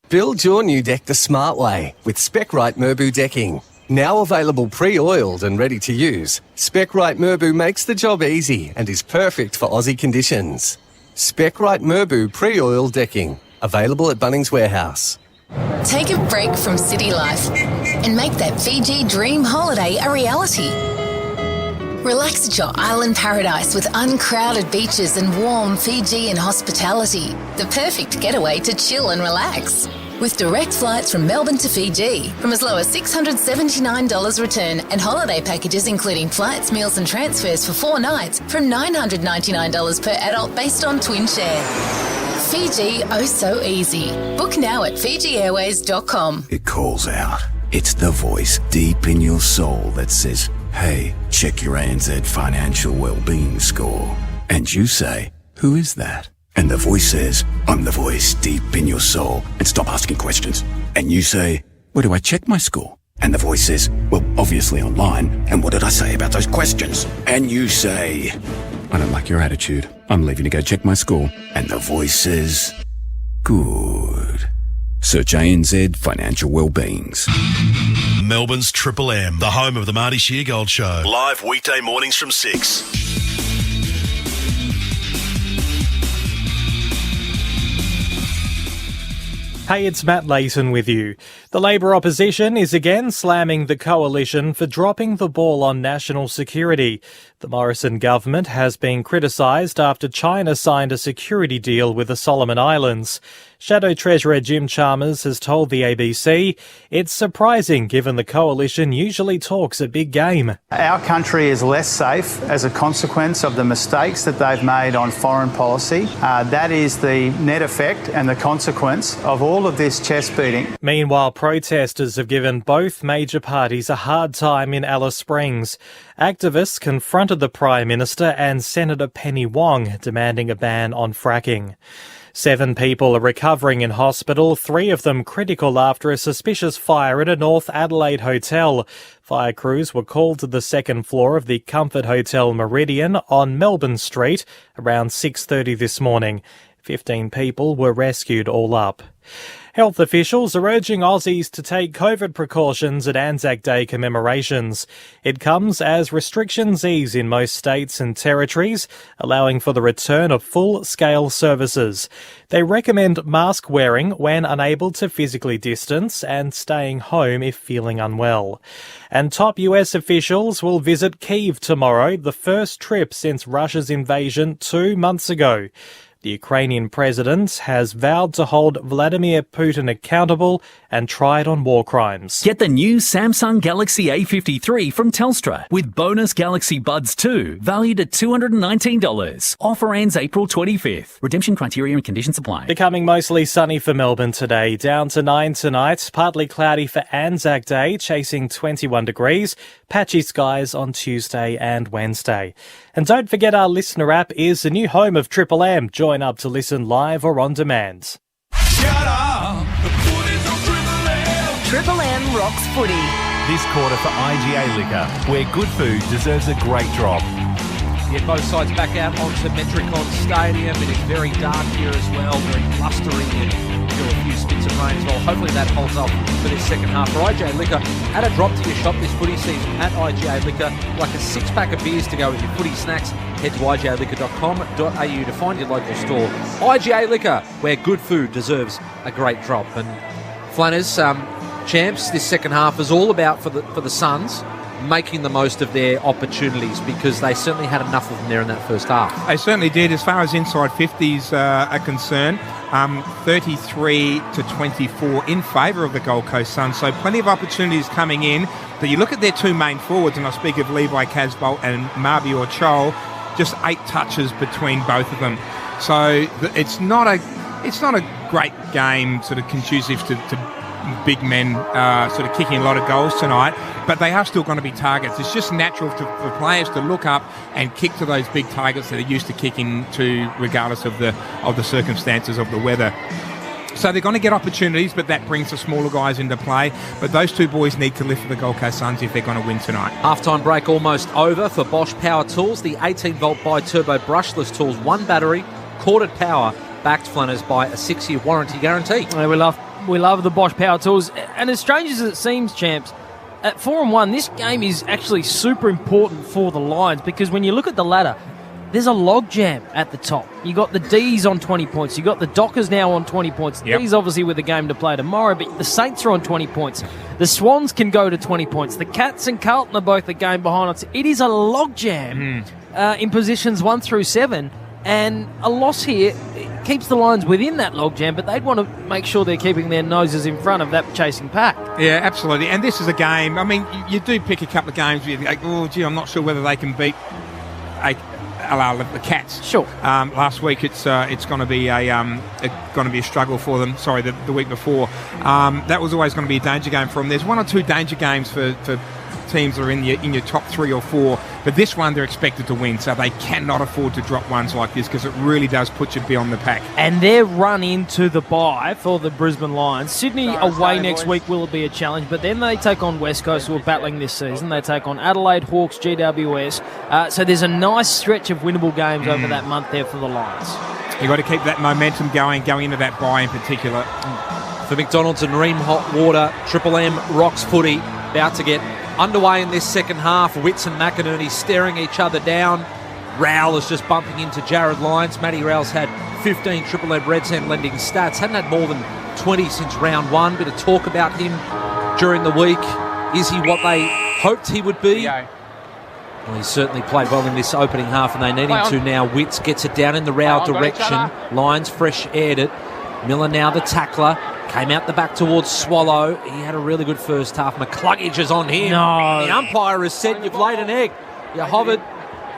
Build your new deck the smart way with Spec-Rite Merbau decking. Now available pre-oiled and ready to use, Spec-Rite Merbau makes the job easy and is perfect for Aussie conditions. Spec-Rite Merbau pre-oiled decking. Available at Bunnings Warehouse. Take a break from city life and make that Fiji dream holiday a reality. Relax at your island paradise with uncrowded beaches and warm Fijian hospitality. The perfect getaway to chill and relax. With direct flights from Melbourne to Fiji from as low as $679 return and holiday packages including flights, meals and transfers for 4 nights from $999 per adult based on twin share. Fiji, oh so easy. Book now at FijiAirways.com. It calls out. It's the voice deep in your soul that says, hey, check your ANZ financial well-being score. And you say, who is that? And the voice says, I'm the voice deep in your soul. And stop asking questions. And you say, where do I check my score? And the voice says, well, obviously online. And what did I say about those questions? And you say, I don't like your attitude. I'm leaving to go check my score. And the voice says, good. Search ANZ Financial Wellbeings. Melbourne's Triple M, the home of the Marty Sheargold Show. Live weekday mornings from 6. Hey, it's Matt Layton with you. The Labor opposition is again slamming the coalition for dropping the ball on national security. The Morrison government has been criticised after China signed a security deal with the Solomon Islands. Shadow Treasurer Jim Chalmers has told the ABC it's surprising given the coalition usually talks a big game. Our country is less safe as a consequence of the mistakes that they've made on foreign policy. That is the net effect and the consequence of all of this chest beating. Meanwhile, protesters have given both major parties a hard time in Alice Springs. Activists confronted the Prime Minister and Senator Penny Wong, demanding a ban on fracking. 7 people are recovering in hospital, 3 of them critical after a suspicious fire at a North Adelaide hotel. Fire crews were called to the second floor of the Comfort Hotel Meridian on Melbourne Street around 6:30 this morning. 15 people were rescued all up. Health officials are urging Aussies to take COVID precautions at Anzac Day commemorations. It comes as restrictions ease in most states and territories, allowing for the return of full-scale services. They recommend mask wearing when unable to physically distance and staying home if feeling unwell. And top US officials will visit Kyiv tomorrow, the first trip since Russia's invasion 2 months ago. The Ukrainian president has vowed to hold Vladimir Putin accountable and tried on war crimes. Get the new Samsung Galaxy A53 from Telstra with bonus Galaxy Buds 2, valued at $219. Offer ends April 25th. Redemption criteria and conditions apply. Becoming mostly sunny for Melbourne today, down to 9 tonight, partly cloudy for Anzac Day, chasing 21 degrees, patchy skies on Tuesday and Wednesday. And don't forget our listener app is the new home of Triple M. Join up to listen live or on demand. Triple M rocks footy. This quarter for IGA Liquor, where good food deserves a great drop. Yeah, both sides back out onto Metricon Stadium. It is very dark here as well, very blustery, and a few spits of rain as well. Hopefully that holds up for this second half. For IGA Liquor, add a drop to your shop this footy season at IGA Liquor, like a 6-pack of beers to go with your footy snacks. Head to igaliquor.com.au to find your local store. IGA Liquor, where good food deserves a great drop. And Flanners, champs, this second half is all about for the Suns making the most of their opportunities, because they certainly had enough of them there in that first half. They certainly did. As far as inside 50s are concerned, 33 to 24 in favour of the Gold Coast Suns. So plenty of opportunities coming in. But you look at their two main forwards, and I speak of Levi Casbolt and Marbior Chol, just 8 touches between both of them. So it's not a great game, sort of conducive to big men sort of kicking a lot of goals tonight, but they are still going to be targets. It's just natural for players to look up and kick to those big targets that they're used to kicking to, regardless of the circumstances of the weather. So they're going to get opportunities, but that brings the smaller guys into play. But those two boys need to lift for the Gold Coast Suns if they're going to win tonight. Halftime break almost over for Bosch Power Tools. The 18-volt bi-turbo brushless tools, 1 battery, corded power, backed, Flanners, by a 6-year warranty guarantee. We love the Bosch Power Tools. And as strange as it seems, champs, at 4-1, this game is actually super important for the Lions, because when you look at the ladder, there's a logjam at the top. You got the D's on 20 points. You got the Dockers now on 20 points. Yep. These obviously with the game to play tomorrow, but the Saints are on 20 points. The Swans can go to 20 points. The Cats and Carlton are both a game behind us. It is a logjam in positions 1 through 7, and a loss here keeps the Lions within that logjam, but they'd want to make sure they're keeping their noses in front of that chasing pack. Yeah, absolutely. And this is a game, I mean, you do pick a couple of games where you think, oh, gee, I'm not sure whether they can beat the Cats. Sure. Last week it's going to be a struggle for them. Sorry, the week before that was always going to be a danger game for them. There's 1 or 2 danger games for teams that are in your top 3 or 4, but this one they're expected to win, so they cannot afford to drop ones like this, because it really does put you beyond the pack. And they're run into the bye for the Brisbane Lions. Sydney away next week will be a challenge, but then they take on West Coast, who are battling this season. They take on Adelaide, Hawks, GWS. So there's a nice stretch of winnable games over that month there for the Lions. You've got to keep that momentum going into that bye in particular. For McDonald's and Ream Hot Water, Triple M rocks footy, about to get underway in this second half. Witts and McInerney staring each other down. Rowell is just bumping into Jared Lyons. Matty Rowell's had 15 Triple M Reds Hand lending stats. Hadn't had more than 20 since round 1. Bit of talk about him during the week. Is he what they hoped he would be? Well, he certainly played well in this opening half, and they need him to now. Witts gets it down in the Rowell direction. Lyons fresh aired it. Miller now the tackler. Came out the back towards Swallow. He had a really good first half. McCluggage is on him. No. The umpire has said you've laid an egg. You hovered,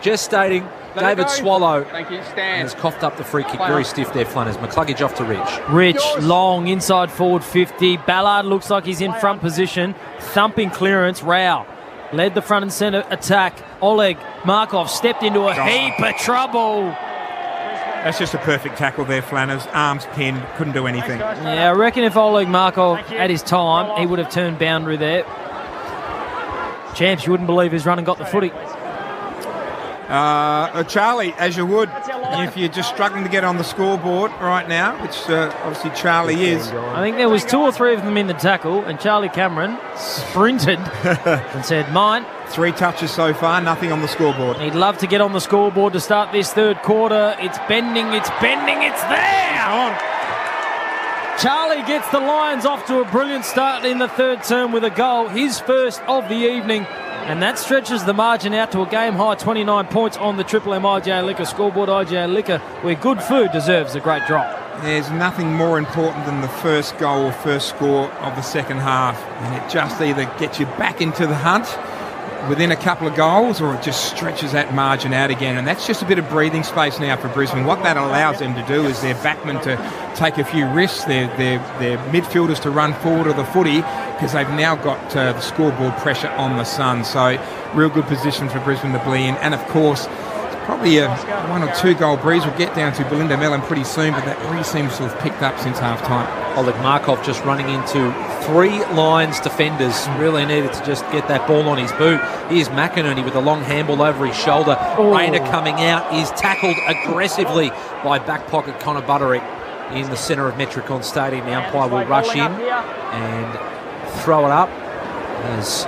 gestating. David Swallow has coughed up the free kick. Very stiff there, Flanners. McCluggage off to Rich. Rich, long, inside forward 50. Ballard looks like he's in front position. Thumping clearance. Rao led the front and centre attack. Oleg Markov stepped into a heap of trouble. That's just a perfect tackle there, Flanners. Arms pinned, couldn't do anything. Yeah, I reckon if Oleg Markov had his time, he would have turned boundary there. Champs, you wouldn't believe his run and got the footy. Charlie, as you would. If you're just struggling to get on the scoreboard right now, which obviously Charlie is. I think there was 2 or 3 of them in the tackle, and Charlie Cameron sprinted and said, mine. 3 touches so far, nothing on the scoreboard. He'd love to get on the scoreboard to start this third quarter. It's bending, it's there! Charlie gets the Lions off to a brilliant start in the third term with a goal, his first of the evening. And that stretches the margin out to a game-high 29 points on the Triple M IGA Liquor scoreboard. IGA Liquor, where good food deserves a great drop. There's nothing more important than the first goal or first score of the second half. And it just either gets you back into the hunt within a couple of goals, or it just stretches that margin out again. And that's just a bit of breathing space now for Brisbane. What that allows them to do is their backmen to take a few risks, their midfielders to run forward of the footy, because they've now got the scoreboard pressure on the Sun. So real good position for Brisbane to be in. And of course, probably a 1 or 2 goal breeze. We'll get down to Belinda Mellon pretty soon, but that breeze seems to have picked up since half time. Oleg Markov just running into 3 Lions defenders. Really needed to just get that ball on his boot. Here's McInerney with a long handball over his shoulder. Rayner coming out is tackled aggressively by back pocket Connor Butterick in the centre of Metricon Stadium. The umpire will rush in and throw it up as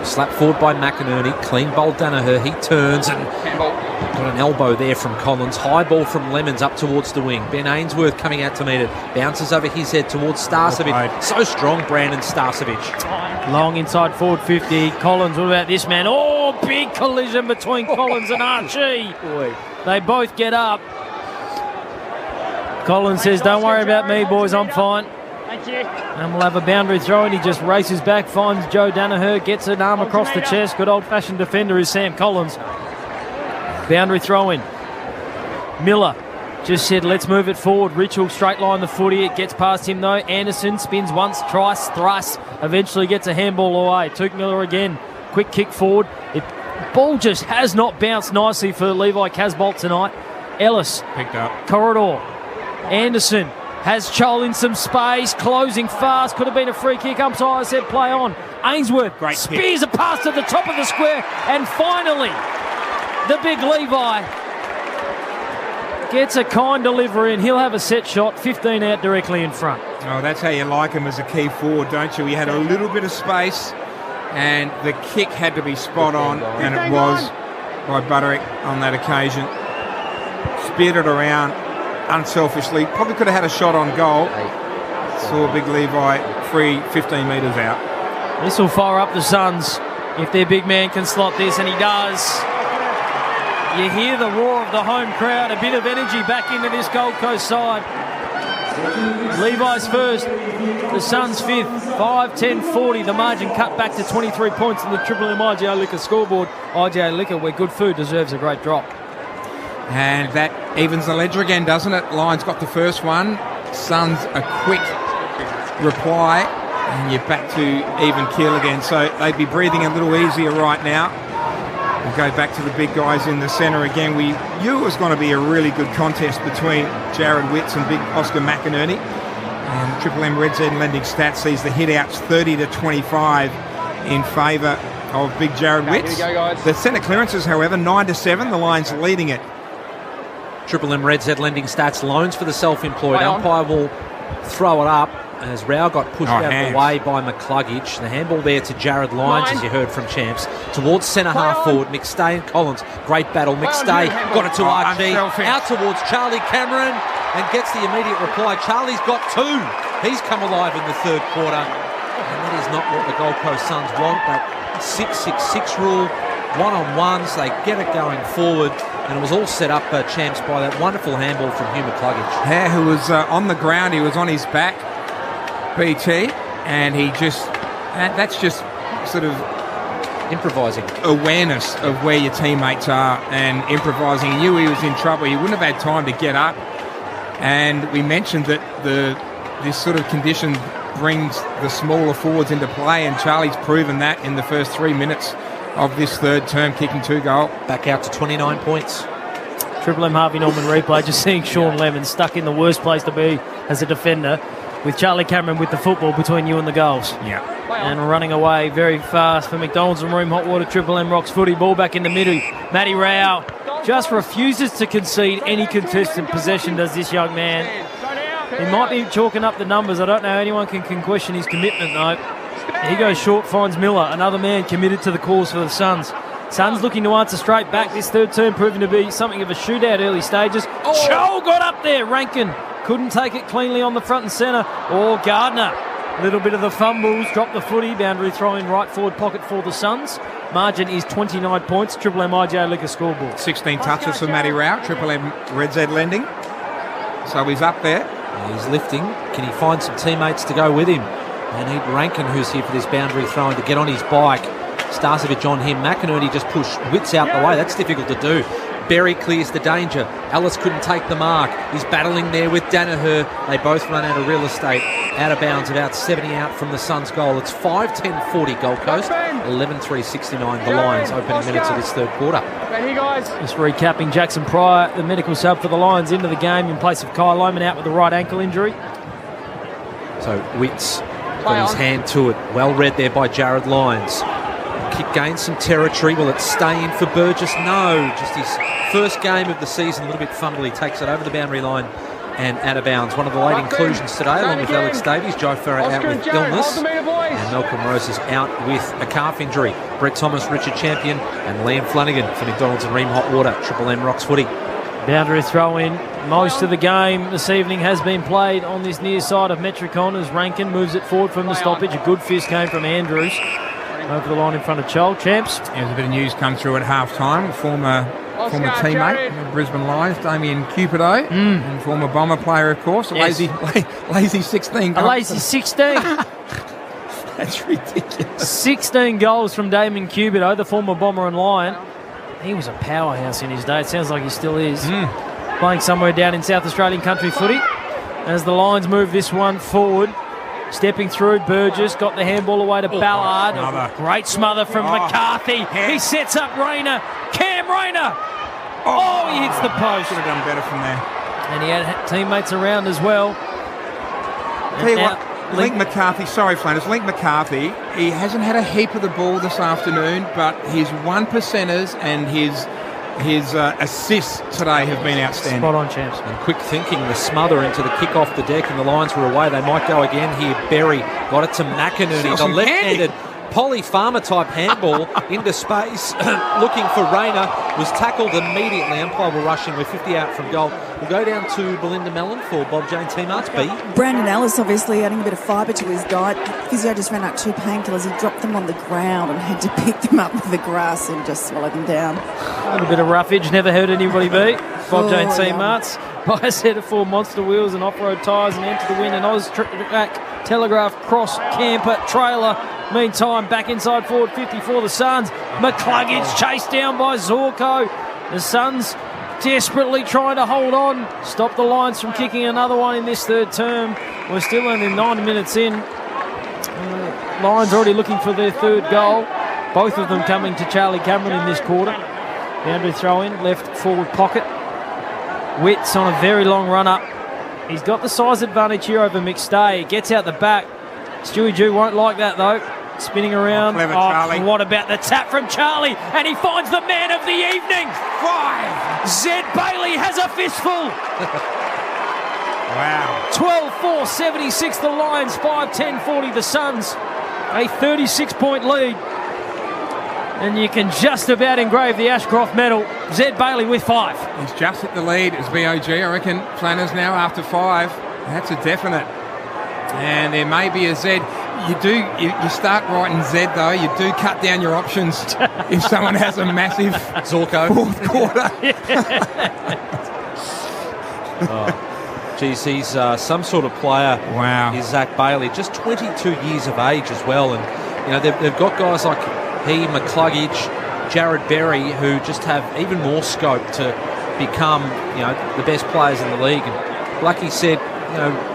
slapped forward by McInerney. Clean bowl Danaher. He turns and got an elbow there from Collins. High ball from Lemons up towards the wing. Ben Ainsworth coming out to meet it. Bounces over his head towards Starcevic. So strong, Brandon Starcevic. Long inside forward 50. Collins, what about this man? Oh, big collision between Collins and Archie. They both get up. Collins says, don't worry about me, boys, I'm fine. Thank you. And we'll have a boundary throw, and he just races back, finds Joe Danaher, gets an arm across the chest. Good old-fashioned defender is Sam Collins. Boundary throw in. Miller just said, let's move it forward. Richel straight line the footy. It gets past him, though. Anderson spins once, twice, thrice. Eventually gets a handball away. Tuke Miller again. Quick kick forward. Ball just has not bounced nicely for Levi Casbolt tonight. Ellis. Picked up. Corridor. Anderson has Chol in some space, closing fast. Could have been a free kick. Umpire said play on. Ainsworth Great spears a pass to the top of the square. And finally, the big Levi gets a kind delivery, and he'll have a set shot, 15 out directly in front. Oh, that's how you like him as a key forward, don't you? He had a little bit of space, and the kick had to be spot on, and it was by Butterick on that occasion. Speared it around unselfishly. Probably could have had a shot on goal. Saw Big Levi free 15 metres out. This will fire up the Suns if their big man can slot this, and he does. You hear the roar of the home crowd, a bit of energy back into this Gold Coast side. Levi's first, the Suns fifth, 5-10-40. The margin cut back to 23 points in the Triple M IGA Liquor scoreboard. IGA Liquor, where good food deserves a great drop. And that evens the ledger again, doesn't it? Lions got the first one. Suns a quick reply, and you're back to even keel again. So they'd be breathing a little easier right now. We'll go back to the big guys in the centre again. We knew it was going to be a really good contest between Jared Witts and big Oscar McInerney. And Triple M Red Z Lending Stats sees the hit-outs 30-25 in favour of big Jared Witts. The centre clearances, however, 9-7. The Lions leading it. Triple M Red Z Lending Stats loans for the self-employed. Umpire will throw it up as Rao got pushed out of the way by McCluggage. The handball there to Jared Lyons, as you heard from Champs. Towards centre half forward, McStay and Collins. Great battle. McStay got it to Archie. Out towards Charlie Cameron and gets the immediate reply. Charlie's got 2. He's come alive in the third quarter. And that is not what the Gold Coast Suns want. That 6-6-6 rule. One-on-ones, they get it going forward. And it was all set up, Champs, by that wonderful handball from Hugh McCluggage. Yeah, who was on the ground. He was on his back, BT, and he just... that's just sort of... improvising. Awareness of where your teammates are and improvising. He knew he was in trouble. He wouldn't have had time to get up. And we mentioned that this sort of condition brings the smaller forwards into play, and Charlie's proven that in the first 3 minutes of this third term, kicking 2 goals. Back out to 29 points. Triple M Harvey Norman replay, just seeing Sean Lemon stuck in the worst place to be as a defender. with Charlie Cameron with the football between you and the goals. Yeah. And running away very fast for McDonald's and Room Hot Water. Triple M Rocks footy. Ball back in the middle. Matty Rao just refuses to concede any contested possession, does this young man. He might be chalking up the numbers. I don't know. Anyone can question his commitment, though. He goes short, finds Miller. Another man committed to the cause for the Suns. Suns looking to answer straight back. This third term proving to be something of a shootout early stages. Cho got up there. Rankin couldn't take it cleanly on the front and centre. Gardner. A little bit of the fumbles. Dropped the footy. Boundary throw in right forward pocket for the Suns. Margin is 29 points. Triple M IJ Liquor scoreboard. 16 touches for Matty Rao. Triple M Red Z lending. So he's up there. He's lifting. Can he find some teammates to go with him? They need Rankin, who's here for this boundary throwing, to get on his bike. Starcevich on him. McInerney just pushed Witts out the way. That's difficult to do. Berry clears the danger. Ellis couldn't take the mark. He's battling there with Danaher. They both run out of real estate. Out of bounds, about 70 out from the Suns' goal. It's 5-10-40 Gold Coast, 11-3-69 the Lions opening minutes of this third quarter. Just recapping, Jackson Pryor, the medical sub for the Lions, into the game in place of Kyle Lohman, out with the right ankle injury. So Witts got his hand to it. Well read there by Jared Lyons. Kick gains some territory. Will it stay in for Burgess? No. Just his first game of the season, a little bit fumbly. Takes it over the boundary line and out of bounds. One of the late inclusions today, along with Alex Davies. Joe Farah out with illness. And Malcolm Rose is out with a calf injury. Brett Thomas, Richard Champion, and Liam Flanagan for McDonald's and Ream Hot Water. Triple M Rocks footy. Boundary throw in. Most of the game this evening has been played on this near side of Metricon as Rankin moves it forward from the stoppage. A good fist came from Andrews. Over the line in front of Chol. Champs. There's a bit of news come through at half-time. Former teammate of Brisbane Lions, Damien Cupido, and former Bomber player, of course. Lazy 16. A lazy 16. That's ridiculous. 16 goals from Damien Cupido, the former Bomber and Lion. He was a powerhouse in his day. It sounds like he still is. Playing somewhere down in South Australian country footy. As the Lions move this one forward. Stepping through, Burgess got the handball away to Ballard. Great smother from McCarthy. He sets up Rayner. Cam Rayner. He hits the post. Should have done better from there. And he had teammates around as well. Tell you what, Link McCarthy, sorry Flanders, Link McCarthy, he hasn't had a heap of the ball this afternoon, but his 1%ers and his assists today have been outstanding. Spot on, Champs. And quick thinking, the smother into the kick off the deck, and the Lions were away. They might go again here. Berry got it to McInerney. The left-handed Polly Farmer type handball into space, looking for Rayner, was tackled immediately. Umpire will rush in with 50 out from goal. We'll go down to Belinda Mellon for Bob Jane T-Marts. B. Brandon Ellis obviously adding a bit of fibre to his diet. Physio just ran out 2 painkillers. He dropped them on the ground and had to pick them up with the grass and just swallow them down. A little bit of roughage, never heard anybody beat. Bob Jane T-Marts. By a set of 4 monster wheels and off-road tyres and enter the win. An Oz track, Telegraph, cross, camper, trailer. Meantime, back inside forward 50 for the Suns. McCluggage chased down by Zorko. The Suns desperately trying to hold on. Stop the Lions from kicking another one in this third term. We're still only 9 minutes in. Lions already looking for their third goal. Both of them coming to Charlie Cameron in this quarter. Boundary throw in, left forward pocket. Witts on a very long run up. He's got the size advantage here over McStay. Gets out the back. Stewie Jew won't like that though. Spinning around. Clever, Charlie. What about the tap from Charlie? And he finds the man of the evening. 5. Zed Bailey has a fistful. Wow. 12-4, 76 the Lions, 5-10-40 the Suns. A 36-point lead. And you can just about engrave the Ashcroft medal. Zed Bailey with 5. He's just hit the lead as BOG. I reckon Flanners now after 5. That's a definite. And there may be a Z. You start writing Z though. You do cut down your options if someone has a massive Zorko fourth quarter. Geez, he's some sort of player. Wow. He's Zach Bailey, just 22 years of age as well. And, you know, they've got guys like he, McCluggage, Jared Berry, who just have even more scope to become, you know, the best players in the league. And like he said, you know,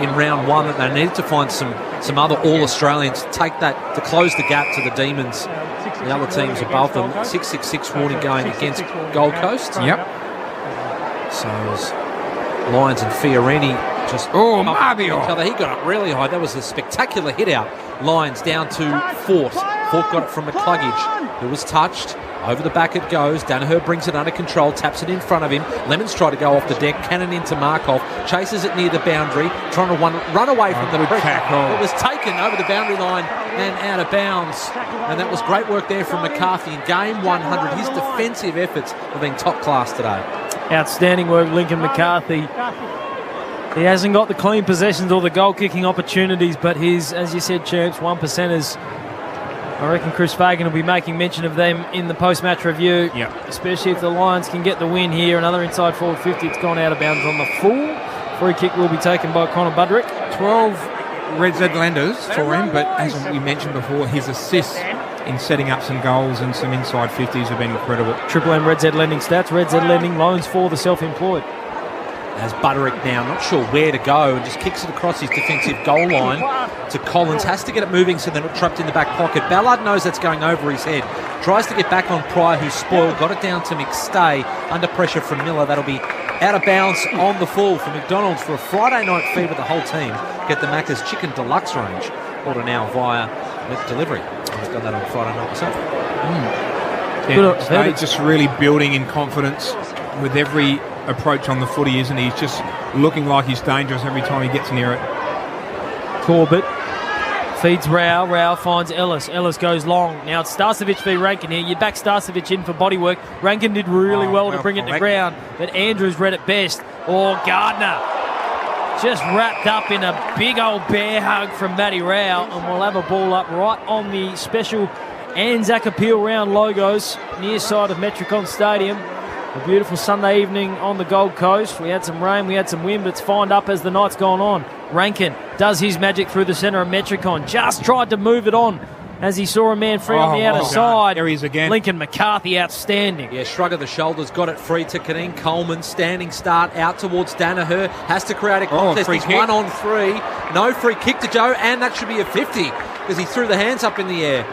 in round 1 that they needed to find some other All-Australians to take that, to close the gap to the Demons, the other teams above them. 666 warning going against Gold Coast. Yep. So as Lyons and Fiorini just Marvio. each other. He got up really high. That was a spectacular hit out. Lyons down to Fort. Fort got it from McCluggage, who was touched. Over the back it goes. Danaher brings it under control, taps it in front of him. Lemons try to go off the deck, cannon into Markov, chases it near the boundary, trying to run away from the pressure. Tackle. It was taken over the boundary line and out of bounds. And that was great work there from McCarthy in game 100. His defensive efforts have been top class today. Outstanding work, Lincoln McCarthy. He hasn't got the clean possessions or the goal-kicking opportunities, but his, as you said, Champs, 1%ers. I reckon Chris Fagan will be making mention of them in the post-match review, especially if the Lions can get the win here. Another inside forward 50. It's gone out of bounds on the full. Free kick will be taken by Connor Budrick. 12 Red Z lenders for him, but as we mentioned before, his assists in setting up some goals and some inside 50s have been incredible. Triple M Red Z lending stats. Red Z lending loans for the self-employed. As Budrick now, not sure where to go, and just kicks it across his defensive goal line to Collins. Has to get it moving so they're not trapped in the back pocket. Ballard knows that's going over his head. Tries to get back on Pryor, who's spoiled. Got it down to McStay. Under pressure from Miller. That'll be out of bounds on the full for McDonald's for a Friday night feed with the whole team. Get the Macca's Chicken Deluxe range. Order now via delivery. I've done that on Friday night myself. Yeah, just really building in confidence with every approach on the footy, isn't he? He's just looking like he's dangerous every time he gets near it. Corbett feeds Rao. Rao finds Ellis. Ellis goes long. Now it's Starcevic v Rankin here. You back Starcevic in for bodywork. Rankin did really well to bring it to ground, but Andrews read it best. Gardner just wrapped up in a big old bear hug from Matty Rao, and we'll have a ball up right on the special Anzac Appeal Round logos near side of Metricon Stadium. A beautiful Sunday evening on the Gold Coast. We had some rain, we had some wind, but it's fined up as the night's gone on. Rankin does his magic through the centre of Metricon. Just tried to move it on as he saw a man free on the outer side. There he is again. Lincoln McCarthy, outstanding. Yeah, shrug of the shoulders, got it free to Kadeen Coleman. Standing start out towards Danaher. Has to create a contest. He's 1 on 3. No free kick to Joe, and that should be a 50 because he threw the hands up in the air.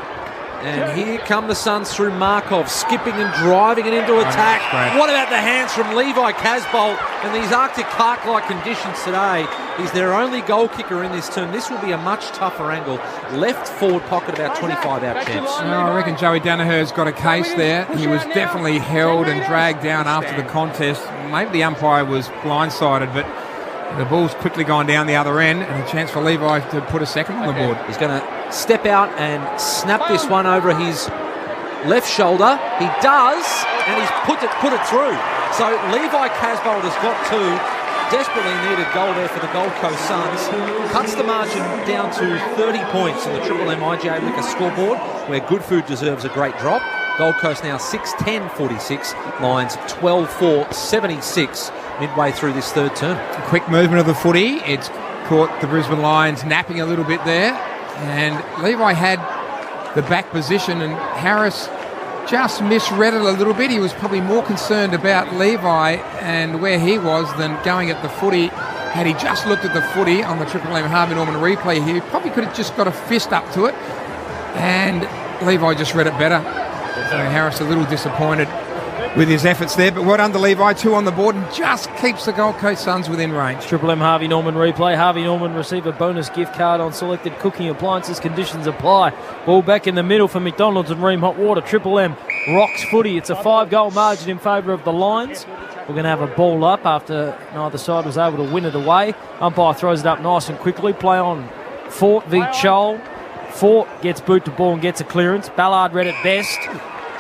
And here come the Suns through Markov, skipping and driving it into attack. What about the hands from Levi Casbolt? And these Arctic park-like conditions today, he's their only goal kicker in this term. This will be a much tougher angle. Left forward pocket, about 25 out chance. I reckon Joey Danaher's got a case there. He was definitely held and dragged down after the contest. Maybe the umpire was blindsided, but the ball's quickly gone down the other end, and a chance for Levi to put a second on the board. He's going to step out and snap this one over his left shoulder. He does, and he's put it through. So Levi Casbolt has got 2. Desperately needed goal there for the Gold Coast Suns. Cuts the margin down to 30 points on the Triple M IGA Liquor scoreboard, where Good Food deserves a great drop. Gold Coast now 6-10-46. Lions 12-4-76 midway through this third term. Quick movement of the footy. It's caught the Brisbane Lions napping a little bit there. And Levi had the back position, and Harris just misread it a little bit. He was probably more concerned about Levi and where he was than going at the footy. Had he just looked at the footy on the Triple M Harvey Norman replay here, he probably could have just got a fist up to it. And Levi just read it better. So Harris a little disappointed with his efforts there, but well done to Levi. 2 on the board and just keeps the Gold Coast Suns within range. Triple M Harvey Norman replay. Harvey Norman receive a bonus gift card on selected cooking appliances. Conditions apply. Ball back in the middle for McDonald's and Ream Hot Water. Triple M rocks footy. It's a 5-goal margin in favour of the Lions. We're going to have a ball up after neither side was able to win it away. Umpire throws it up nice and quickly. Play on Fort v Chol. Fort gets boot to ball and gets a clearance. Ballard read it best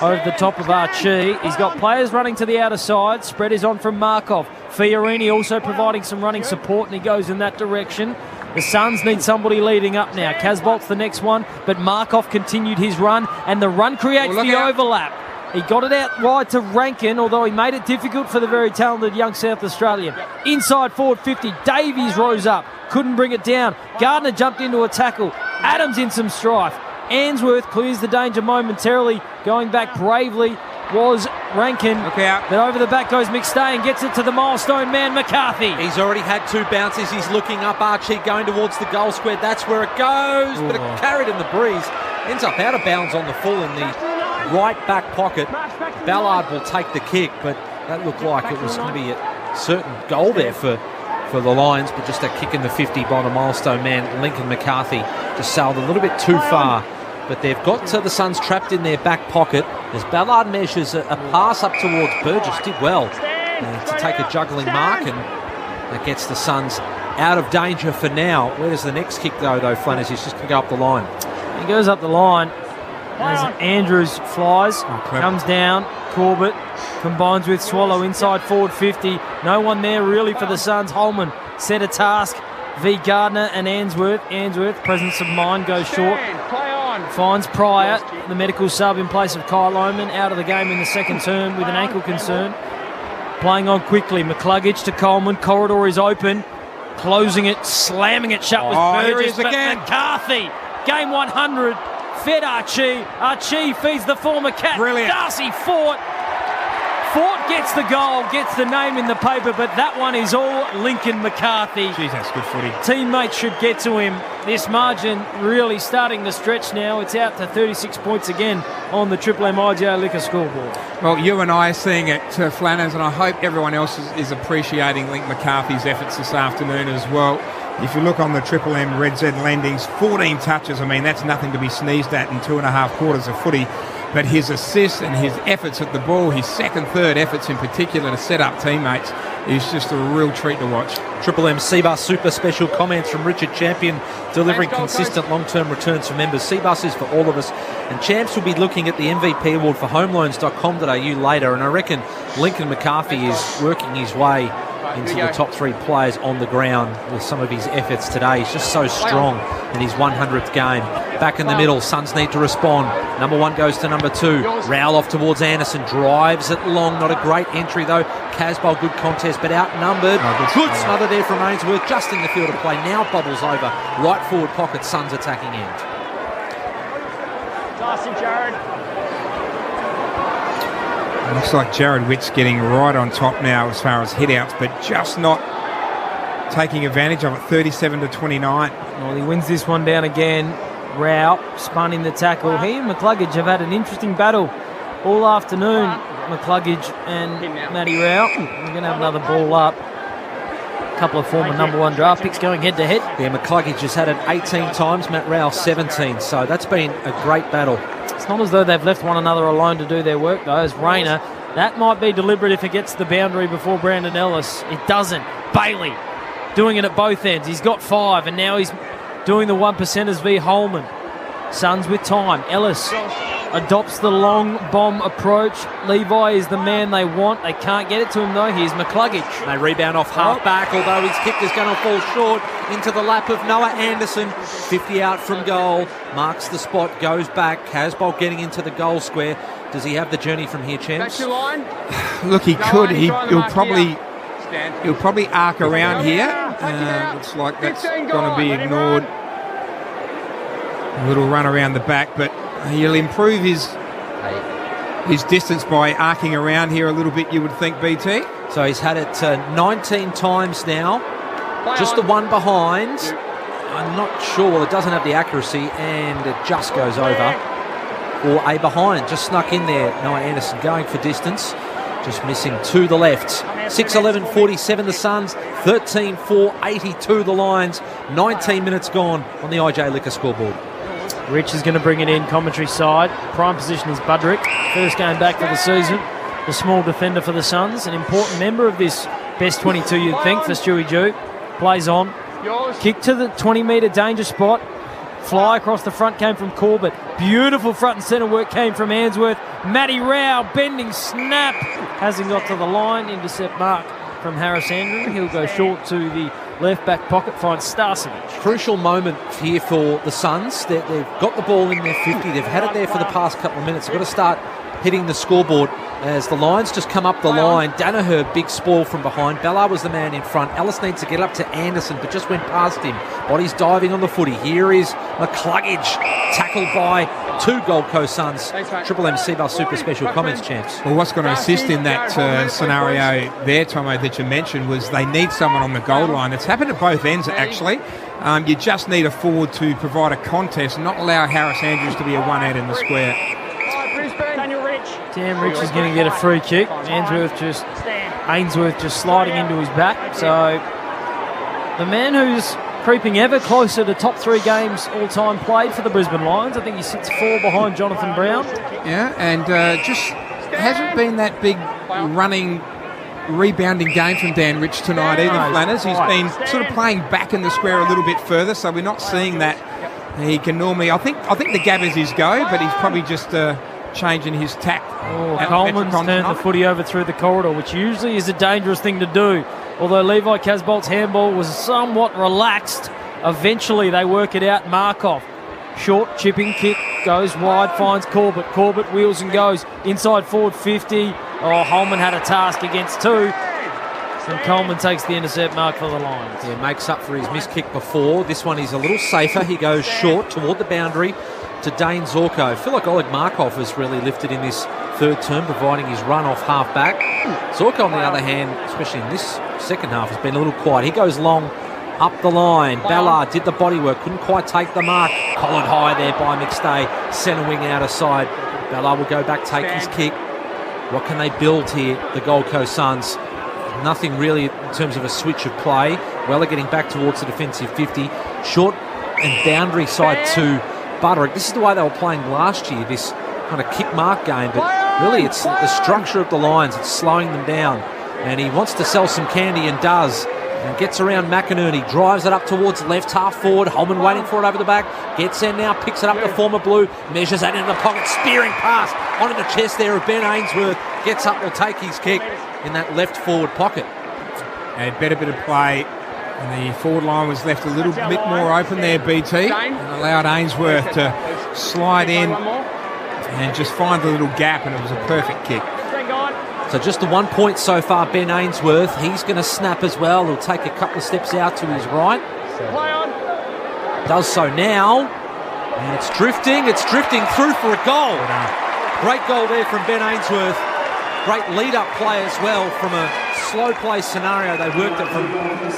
over the top of Archie. He's got players running to the outer side. Spread is on from Markov. Fiorini also providing some running support, and he goes in that direction. The Suns need somebody leading up now. Casbolt's the next one, but Markov continued his run, and the run creates the overlap. He got it out wide to Rankin, although he made it difficult for the very talented young South Australian. Inside forward 50, Davies rose up, couldn't bring it down. Gardner jumped into a tackle. Adams in some strife. Answorth clears the danger momentarily. Going back bravely was Rankin. Look out. But over the back goes McStay and gets it to the milestone man, McCarthy. He's already had 2 bounces. He's looking up. Archie going towards the goal square. That's where it goes. But it carried in the breeze. Ends up out of bounds on the full in the right back pocket. Ballard will take the kick, but that looked like it was going to be certain goal there for the Lions, but just a kick in the 50 by the milestone man, Lincoln McCarthy, just sailed a little bit too far. But they've got the Suns trapped in their back pocket as Ballard measures a pass up towards Burgess. Did well to take a juggling mark, and that gets the Suns out of danger for now. Where's the next kick though, Flanners? He's just going to go up the line. He goes up the line as Andrews flies, comes down. Corbett combines with Swallow inside forward 50. No one there really for the Suns. Holman set a task v Gardner and Ainsworth. Ainsworth, presence of mind, goes short. Finds Pryor, the medical sub in place of Kyle Oman, out of the game in the second term with an ankle concern. Playing on quickly, McCluggage to Coleman. Corridor is open. Closing it, slamming it shut was Burgess, but again. McCarthy, game 100, fed Archie. Archie feeds the former cat. Brilliant. Darcy Fort. Fort gets the goal, gets the name in the paper, but that one is all Lincoln McCarthy. Jeez, that's good footy. Teammates should get to him. This margin really starting to stretch now. It's out to 36 points again on the Triple M IGA Liquor scoreboard. Well, you and I are seeing it, Flanners, and I hope everyone else is appreciating Link McCarthy's efforts this afternoon as well. If you look on the Triple M Red Z Lendings, 14 touches. I mean, that's nothing to be sneezed at in 2.5 quarters of footy. But his assists and his efforts at the ball, his second, third efforts in particular to set up teammates, is just a real treat to watch. Triple M Seabus Super Special comments from Richard Champion, delivering consistent long-term returns for members. Seabus is for all of us, and Champs will be looking at the MVP award for homeloans.com.au later, and I reckon Lincoln McCarthy is working his way into the top 3 players on the ground with some of his efforts today. He's just so strong in his 100th game. Back in the middle, Suns need to respond. Number 1 goes to number 2. Rowell off towards Anderson, drives it long. Not a great entry though. Casboll, good contest, but outnumbered. Good smother there from Ainsworth, just in the field of play. Now bobbles over. Right forward pocket, Suns attacking end. Looks like Jared Witt's getting right on top now as far as hit-outs, but just not taking advantage of it. 37-29. Well, he wins this one down again. Rao spun in the tackle. He and McCluggage have had an interesting battle all afternoon. McCluggage and Matty Rao. We're going to have another ball up. A couple of former number 1 draft picks going head-to-head. Yeah, McCluggage has had it 18 times, Matt Rao 17, so that's been a great battle. It's not as though they've left one another alone to do their work, though, as Rayner. That might be deliberate if it gets to the boundary before Brandon Ellis. It doesn't. Bailey doing it at both ends. He's got 5, and now he's doing the 1%ers v Holman. Suns with time. Ellis adopts the long bomb approach. Levi is the man they want. They can't get it to him, though. Here's McCluggage. They rebound off half-back, although his kick is going to fall short into the lap of Noah Anderson. 50 out from goal. Marks the spot, goes back. Casboll getting into the goal square. Does he have the journey from here, Champs? Look, he could. He'll probably arc around here. Looks like that's going to be ignored. A little run around the back, but he'll improve his distance by arcing around here a little bit, you would think, BT. So he's had it 19 times now. Just the one behind. I'm not sure. Well, it doesn't have the accuracy, and it just goes over. Or a behind. Just snuck in there. Noah Anderson going for distance. Just missing to the left. 6:11:47 the Suns. 13:4:82 the Lions. 19 minutes gone on the IJ Liquor scoreboard. Rich is going to bring it in, commentary side. Prime position is Budrick. First game back for the season. The small defender for the Suns. An important member of this best 22, you'd think, for Stewie Jew. Plays on. Kick to the 20-metre danger spot. Fly across the front came from Corbett. Beautiful front and centre work came from Ainsworth. Matty Rao, bending snap. Hasn't got to the line. Intercept mark from Harris Andrew. He'll go short to the left back pocket, finds Starcevic. Crucial moment here for the Suns. They've got the ball in their 50. They've had it there for the past couple of minutes. They've got to start hitting the scoreboard as the Lions just come up the line. Danaher, big spoil from behind. Ballard was the man in front. Ellis needs to get up to Anderson, but just went past him. Bodies diving on the footy. Here is McCluggage, tackled by 2 Gold Coast Suns. Triple M Seabus Super Special comments, Champs. Well, what's going to assist in that scenario there, Tomo, that you mentioned, was they need someone on the goal line. It's happened at both ends, actually. You just need a forward to provide a contest, not allow Harris Andrews to be a one-out in the square. Damn, Rich is going to get a free kick. Ainsworth just Ainsworth just sliding into his back. So the man who's creeping ever closer to top 3 games all-time played for the Brisbane Lions. I think he sits 4 behind Jonathan Brown. Yeah, and just hasn't been that big running, rebounding game from Dan Rich tonight either, Flanners. He's been sort of playing back in the square a little bit further, so we're not seeing that. He can normally, I think the gab is his go, but he's probably just changing his tact. Coleman's turned the footy over through the corridor, which usually is a dangerous thing to do. Although Levi Casbolt's handball was somewhat relaxed, eventually they work it out. Markov, short chipping kick, goes wide, finds Corbett. Corbett wheels and goes inside forward 50. Oh, Holman had a task against 2. And Coleman takes the intercept mark for the Lions. Yeah, makes up for his missed kick before. This one is a little safer. He goes short toward the boundary to Dane Zorko. I feel like Oleg Markov has really lifted in this third term, providing his run off half-back. Zorko, on the other hand, especially in this second half, has been a little quiet. He goes long up the line. Ballard did the body work, couldn't quite take the mark. Collared high there by McStay. Centre wing out of side. Ballard will go back, take his kick. What can they build here, the Gold Coast Suns? Nothing really in terms of a switch of play. Weller getting back towards the defensive 50. Short and boundary side to Butterick. This is the way they were playing last year, this kind of kick mark game, but really it's the structure of the Lions that's slowing them down. And he wants to sell some candy and does. And gets around McInerney, drives it up towards left half forward. Holman waiting for it over the back. Gets in now, picks it up the former Blue, measures that into the pocket, spearing pass onto the chest there of Ben Ainsworth. Gets up, will take his kick in that left forward pocket. And better bit of play. And the forward line was left a little bit more open there, BT. And allowed Ainsworth to slide in and just find the little gap, and it was a perfect kick. So just the 1 point so far, Ben Ainsworth. He's going to snap as well. He'll take a couple of steps out to his right. Does so now. And it's drifting through for a goal. Great goal there from Ben Ainsworth. Great lead-up play as well from a slow play scenario. They worked it from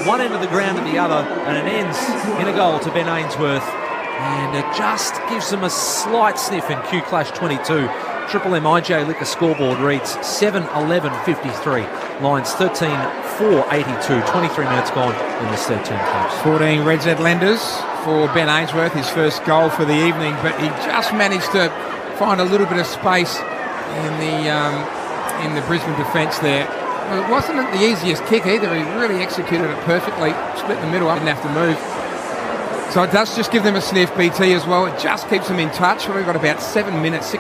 one end of the ground to the other, and it ends in a goal to Ben Ainsworth. And it just gives them a slight sniff in Q Clash 22. Triple M IJ Liquor scoreboard reads 7-11-53. Lions 13-4-82. 23 minutes gone in this third term close. 14 Red Z lenders for Ben Ainsworth, his first goal for the evening, but he just managed to find a little bit of space in the Brisbane defence there. Well, it wasn't the easiest kick either. He really executed it perfectly. Split the middle up, didn't have to move. So it does just give them a sniff, BT, as well. It just keeps them in touch. We've got about 6 or 7 minutes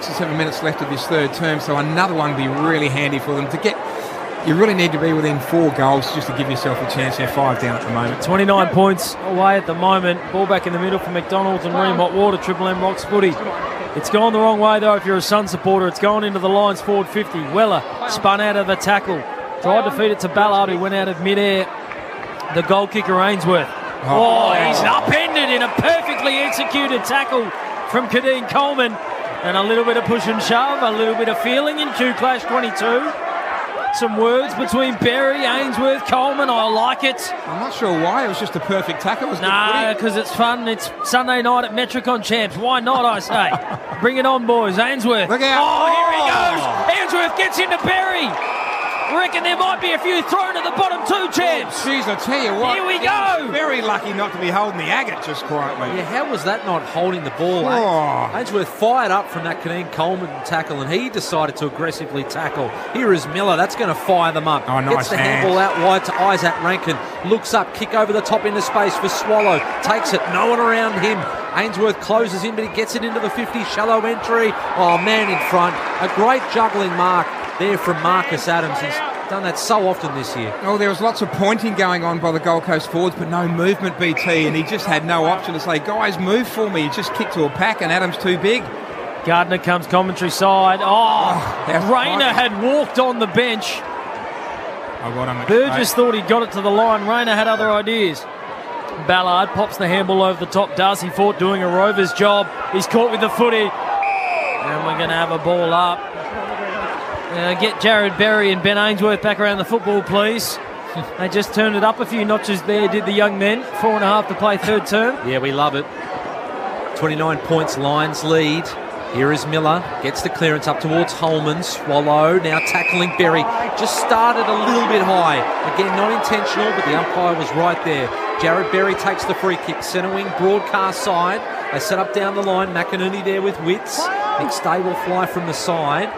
left of this third term, so another one would be really handy for them to get. You really need to be within 4 goals just to give yourself a chance. They're 5 down at the moment. 29 points away at the moment. Ball back in the middle for McDonald's and Ream Hot Water. Triple M Rocks footy. It's gone the wrong way, though, if you're a Sun supporter. It's gone into the Lions forward 50. Weller spun out of the tackle. Tried to feed it to Ballard, who went out of mid-air. The goal kicker, Ainsworth. Oh, he's upended in a perfectly executed tackle from Kadeen Coleman. And a little bit of push and shove, a little bit of feeling in Q Clash 22. Some words between Berry, Ainsworth, Coleman. I like it. I'm not sure why. It was just a perfect tackle. No, because it's fun. It's Sunday night at Metricon Champs. Why not, I say? Bring it on, boys. Ainsworth. Look out. Oh, here he goes. Ainsworth gets into Berry. Reckon there might be a few thrown at the bottom too, champs. Jeez, I tell you what. Here we go. Very lucky not to be holding the agate just quietly. Yeah, how was that not holding the ball? Ainsworth fired up from that Kadeen Coleman tackle, and he decided to aggressively tackle. Here is Miller. That's going to fire them up. Oh, nice. Gets the handball out wide to Isaac Rankin. Looks up, kick over the top into space for Swallow. Takes it, no one around him. Ainsworth closes in, but he gets it into the 50. Shallow entry. Oh, man in front. A great juggling mark there from Marcus Adams. He's done that so often this year. Oh, there was lots of pointing going on by the Gold Coast forwards, but no movement, BT, and he just had no option to say, guys, move for me. He just kicked to a pack, and Adams too big. Gardner comes commentary side. Rayner had walked on the bench. Burgess thought he got it to the line. Rayner had other ideas. Ballard pops the handball over the top. Darcy Fort doing a Rover's job. He's caught with the footy. And we're going to have a ball up. Get Jared Berry and Ben Ainsworth back around the football, please. They just turned it up a few notches there, did the young men. 4.5 to play third term. Yeah, we love it. 29 points, Lions lead. Here is Miller, gets the clearance up towards Holman. Swallow now tackling Berry. Just started a little bit high. Again, not intentional, but the umpire was right there. Jared Berry takes the free kick. Centre wing broadcast side. They set up down the line. McInerney there with Witts. McStay will fly from the side.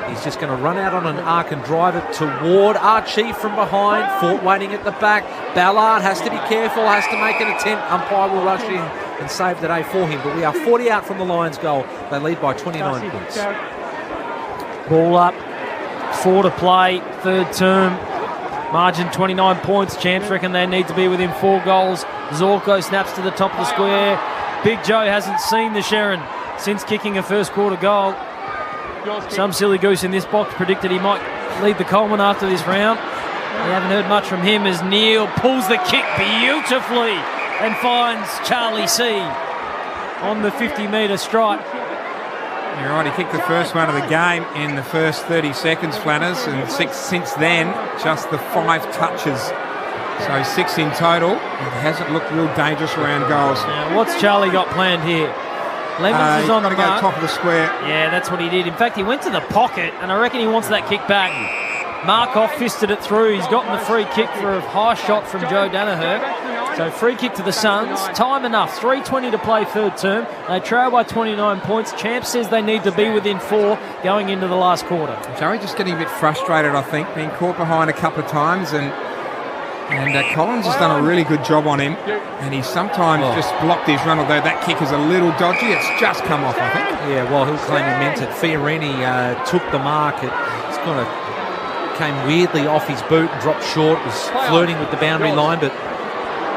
He's just going to run out on an arc and drive it toward Archie from behind. Fort waiting at the back. Ballard has to be careful, has to make an attempt. Umpire will rush in and save the day for him. But we are 40 out from the Lions goal. They lead by 29 points. Ball up. 4 to play. Third term. Margin 29 points. Champs reckon they need to be within 4 goals. Zorko snaps to the top of the square. Big Joe hasn't seen the Sherrin since kicking a first quarter goal. Some silly goose in this box predicted he might lead the Coleman after this round. We haven't heard much from him as Neil pulls the kick beautifully and finds Charlie C on the 50-metre stripe. You're right, he kicked the first one of the game in the first 30 seconds, Flanners, and since then, just the 5 touches. So 6 in total. It hasn't looked real dangerous around goals. Now, what's Charlie got planned here? Lemons is on the mark. Go top of the square. Yeah, that's what he did. In fact, he went to the pocket, and I reckon he wants that kick back. Markov fisted it through. He's gotten the free kick for a high shot from Joe Danaher. So free kick to the Suns. Time enough. 3:20 to play third term. They trail by 29 points. Champ says they need to be within 4 going into the last quarter. Joey just getting a bit frustrated, I think, being caught behind a couple of times, and Collins has done a really good job on him, and he's sometimes just blocked his run, although that kick is a little dodgy. It's just come off, I think. Yeah, well, he'll claim he meant it. Fiorini took the mark. It's kind of came weirdly off his boot and dropped short. Was flirting with the boundary line, but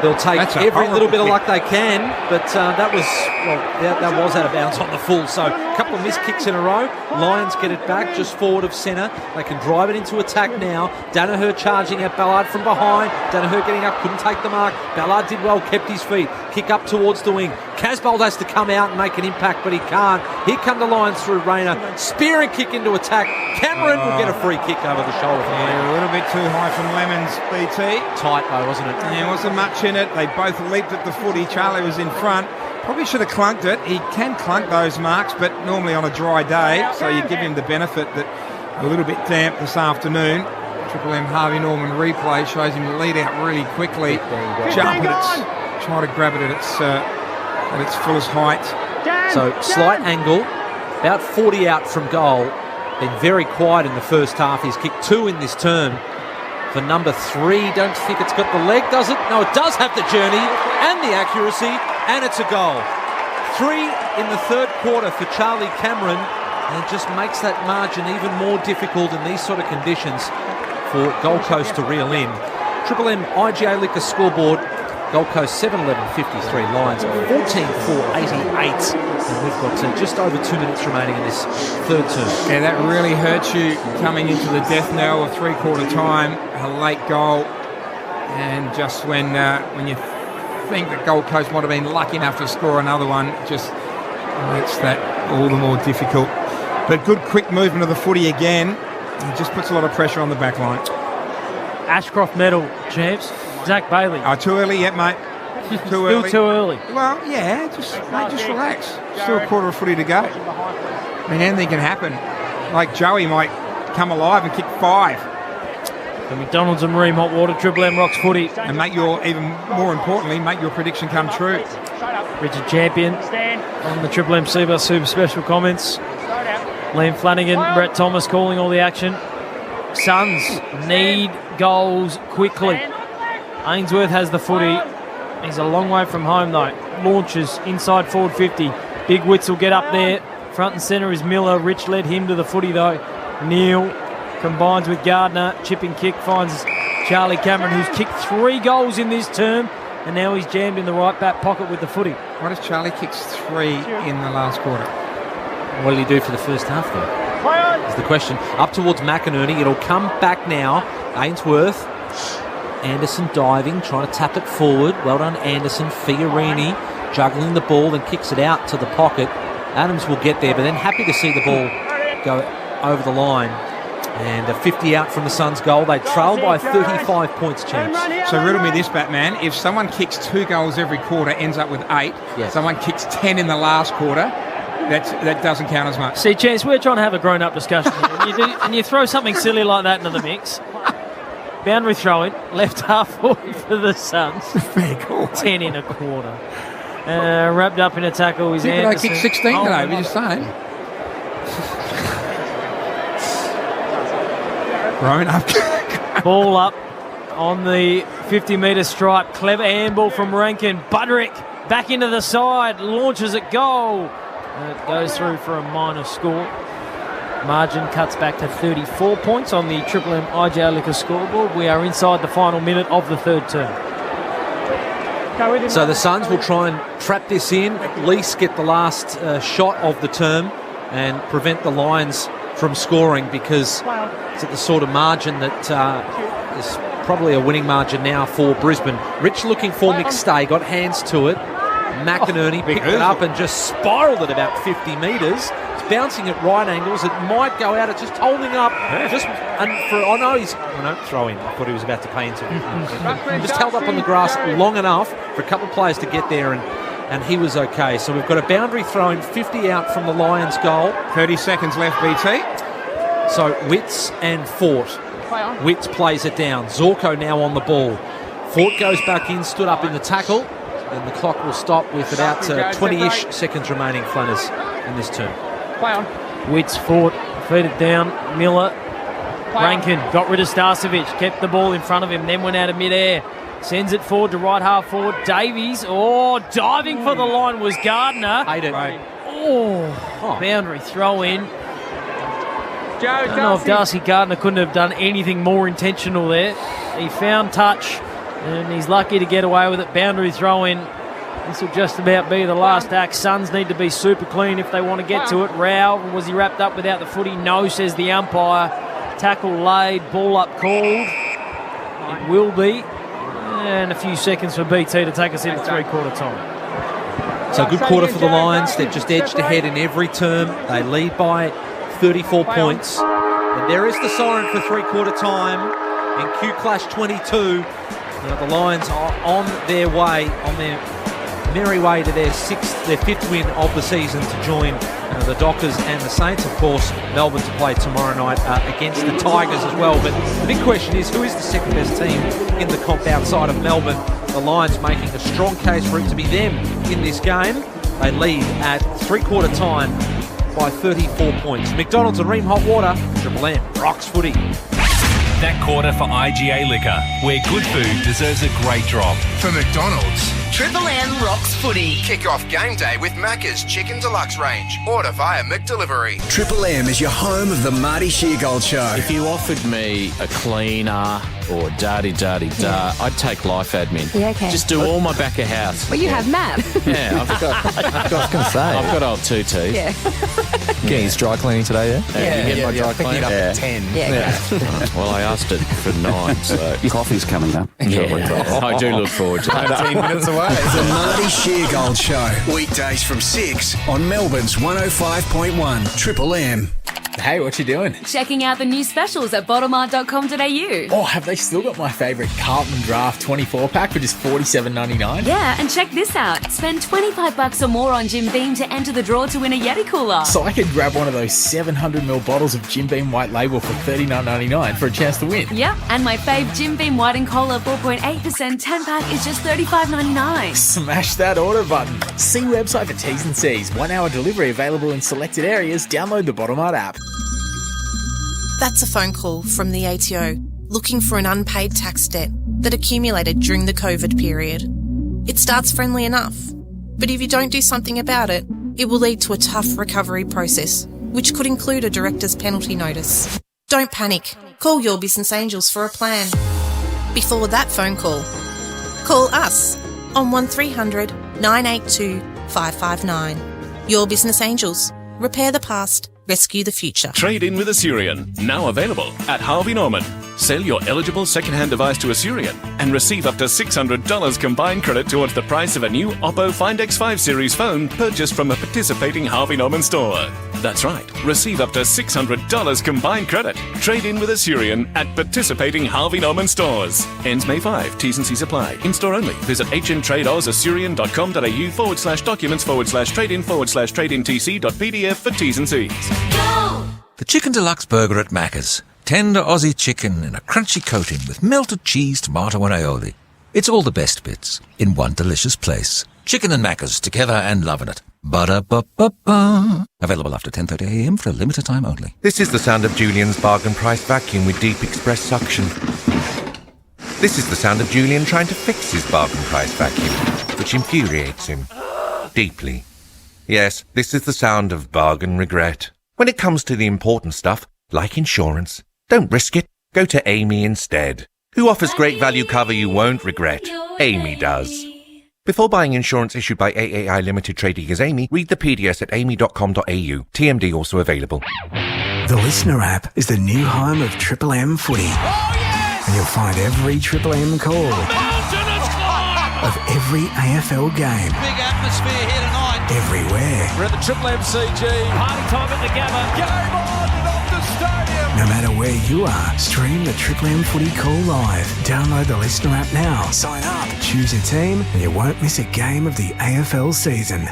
they'll take every little bit of luck they can. But that was out of bounds on the full. So a couple of missed kicks in a row. Lions get it back just forward of centre. They can drive it into attack now. Danaher charging at Ballard from behind. Danaher getting up, couldn't take the mark. Ballard did well, kept his feet. Kick up towards the wing. Casbold has to come out and make an impact, but he can't. Here come the Lions through Rayner. Spear and kick into attack. Cameron will get a free kick over the shoulder. Yeah, a little bit too high from Lemons, BT. Tight though, wasn't it? There wasn't much in it. They both leaped at the footy. Charlie was in front. Probably should have clunked it. He can clunk those marks, but normally on a dry day, so you give him the benefit that a little bit damp this afternoon. Triple M Harvey Norman replay shows him the lead out really quickly. Jump at try to grab it at its fullest height. So slight angle, about 40 out from goal. Been very quiet in the first half. He's kicked 2 in this term. For number 3, don't think it's got the leg, does it? No, it does have the journey and the accuracy, and it's a goal. 3 in the third quarter for Charlie Cameron, and it just makes that margin even more difficult in these sort of conditions for Gold Coast to reel in. Triple M IGA Liquor scoreboard. Gold Coast 7-11-53, Lions 14-4-88, and we've got just over 2 minutes remaining in this third term. Yeah, that really hurts you coming into the death knell of 3/4 time, a late goal, and just when you think that Gold Coast might have been lucky enough to score another one, just makes that all the more difficult. But good quick movement of the footy again. It just puts a lot of pressure on the back line. Ashcroft medal, Champs. Zach Bailey. Too early yet, mate. Too early. Still too early. Well, yeah, just relax. Still a quarter of footy to go. I mean, anything can happen. Like Joey might come alive and kick 5. The McDonald's and Marine Hot Water, Triple M Rocks footy. And make even more importantly, make your prediction come true. Richard Champion on the Triple M Seabus Super Special comments. Liam Flanagan, Brett Thomas calling all the action. Suns need goals quickly. Ainsworth has the footy. He's a long way from home though. Launches inside forward 50. Big Witts will get up there. Front and centre is Miller. Rich led him to the footy though. Neil combines with Gardner. Chip and kick finds Charlie Cameron, who's kicked 3 goals in this term, and now he's jammed in the right back pocket with the footy. What if Charlie kicks 3 in the last quarter? What did he do for the first half though? Is the question. Up towards McInerney. It'll come back now. Ainsworth. Anderson diving, trying to tap it forward. Well done, Anderson. Fiorini juggling the ball and kicks it out to the pocket. Adams will get there, but then happy to see the ball go over the line. And a 50 out from the Suns' goal. They trail by 35 points, Champs. So riddle me this, Batman. If someone kicks 2 goals every quarter, ends up with 8. Yes. Someone kicks 10 in the last quarter, that doesn't count as much. See, Chance, we're trying to have a grown-up discussion here, and you throw something silly like that into the mix. Boundary throw-in, left half forward for the Suns. Fair call. 10 in a quarter. Wrapped up in a tackle is I Anderson. kicked 16 today, we're just saying. Grown up. Ball up on the 50-metre stripe. Clever handball from Rankin. Budrick back into the side. Launches it goal. And it goes through for a minor score. Margin cuts back to 34 points on the Triple M IGA Liquor scoreboard. We are inside the final minute of the third term. So the Suns will try and trap this in, at least get the last shot of the term and prevent the Lions from scoring, because it's at the sort of margin that is probably a winning margin now for Brisbane. Rich looking for McStay, got hands to it. McInerney picked it up and just spiralled it about 50 metres. It's bouncing at right angles. It might go out. It's just holding up. Throw in. I thought he was about to pay into it. Just held up on the grass long enough for a couple of players to get there, and he was okay. So we've got a boundary throw in, 50 out from the Lions goal. 30 seconds left, BT. So Witts and Fort. Witts plays it down. Zorko now on the ball. Fort goes back in, stood up in the tackle, and the clock will stop with about 20-ish seconds remaining, Flanners, in this turn. Witts, Fort, feed it down. Miller, Rankin got rid of Starcevic, kept the ball in front of him, then went out of mid-air. Sends it forward to right half forward. Davies, diving for the line was Gardner. Boundary throw in. I don't know if Darcy Gardner couldn't have done anything more intentional there. He found touch, and he's lucky to get away with it. Boundary throw in. This will just about be the last act. Suns need to be super clean if they want to get to it. Rao, was he wrapped up without the footy? No, says the umpire. Tackle laid, ball up called. It will be. And a few seconds for BT to take us into three-quarter time. So good quarter for the Lions. They've just edged ahead in every term. They lead by 34 points. And there is the siren for three-quarter time in Q Clash 22. Now the Lions are on their merry way to their fifth win of the season to join the Dockers and the Saints. Of course, Melbourne to play tomorrow night against the Tigers as well. But the big question is, who is the second best team in the comp outside of Melbourne? The Lions making a strong case for it to be them in this game. They lead at three-quarter time by 34 points. McDonald's and Ream Hot Water, Triple M rocks footy. That quarter for IGA Liquor, where good food deserves a great drop. For McDonald's, Triple M rocks footy. Kick off game day with Macca's Chicken Deluxe range. Order via McDelivery. Triple M is your home of the Marty Sheargold Show. If you offered me a cleaner or da-di-da-di-da, I'd take life admin. Yeah, okay. Just do all my back of house. Well, you have Matt. Yeah, I've got old two teeth. Yeah. Getting his dry cleaning today, You get my dry cleaner? Up at 10. Well, I asked it for 9, so... Coffee's coming up. Yeah, I do look forward to it. 18 minutes away. The Marty Sheargold Show. Weekdays from 6 on Melbourne's 105.1 Triple M. Hey, what you doing? Checking out the new specials at bottlemart.com.au. Oh, have they still got my favourite Carlton Draft 24-pack for just $47.99? Yeah, and check this out. Spend $25 or more on Jim Beam to enter the draw to win a Yeti cooler. So I could grab one of those 700ml bottles of Jim Beam White Label for $39.99 for a chance to win. Yep, and my fave Jim Beam White and Cola 4.8% 10-pack is just $35.99. Smash that order button. See website for T's and C's. 1 hour delivery available in selected areas. Download the Bottomart app. That's a phone call from the ATO looking for an unpaid tax debt that accumulated during the COVID period. It starts friendly enough, but if you don't do something about it, it will lead to a tough recovery process, which could include a director's penalty notice. Don't panic. Call Your Business Angels for a plan. Before that phone call, call us on 1300 982 559. Your Business Angels. Repair the past. Rescue the future. Trade in with Assyrian, now available at Harvey Norman. Sell your eligible second-hand device to Assyrian and receive up to $600 combined credit towards the price of a new Oppo Find X5 series phone purchased from a participating Harvey Norman store. That's right, receive up to $600 combined credit. Trade in with Assyrian at participating Harvey Norman stores. Ends May 5. T's and C's apply. In-store only. Visit hmtradeozassyrian.com.au/documents/trade-in/trade-in-tc.pdf for T's and C's. The Chicken Deluxe Burger at Macca's. Tender Aussie chicken in a crunchy coating with melted cheese, tomato and aioli. It's all the best bits in one delicious place. Chicken and Macca's together and loving it. Ba-da-ba-ba-ba. Available after 10:30 a.m. for a limited time only. This is the sound of Julian's bargain price vacuum with deep express suction. This is the sound of Julian trying to fix his bargain price vacuum, which infuriates him deeply. Yes, this is the sound of bargain regret. When it comes to the important stuff, like insurance, don't risk it. Go to Amy instead, who offers great value cover you won't regret. Amy does. Before buying insurance issued by AAI Limited Trading as Amy, read the PDS at amy.com.au. TMD also available. The Listener app is the new home of Triple M footy. Oh, yes! And you'll find every Triple M call of every AFL game. Big atmosphere here tonight. Everywhere. We're at the Triple M CG. Party time at the Gabba. Game on and off the stadium. No matter where you are, stream the Triple M footy call live. Download the Listener app now. Sign up, choose your team, and you won't miss a game of the AFL season.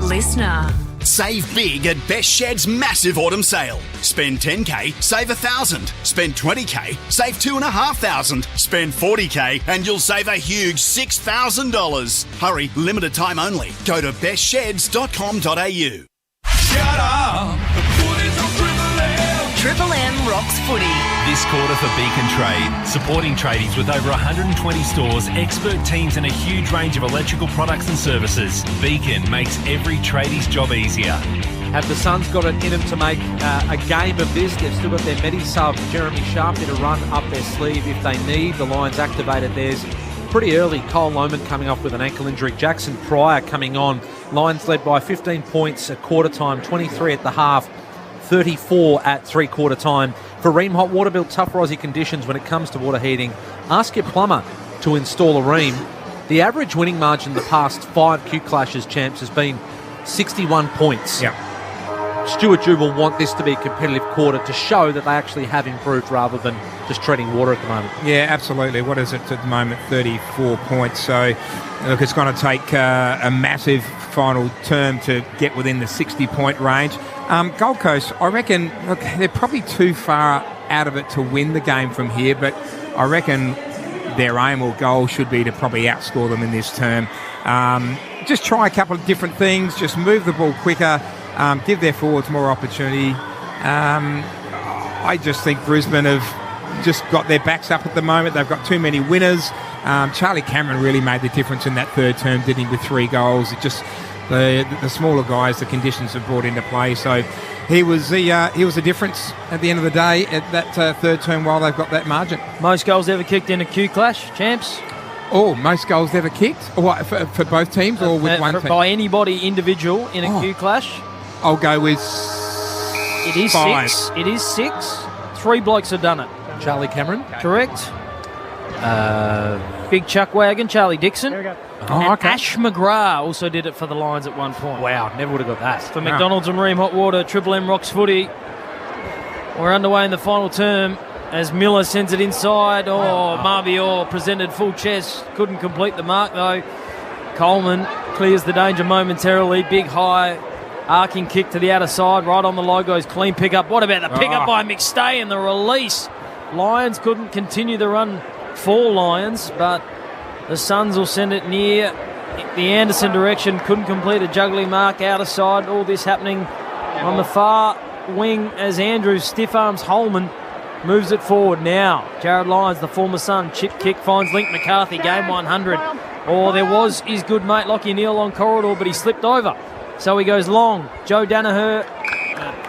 Listener. Save big at Best Shed's massive autumn sale. Spend 10K, save 1,000. Spend 20K, save 2,500. Spend 40K and you'll save a huge $6,000. Hurry, limited time only. Go to bestsheds.com.au. Shut up! The footy's on Triple M. Triple M rocks footy. This quarter for Beacon Trade, supporting tradies with over 120 stores, expert teams and a huge range of electrical products and services. Beacon makes every tradie's job easier. Have the Suns got it in them to make a game of this? They've still got their Medi-sub, Jeremy Sharp, to run up their sleeve if they need. The Lions activated theirs pretty early. Cole Lohman coming off with an ankle injury. Jackson Pryor coming on. Lions led by 15 points at quarter time, 23 at the half, 34 at three-quarter time. For Ream Hot Water, built tough Aussie conditions when it comes to water heating. Ask your plumber to install a Ream. The average winning margin the past 5 Q Clashes champs has been 61 points. Yeah. Stuart Dew will want this to be a competitive quarter to show that they actually have improved rather than just treading water at the moment. Yeah, absolutely. What is it at the moment? 34 points. So, look, it's going to take a massive final term to get within the 60-point range. Gold Coast, I reckon, look, they're probably too far out of it to win the game from here, but I reckon their aim or goal should be to probably outscore them in this term. Just try a couple of different things, just move the ball quicker, give their forwards more opportunity. I just think Brisbane have just got their backs up at the moment. They've got too many winners. Charlie Cameron really made the difference in that third term, didn't he, with 3 goals. It just the smaller guys, the conditions have brought into play. So he was the difference at the end of the day at that third term while they've got that margin. Most goals ever kicked in a Q Clash, champs? Oh, most goals ever kicked? What, for both teams or with one team? By anybody individual in a Q Clash? I'll go with It is 5. 6. It is 6. 3 blokes have done it. Charlie Cameron? Correct. Big Chuck Wagon, Charlie Dixon. There we go. And Ash McGrath also did it for the Lions at one point. Wow, never would have got that. For McDonald's and Ream Hot Water, Triple M rocks footy. We're underway in the final term as Miller sends it inside. Oh, Marbior presented full chest. Couldn't complete the mark though. Coleman clears the danger momentarily. Big high arcing kick to the outer side, right on the logos. Clean pickup. What about the pickup by McStay and the release? Lions couldn't continue the run for Lions, but the Suns will send it near the Anderson direction. Couldn't complete a juggling mark outer side. All this happening on the far wing as Andrews stiff arms Holman, moves it forward now. Jared Lyons, the former Sun, chip kick finds Link McCarthy, game 100. Oh, there was his good mate Lockie Neal on corridor, but he slipped over. So he goes long. Joe Danaher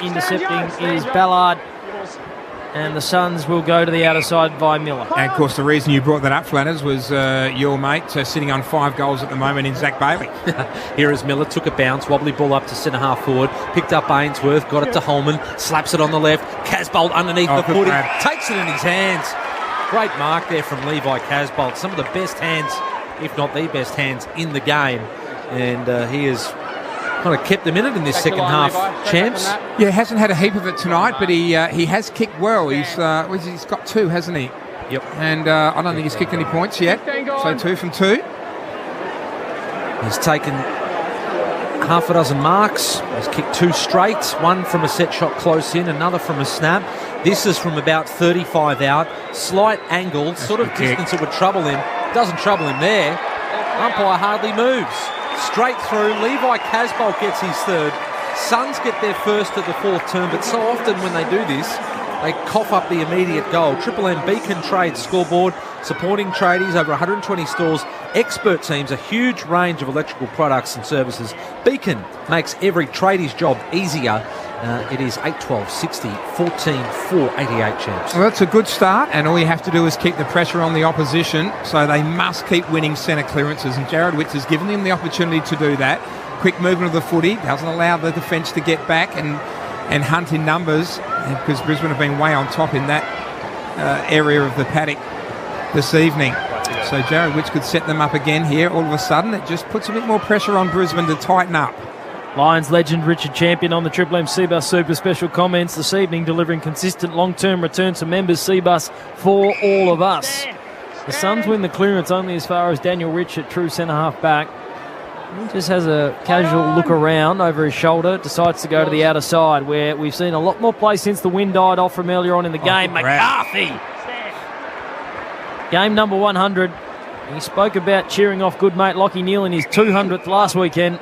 intercepting is Ballard. and the Suns will go to the outer side by Miller. And, of course, the reason you brought that up, Flanners, was your mate sitting on 5 goals at the moment in Zach Bailey. Here is Miller, took a bounce, wobbly ball up to centre-half forward, picked up Ainsworth, got it to Holman, slaps it on the left, Casbolt underneath the footy, takes it in his hands. Great mark there from Levi Casbolt. Some of the best hands, if not the best hands, in the game. And he has kind of kept them in it in this second half, Champs. Yeah, hasn't had a heap of it tonight, but he has kicked well. He's got 2, hasn't he? Yep. And I don't think he's kicked any points yet. So 2 from 2. He's taken half a dozen marks. He's kicked 2 straight, 1 from a set shot close in, another from a snap. This is from about 35 out. Slight angle, sort of distance that would trouble him. Doesn't trouble him there. Umpire hardly moves. Straight through. Levi Casbolt gets his 3rd. Suns get their 1st at the 4th term, but so often when they do this, they cough up the immediate goal. Triple M Beacon Trade scoreboard, supporting tradies, over 120 stores, expert teams, a huge range of electrical products and services. Beacon makes every tradie's job easier. It is 8-12-60, 14-4, 88 Champs. Well, that's a good start, and all you have to do is keep the pressure on the opposition, so they must keep winning centre clearances, and Jared Witts has given them the opportunity to do that. Quick movement of the footy, doesn't allow the defence to get back and hunt in numbers, because Brisbane have been way on top in that area of the paddock this evening. So Jared Witts could set them up again here. All of a sudden, it just puts a bit more pressure on Brisbane to tighten up. Lions legend Richard Champion on the Triple M Cbus Super Special comments this evening, delivering consistent long-term returns to members. Cbus for all of us. The Suns win the clearance only as far as Daniel Rich at true centre-half back. He just has a casual look around over his shoulder, decides to go to the outer side, where we've seen a lot more play since the wind died off from earlier on in the game. McCarthy! Game number 100. He spoke about cheering off good mate Lockie Neal in his 200th last weekend.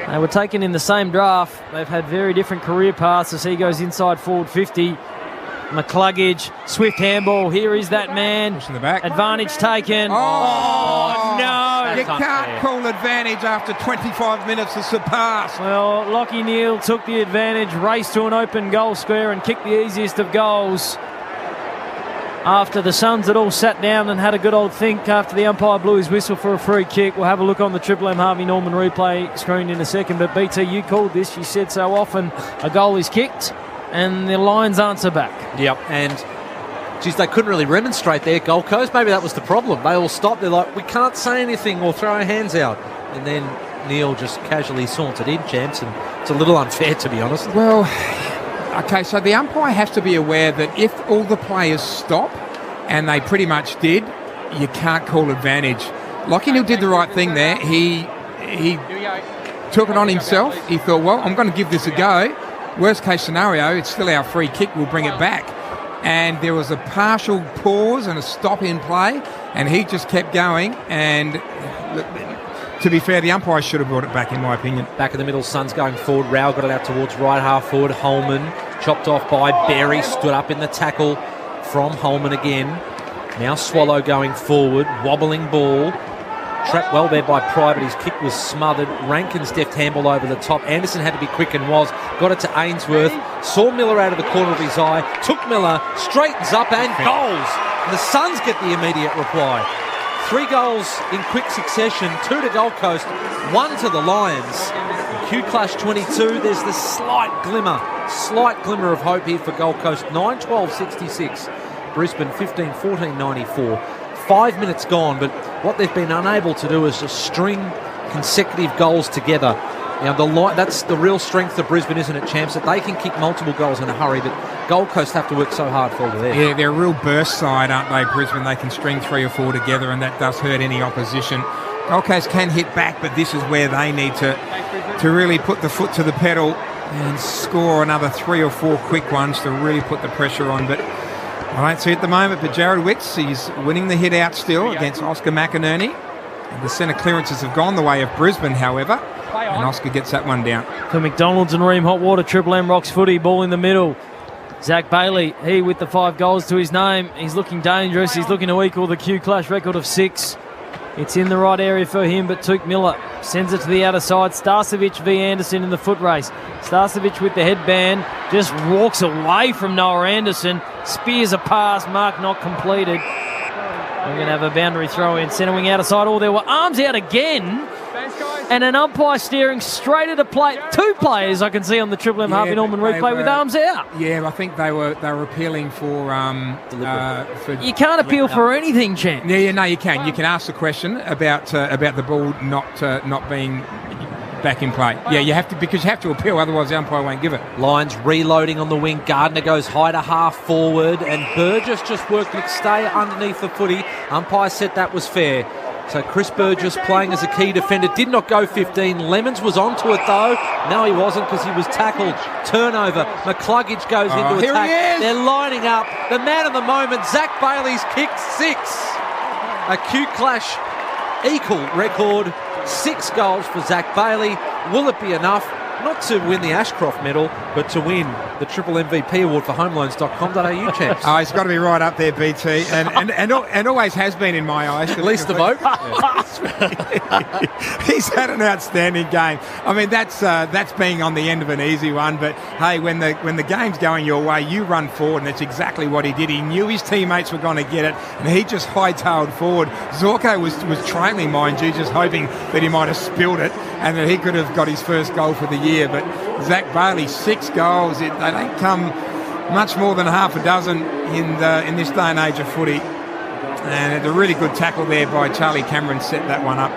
They were taken in the same draft. They've had very different career paths as he goes inside forward 50. McCluggage, swift handball. Here is that man. Pushing the back. Advantage taken. Oh no! You can't call advantage after 25 minutes of surpass. Well, Lockie Neal took the advantage, raced to an open goal square and kicked the easiest of goals. After the Suns had all sat down and had a good old think after the umpire blew his whistle for a free kick. We'll have a look on the Triple M Harvey Norman replay screen in a second. But BT, you called this. You said so often a goal is kicked and the Lions answer back. Yep, and geez, they couldn't really remonstrate there, Gold Coast. Maybe that was the problem. They all stopped. They're like, we can't say anything or throw our hands out. And then Neil just casually sauntered in, Champs, and it's a little unfair, to be honest. Well, okay, so the umpire has to be aware that if all the players stop, and they pretty much did, you can't call advantage. Lockie Neal did the right thing there. He took it on himself. He thought, well, I'm going to give this a go. Worst case scenario, it's still our free kick. We'll bring it back. And there was a partial pause and a stop in play, and he just kept going. And look, to be fair, the umpire should have brought it back, in my opinion. Back in the middle, Suns going forward. Rao got it out towards right half forward. Holman chopped off by Berry, stood up in the tackle from Holman again. Now Swallow going forward, wobbling ball. Trapped well there by Pryor, but his kick was smothered. Rankin's deft handball over the top. Anderson had to be quick and was. Got it to Ainsworth. Saw Miller out of the corner of his eye. Took Miller, straightens up and goals. And the Suns get the immediate reply. 3 goals in quick succession. 2 to Gold Coast, 1 to the Lions. Q Clash 22, there's the slight glimmer of hope here for Gold Coast. 9-12-66. Brisbane 15-14-94. 5 minutes gone, but what they've been unable to do is just string consecutive goals together. Now, that's the real strength of Brisbane, isn't it, Champs? That they can kick multiple goals in a hurry, but Gold Coast have to work so hard for all of that. Yeah, they're a real burst side, aren't they, Brisbane? They can string 3 or 4 together, and that does hurt any opposition. Gold Coast can hit back, but this is where they need to really put the foot to the pedal and score another 3 or 4 quick ones to really put the pressure on. But I don't see it at the moment, but Jared Witts, he's winning the hit out still against Oscar McInerney. And the centre clearances have gone the way of Brisbane, however, and Oscar gets that one down. To McDonald's and Ream Hot Water, Triple M rocks footy, ball in the middle. Zach Bailey, he with the 5 goals to his name. He's looking dangerous. He's looking to equal the Q Clash record of 6. It's in the right area for him, but Tuke Miller sends it to the outer side. Starcevic v. Anderson in the foot race. Starcevic with the headband just walks away from Noah Anderson. Spears a pass, mark not completed. We're going to have a boundary throw in. Centre wing outer side. Oh, there were arms out again. And an umpire staring straight at a play. Two players I can see on the Triple M Harvey Norman replay with arms out. Yeah, I think they were appealing for you can't appeal for anything, champ. Yeah, no, you can. You can ask the question about the ball not being back in play. Yeah, you have to, because you have to appeal, otherwise the umpire won't give it. Lions reloading on the wing. Gardner goes high to half forward, and Burgess just worked to stay underneath the footy. Umpire said that was fair. So Chris Burgess playing as a key defender, did not go 15. Lemons was onto it though. No, he wasn't, because he was tackled. Turnover. McCluggage goes into here attack. He is. They're lining up. The man of the moment, Zach Bailey's kicked 6. A Q Clash equal record. 6 goals for Zach Bailey. Will it be enough? Not to win the Ashcroft medal, but to win the Triple MVP award for homeloans.com.au, champs. Oh, he's got to be right up there, BT, and always has been in my eyes. At least the vote. He's had an outstanding game. I mean, that's being on the end of an easy one, but hey, when the game's going your way, you run forward, and that's exactly what he did. He knew his teammates were going to get it, and he just hightailed forward. Zorko was trailing, mind you, just hoping that he might have spilled it and that he could have got his first goal for the year. But Zach Bailey, 6 goals. They don't come much more than half a dozen in this day and age of footy. And a really good tackle there by Charlie Cameron set that one up.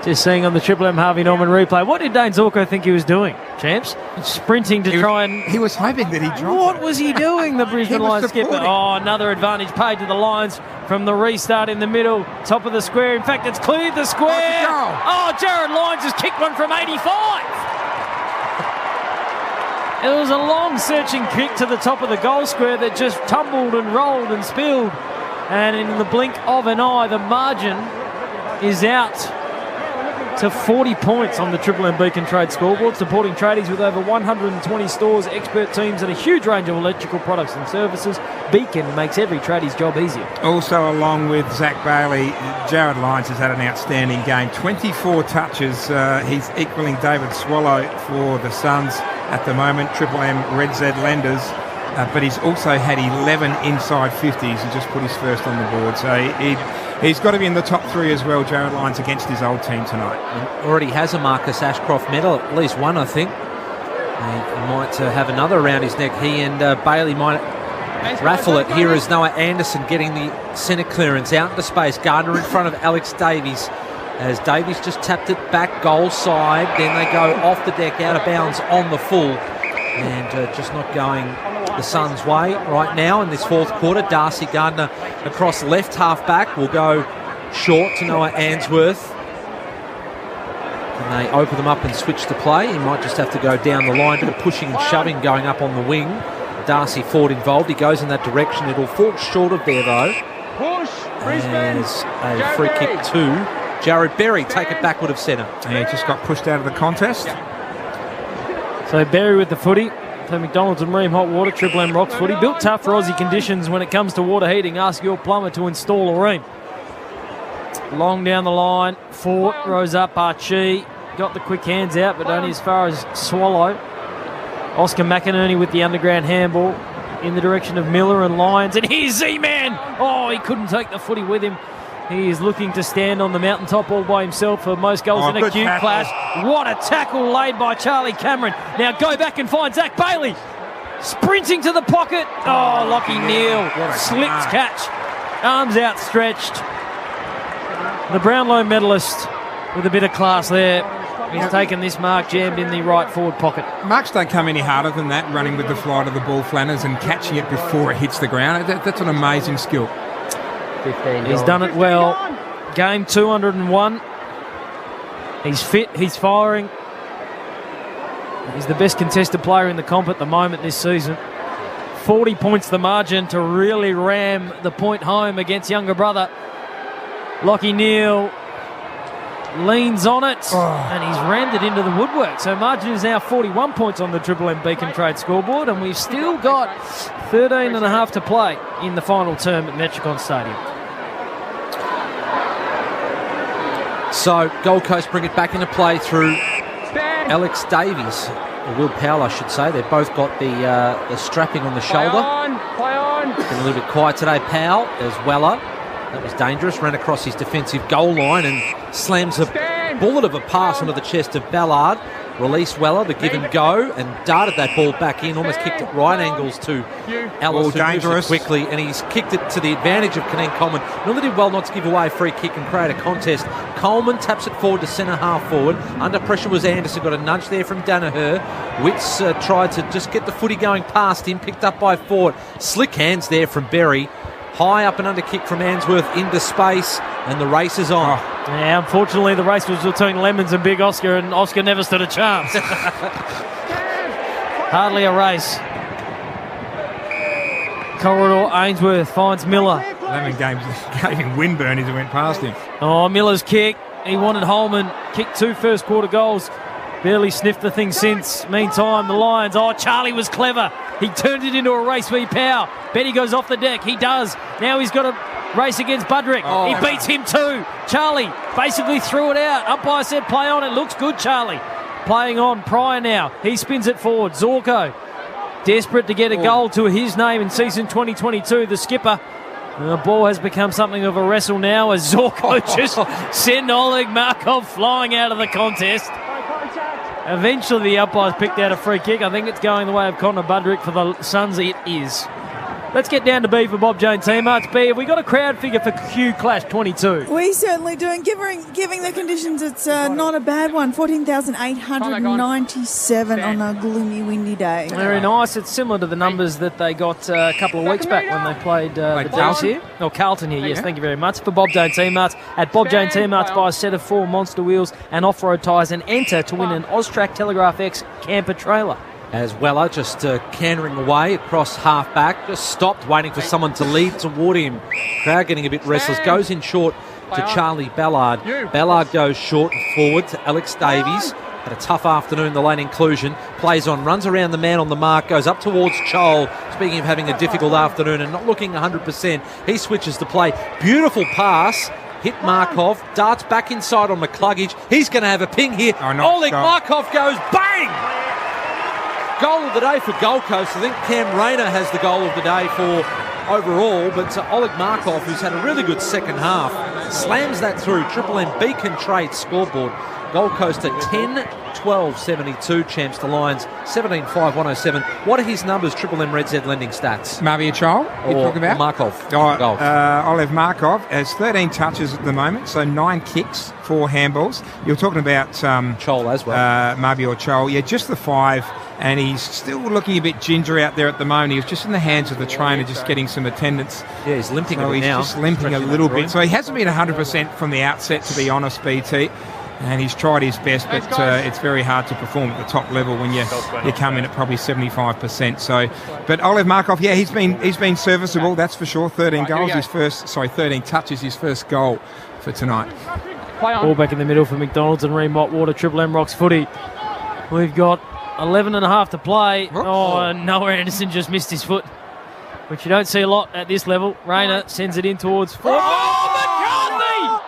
Just seeing on the Triple M Harvey Norman replay, what did Dane Zorko think he was doing, champs? Sprinting to try and... He was hoping that he'd drop What was he doing, the Brisbane Lions skipper? Oh, another advantage paid to the Lions from the restart in the middle, top of the square. In fact, it's cleared the square. Oh, Jared Lyons has kicked one from 85. It was a long searching kick to the top of the goal square that just tumbled and rolled and spilled. And in the blink of an eye, the margin is out to 40 points on the Triple M Beacon Trade scoreboard, supporting tradies with over 120 stores, expert teams and a huge range of electrical products and services. Beacon makes every tradie's job easier. Also, along with Zach Bailey, Jared Lyons has had an outstanding game. 24 touches. He's equaling David Swallow for the Suns at the moment. Triple M Red Z lenders. But he's also had 11 inside 50s. He just put his first on the board. So he's got to be in the top 3 as well, Jared Lyons, against his old team tonight. And already has a Marcus Ashcroft medal, at least one, I think. He might have another around his neck. He and Bailey might raffle it. Here is Noah Anderson getting the centre clearance out into space. Gardner in front of Alex Davies, as Davies just tapped it back goal side. Then they go off the deck, out of bounds on the full. And just not going the Suns' way right now in this fourth quarter. Darcy Gardner across left half back will go short to Noah Answorth. And they open them up and switch the play. He might just have to go down the line. Bit of pushing and shoving going up on the wing. Darcy Ford involved. He goes in that direction. It'll fall short of there though. Push, Brisbane. As a free kick to Jared Berry. Take it backward of centre. Yeah, he just got pushed out of the contest. So Berry with the footy. So McDonald's and Ream Hot Water, Triple M Rocks footy. Built tough for Aussie conditions when it comes to water heating. Ask your plumber to install a Ream. Long down the line. Fort rose up. Archie got the quick hands out, but only as far as Swallow. Oscar McInerney with the underground handball in the direction of Miller and Lyons. And here's Z-Man. Oh, he couldn't take the footy with him. He is looking to stand on the mountaintop all by himself for most goals in a Q Clash. What a tackle laid by Charlie Cameron. Now go back and find Zach Bailey. Sprinting to the pocket. Oh, Lockie Neal. Slipped catch. Arms outstretched. The Brownlow medalist with a bit of class there. He's taken this mark, jammed in the right forward pocket. Marks don't come any harder than that, running with the flight of the ball flanners and catching it before it hits the ground. That's an amazing skill. He's done it well. Game 201. He's fit, he's firing. He's the best contested player in the comp at the moment this season. 40 points the margin to really ram the point home against younger brother. Lockie Neal leans on it and he's rammed it into the woodwork. So margin is now 41 points on the Triple M Beacon Trade scoreboard, and we've still got 13 and a half to play in the final term at Metricon Stadium. So Gold Coast bring it back into play through Alex Davies, or Will Powell, I should say. They've both got the strapping on the shoulder. Play on. Been a little bit quiet today. Powell as Weller. That was dangerous. Ran across his defensive goal line and slams a bullet of a pass onto the chest of Ballard. Released Weller, the give and go, and darted that ball back in, almost kicked it right angles to Ellis, who moves it quickly, and he's kicked it to the advantage of Canaan Coleman. Really did well not to give away a free kick and create a contest. Coleman taps it forward to centre half forward. Under pressure was Anderson, got a nudge there from Danaher. Witts tried to just get the footy going past him, picked up by Ford. Slick hands there from Berry. High up and under kick from Answorth into space, and the race is on. Yeah, unfortunately, the race was between Lemons and Big Oscar, and Oscar never stood a chance. Hardly a race. Corridor Ainsworth finds Miller. Lemon gave him windburn as he went past him. Oh, Miller's kick. He wanted Holman. Kicked 2 first quarter goals. Barely sniffed the thing since. Meantime, the Lions. Oh, Charlie was clever. He turned it into a race v. Power. Betty goes off the deck. He does. Now he's got a race against Budrick. He beats him too. Charlie basically threw it out. Umpire said play on. It looks good, Charlie. Playing on. Pryor now. He spins it forward. Zorko desperate to get a goal to his name in season 2022. The skipper. The ball has become something of a wrestle now as Zorko just sent Oleg Markov flying out of the contest. Eventually the umpires picked out a free kick. I think it's going the way of Connor Budrick for the Suns. It is. Let's get down to B for Bob Jane T-Marts. B, have we got a crowd figure for Q Clash 22? We certainly do. And giving the conditions, it's not a bad one. 14,897 on a gloomy, windy day. Very nice. It's similar to the numbers that they got a couple of weeks back when they played the D's here. Oh, Carlton here, yes, thank you very much. For Bob Jane T-Marts, at Bob Jane T-Marts, buy a set of 4 monster wheels and off-road tyres and enter to win an Austrac Telegraph X camper trailer. As Weller just cantering away across half-back, just stopped waiting for someone to lead toward him. Crowd getting a bit restless, goes in short to Charlie Ballard. Ballard goes short and forward to Alex Davies. Had a tough afternoon, the lane inclusion. Plays on, runs around the man on the mark, goes up towards Chol. Speaking of having a difficult afternoon and not looking 100%, he switches to play. Beautiful pass. Hit Markov, darts back inside on McCluggage. He's going to have a ping here. Oleg Markov goes bang! Goal of the day for Gold Coast. I think Cam Rayner has the goal of the day for overall, but Oleg Markov, who's had a really good second half, slams that through. Triple M Beacon Trade scoreboard. Gold Coast at 10-12-72 champs. The Lions 17-5-107. What are his numbers? Triple M Red Z lending stats. Marvia Chol, you're talking about? Markov. Oleg Markov has 13 touches at the moment, so 9 kicks, 4 handballs. You're talking about Chol as well. Marvia Chol, yeah, just the 5. And he's still looking a bit ginger out there at the moment. He was just in the hands of the trainer, just getting some attendance. Yeah, he's limping so a bit now. He's just limping a little bit. So he hasn't been 100% from the outset, to be honest, BT. And he's tried his best, but it's very hard to perform at the top level when you come in at probably 75%. So, but Oleg Markov, yeah, he's been serviceable, that's for sure. 13 goals, 13 touches, his first goal for tonight. Ball back in the middle for McDonald's and Reemont Water. Triple M Rocks footy. We've got 11 and a half to play. Oh, Noah Anderson just missed his foot, which you don't see a lot at this level. Rayner sends it in towards Ford. McCarthy!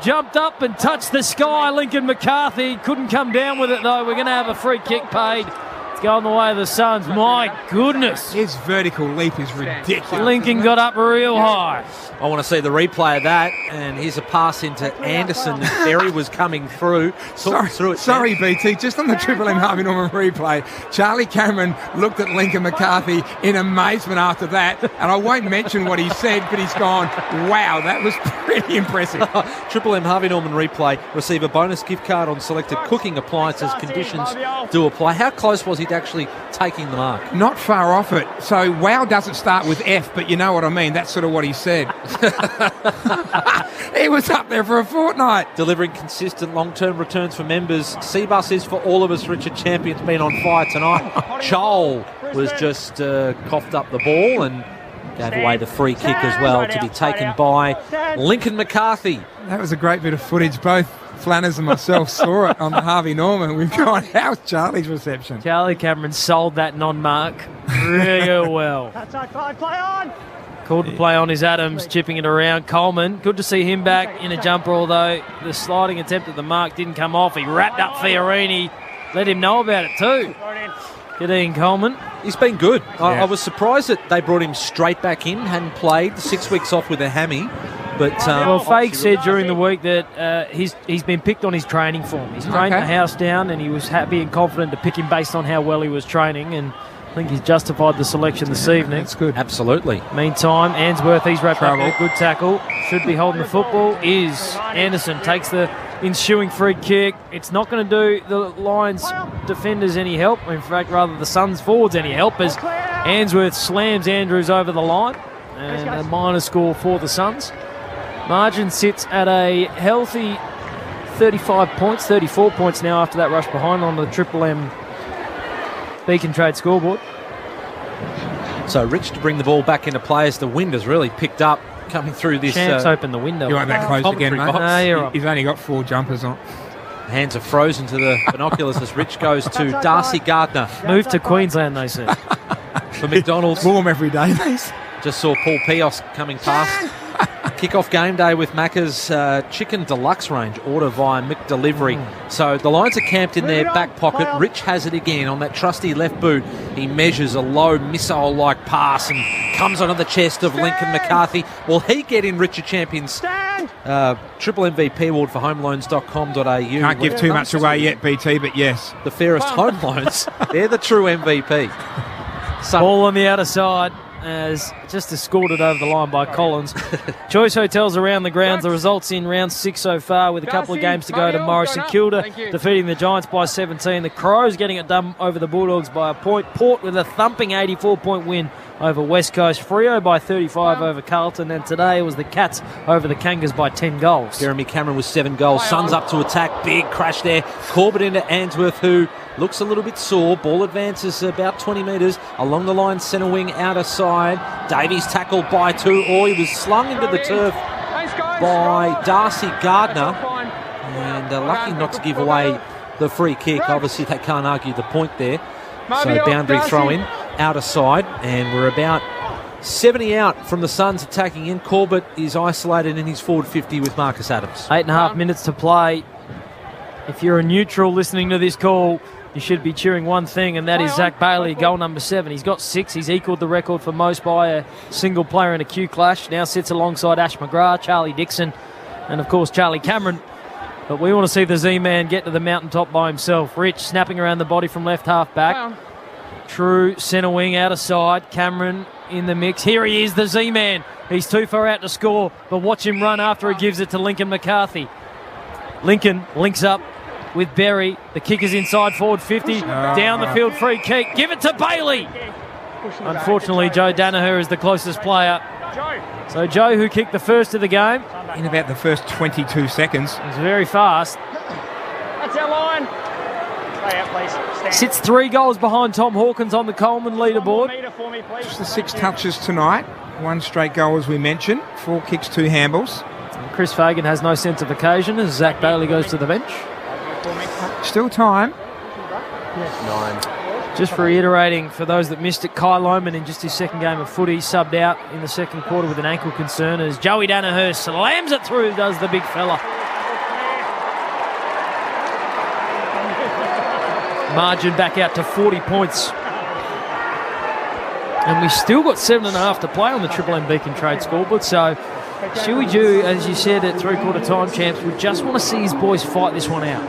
Jumped up and touched the sky. Lincoln McCarthy couldn't come down with it, though. We're going to have a free kick paid. It's going the way of the Suns. My goodness. His vertical leap is ridiculous. Lincoln got up real high. I want to see the replay of that, and here's a pass into Anderson. Berry was coming through. Sorry, BT, just on the Triple M Harvey Norman replay, Charlie Cameron looked at Lincoln McCarthy in amazement after that, and I won't mention what he said, but he's gone, wow, that was pretty impressive. Triple M Harvey Norman replay. Receive a bonus gift card on selected cooking appliances. Conditions do apply. How close was he to actually taking the mark? Not far off it. So wow doesn't start with F, but you know what I mean. That's sort of what he said. He was up there for a fortnight. Delivering consistent long-term returns for members. C-Bus is for all of us. Richard Champion's been on fire tonight. Joel was just coughed up the ball and gave away the free kick as well to be taken by Lincoln McCarthy. That was a great bit of footage. Both Flanners and myself saw it on the Harvey Norman. We've gone, how's Charlie's reception? Charlie Cameron sold that non-mark really well. That's play on. Called to play on is Adams, chipping it around. Coleman, good to see him back in a jumper, although the sliding attempt at the mark didn't come off. He wrapped up Fiorini, let him know about it too. Kadeen Coleman. He's been good. I was surprised that they brought him straight back in, hadn't played 6 weeks off with a hammy. But Fague said during the week that he's been picked on his training form. He's trained the house down, and he was happy and confident to pick him based on how well he was training, and I think he's justified the selection this evening. That's good. Absolutely. Meantime, Answorth, he's wrapped up with a good tackle. Should be holding the football. Anderson takes the ensuing free kick. It's not going to do the Lions defenders any help. In fact, rather the Suns forwards any help, as Answorth slams Andrews over the line. And a minor score for the Suns. Margin sits at a healthy 35 points, 34 points now after that rush behind on the Triple M Beacon Trade scoreboard. So Rich to bring the ball back into play as the wind has really picked up coming through this. Champs open the window. You want that close again, mate? No, you're right. He's only got 4 jumpers on. Hands are frozen to the binoculars as Rich goes to Darcy Gardner. Move to Queensland, they said. For McDonald's. It's warm every day, mate. Just saw Paul Pios coming past. Kick-off game day with Macca's Chicken Deluxe range, order via McDelivery. So the Lions are camped in their back pocket. Rich has it again on that trusty left boot. He measures a low missile-like pass and comes onto the chest of Lincoln McCarthy. Will he get in Richard Champion's Triple MVP award for homeloans.com.au? Can't give too much away yet, BT, but yes. The fairest home loans. They're the true MVP. Ball on the outer side. As just escorted over the line by Collins. Choice Hotels around the grounds. The results in round 6 so far, with a couple of games to go to Morris and Kilda defeating the Giants by 17. The Crows getting it done over the Bulldogs by a point. Port with a thumping 84-point win over West Coast. Freo by 35 over Carlton. And today it was the Cats over the Kangas by 10 goals. Jeremy Cameron with 7 goals. Suns up to attack. Big crash there. Corbett into Answorth, who looks a little bit sore. Ball advances about 20 metres along the line, centre wing, outer side. Davies tackled by 2. He was slung into the turf by Darcy Gardner. And lucky not to give away the free kick. Obviously, they can't argue the point there. So boundary throw in, outer side. And we're about 70 out from the Suns attacking in. Corbett is isolated in his forward 50 with Marcus Adams. 8.5 minutes to play. If you're a neutral listening to this call, you should be cheering one thing, and that is Zach Bailey, goal number 7. He's got 6. He's equalled the record for most by a single player in a Q Clash. Now sits alongside Ash McGrath, Charlie Dixon, and of course Charlie Cameron. But we want to see the Z-Man get to the mountaintop by himself. Rich snapping around the body from left half back. True centre wing, outer side. Cameron in the mix. Here he is, the Z-Man. He's too far out to score, but watch him run after he gives it to Lincoln McCarthy. Lincoln links up with Berry. The kick is inside forward 50. Down the field, free kick. Give it to Bailey. Unfortunately, Joe Danaher is the closest player. So Joe, who kicked the first of the game. In about the first 22 seconds. He's very fast. That's our line. Stay out, please. Stand. Sits 3 goals behind Tom Hawkins on the Coleman leaderboard. Just the 6 touches tonight. 1 straight goal, as we mentioned. 4 kicks, 2 handballs. Chris Fagan has no sense of occasion as Zach Bailey goes to the bench. Still time. 9. Just reiterating for those that missed it, Kai Lohman in just his second game of footy subbed out in the second quarter with an ankle concern as Joey Danaher slams it through, does the big fella. Margin back out to 40 points. And we still got 7.5 to play on the Triple M Beacon Trade scoreboard, so Stewie Dew, as you said at three-quarter time, champs, would just want to see his boys fight this one out.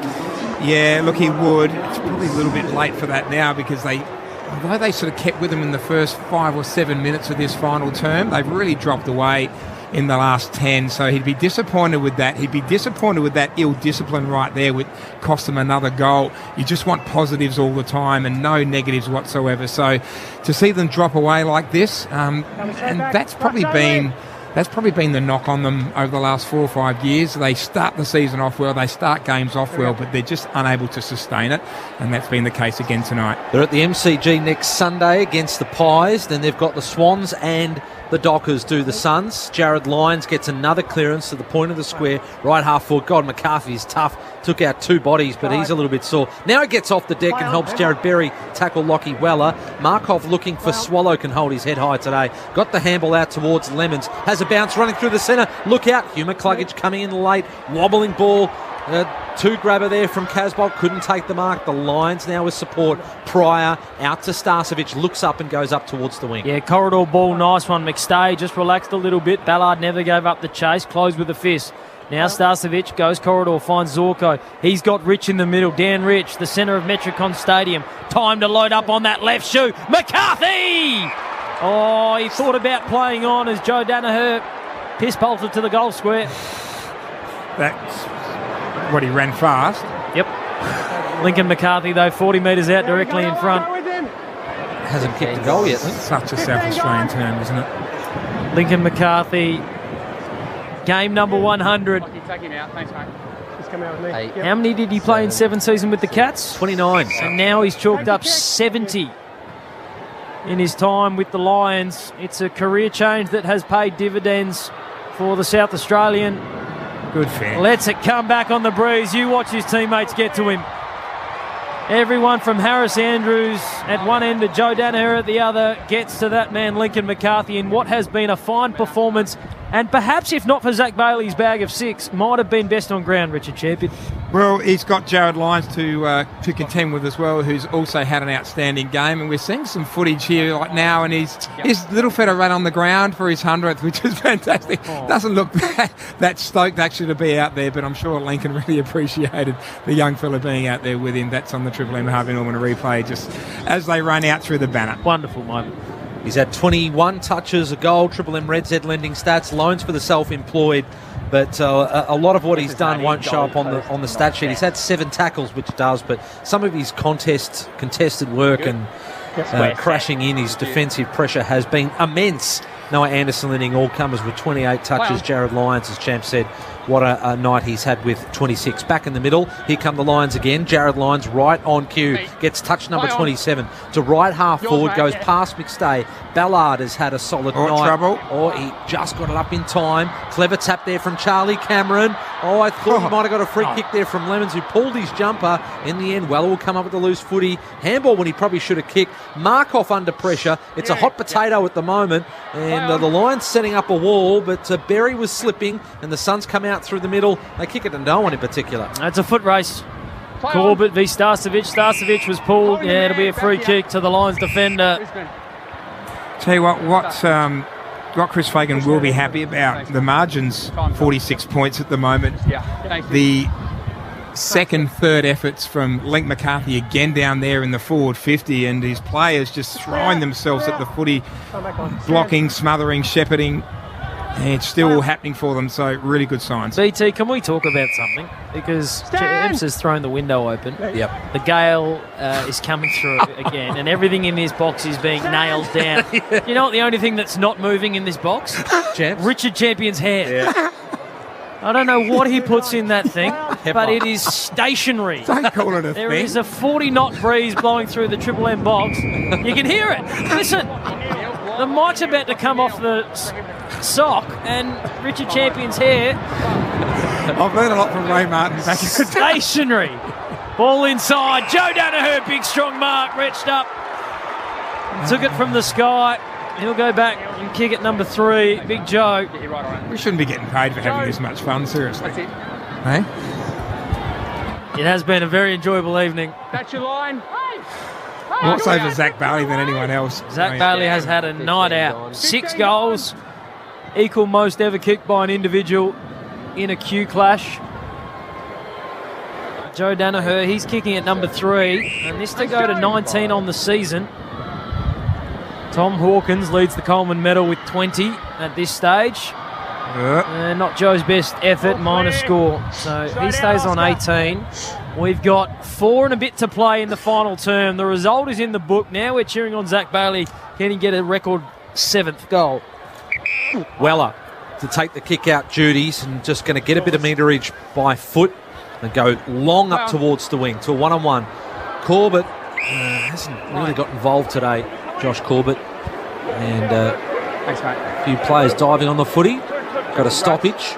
Yeah, look, he would. It's probably a little bit late for that now because although they sort of kept with him in the first 5 or 7 minutes of this final term, they've really dropped away in the last 10. So he'd be disappointed with that. He'd be disappointed with that ill discipline right there, which cost them another goal. You just want positives all the time and no negatives whatsoever. So to see them drop away like this, and that's probably been the knock on them over the last 4 or 5 years. They start the season off well, they start games off well, but they're just unable to sustain it, and that's been the case again tonight. They're at the MCG next Sunday against the Pies, then they've got the Swans and the Dockers do the Suns. Jared Lyons gets another clearance to the point of the square, right half forward. God, McCarthy's tough. Took out 2 bodies, but he's a little bit sore. Now he gets off the deck and helps Jared Berry tackle Lockie Weller. Markov looking for Swallow, can hold his head high today. Got the handball out towards Lemons. Has a bounce running through the centre. Look out. Hugh McCluggage coming in late. Wobbling ball. 2 grabber there from Casbolt. Couldn't take the mark. The Lions now with support. Pryor out to Starcevic. Looks up and goes up towards the wing. Yeah, corridor ball. Nice one. McStay just relaxed a little bit. Ballard never gave up the chase. Closed with a fist. Now Starcevic goes corridor, finds Zorko. He's got Rich in the middle. Dan Rich, the centre of Metricon Stadium. Time to load up on that left shoe. McCarthy! Oh, he thought about playing on as Joe Danaher piss-pulted to the goal square. That's what he ran fast. Yep. Lincoln McCarthy, though, 40 metres out directly in front. Hasn't kicked a goal yet, Link. Such a South Australian term, isn't it? Lincoln McCarthy, game number 100. Take him out. Thanks, mate. Just come out with me. How many did he play in 7 seasons with the Cats? 29. And now he's chalked up 70 in his time with the Lions. It's a career change that has paid dividends for the South Australian. Good fan. Lets it come back on the breeze. You watch his teammates get to him. Everyone from Harris Andrews at one end to Joe Danaher at the other gets to that man Lincoln McCarthy in what has been a fine performance, and perhaps if not for Zach Bailey's bag of 6, might have been best on ground, Richard Champion. Well, he's got Jared Lyons to contend with as well, who's also had an outstanding game, and we're seeing some footage here like now, and his little fella ran on the ground for his 100th, which is fantastic. Doesn't look that stoked actually to be out there, but I'm sure Lincoln really appreciated the young fella being out there with him. That's on the Triple M Harvey Norman replay just as they run out through the banner. Wonderful moment. He's had 21 touches, a goal. Triple M Red Z lending stats, loans for the self-employed. But a lot of what he's done won't show up on the stat sheet. He's had 7 tackles, which does, but some of his contested work and crashing in his defensive pressure has been immense. Noah Anderson leading all comers with 28 touches. Jared Lyons, as Champ said, what a night he's had with 26. Back in the middle, here come the Lions again. Jared Lyons right on cue. Gets touch number 27 to right half forward, goes past McStay. Ballard has had a solid night. Trouble. Oh, he just got it up in time. Clever tap there from Charlie Cameron. Oh, I thought he might have got a free kick there from Lemons, who pulled his jumper. In the end, Weller will come up with the loose footy. Handball when he probably should have kicked. Markov under pressure. It's a hot potato at the moment. And the Lions setting up a wall, but Berry was slipping, and the Suns come out through the middle. They kick it to no one in particular. It's a foot race. Corbett v Starcevic. Starcevic was pulled. Yeah, it'll be a free kick to the Lions defender. Tell you what Chris Fagan will be happy about, the margins, 46 points at the moment. The second, third efforts from Link McCarthy again down there in the forward 50, and his players just throwing themselves at the footy, blocking, smothering, shepherding. And it's still happening for them, so really good signs. BT, can we talk about something? Because James has thrown the window open. Yep. The gale is coming through again, and everything in this box is being nailed down. You know what the only thing that's not moving in this box? Richard Champion's hair. Yeah. I don't know what he puts in that thing, but it is stationary. Don't call it a There thing. is a 40-knot breeze blowing through the Triple M box. You can hear it. Listen, the mic's about to come off the sock, and Richard Champion's hair. I've learned a lot from Ray Martin back in the day. Stationary. Ball inside. Joe Danaher, big strong mark, reached up. Took it from the sky. He'll go back and kick it number 3. Big Joe. We shouldn't be getting paid for having this much fun, seriously. Hey? It has been a very enjoyable evening. That's your line. More so for Zach Bailey than anyone else. Zach Bailey has had a night out. 6 goals, equal most ever kicked by an individual in a Q clash. Joe Danaher, he's kicking at number 3, and this to go to 19 on the season. Tom Hawkins leads the Coleman medal with 20 at this stage. Not Joe's best effort, minus score. So he stays on 18. We've got 4 and a bit to play in the final term. The result is in the book. Now we're cheering on Zach Bailey. Can he get a record 7th goal? Weller to take the kick-out duties and just going to get a bit of meterage by foot and go long up towards the wing to a one-on-one. Corbett hasn't really got involved today, Josh Corbett. And Thanks, mate. A few players diving on the footy. Got a stoppage.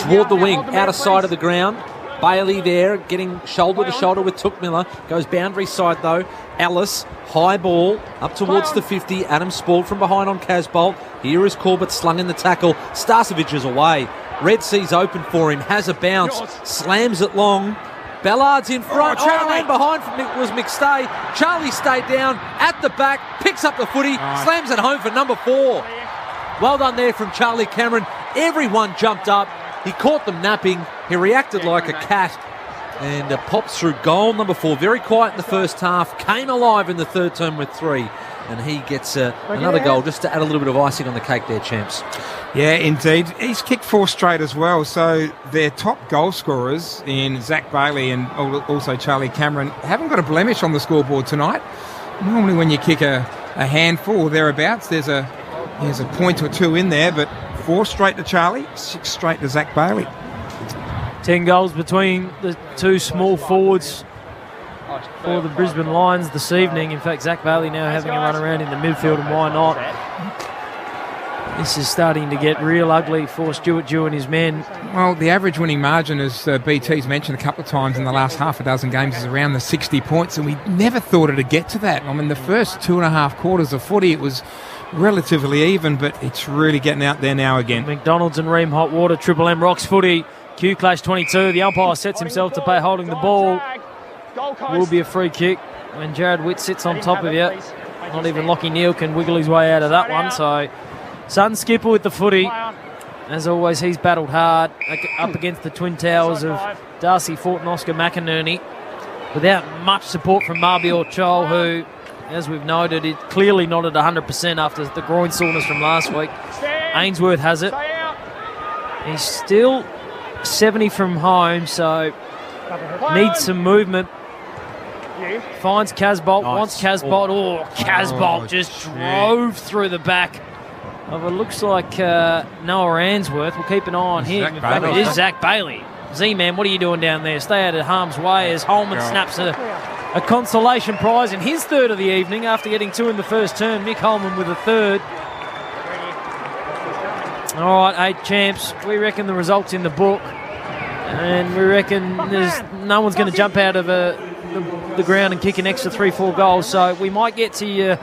Toward the wing, out of sight of the ground. Bailey there, getting shoulder to shoulder with Took Miller. Goes boundary side though. Ellis, high ball, up towards the 50. Adam Spald from behind on Casbolt. Here is Corbett slung in the tackle. Starcevic is away. Red Sea's open for him, has a bounce, slams it long. Ballard's in front. And behind was McStay. Charlie stayed down at the back, picks up the footy, slams it home for number 4. Well done there from Charlie Cameron. Everyone jumped up. He caught them napping. He reacted like a cat and pops through goal number 4. Very quiet in the first half. Came alive in the third term with 3. And he gets another goal just to add a little bit of icing on the cake there, champs. Yeah, indeed. He's kicked 4 straight as well. So their top goal scorers in Zach Bailey and also Charlie Cameron haven't got a blemish on the scoreboard tonight. Normally when you kick a handful or thereabouts, there's a point or 2 in there, but 4 straight to Charlie, 6 straight to Zach Bailey. 10 goals between the 2 small forwards for the Brisbane Lions this evening. In fact, Zach Bailey now having a run around in the midfield, and why not? This is starting to get real ugly for Stuart Dew and his men. Well, the average winning margin, as BT's mentioned a couple of times in the last half a dozen games, is around the 60 points, and we never thought it'd get to that. I mean, the first 2.5 quarters of footy, it was relatively even, but it's really getting out there now again. McDonald's and Ream Hot Water, Triple M Rocks footy, Q Clash 22. The umpire sets himself to pay holding the ball. Will be a free kick when Jared Witt sits on top of you. Not even Lockie Neal can wiggle his way out of that one. So, Sun Skipper with the footy. As always, he's battled hard up against the twin towers of Darcy Fort and Oscar McInerney, without much support from Marbior Chol, who, as we've noted, is clearly not at 100% after the groin soreness from last week. Ainsworth has it. He's still 70 from home, so needs some movement. Finds Casbolt, wants Casbolt. Oh, Casbolt just drove through the back of it. Looks like Noah Ainsworth. We'll keep an eye on him. In fact, it is Zach Bailey. Z-Man, what are you doing down there? Stay out of harm's way as Holman snaps a consolation prize in his third of the evening after getting 2 in the first term. Nick Holman with a third. All right, 8 champs. We reckon the result's in the book. And we reckon no one's going to jump out of the ground and kick an extra 3-4 goals. So we might get to your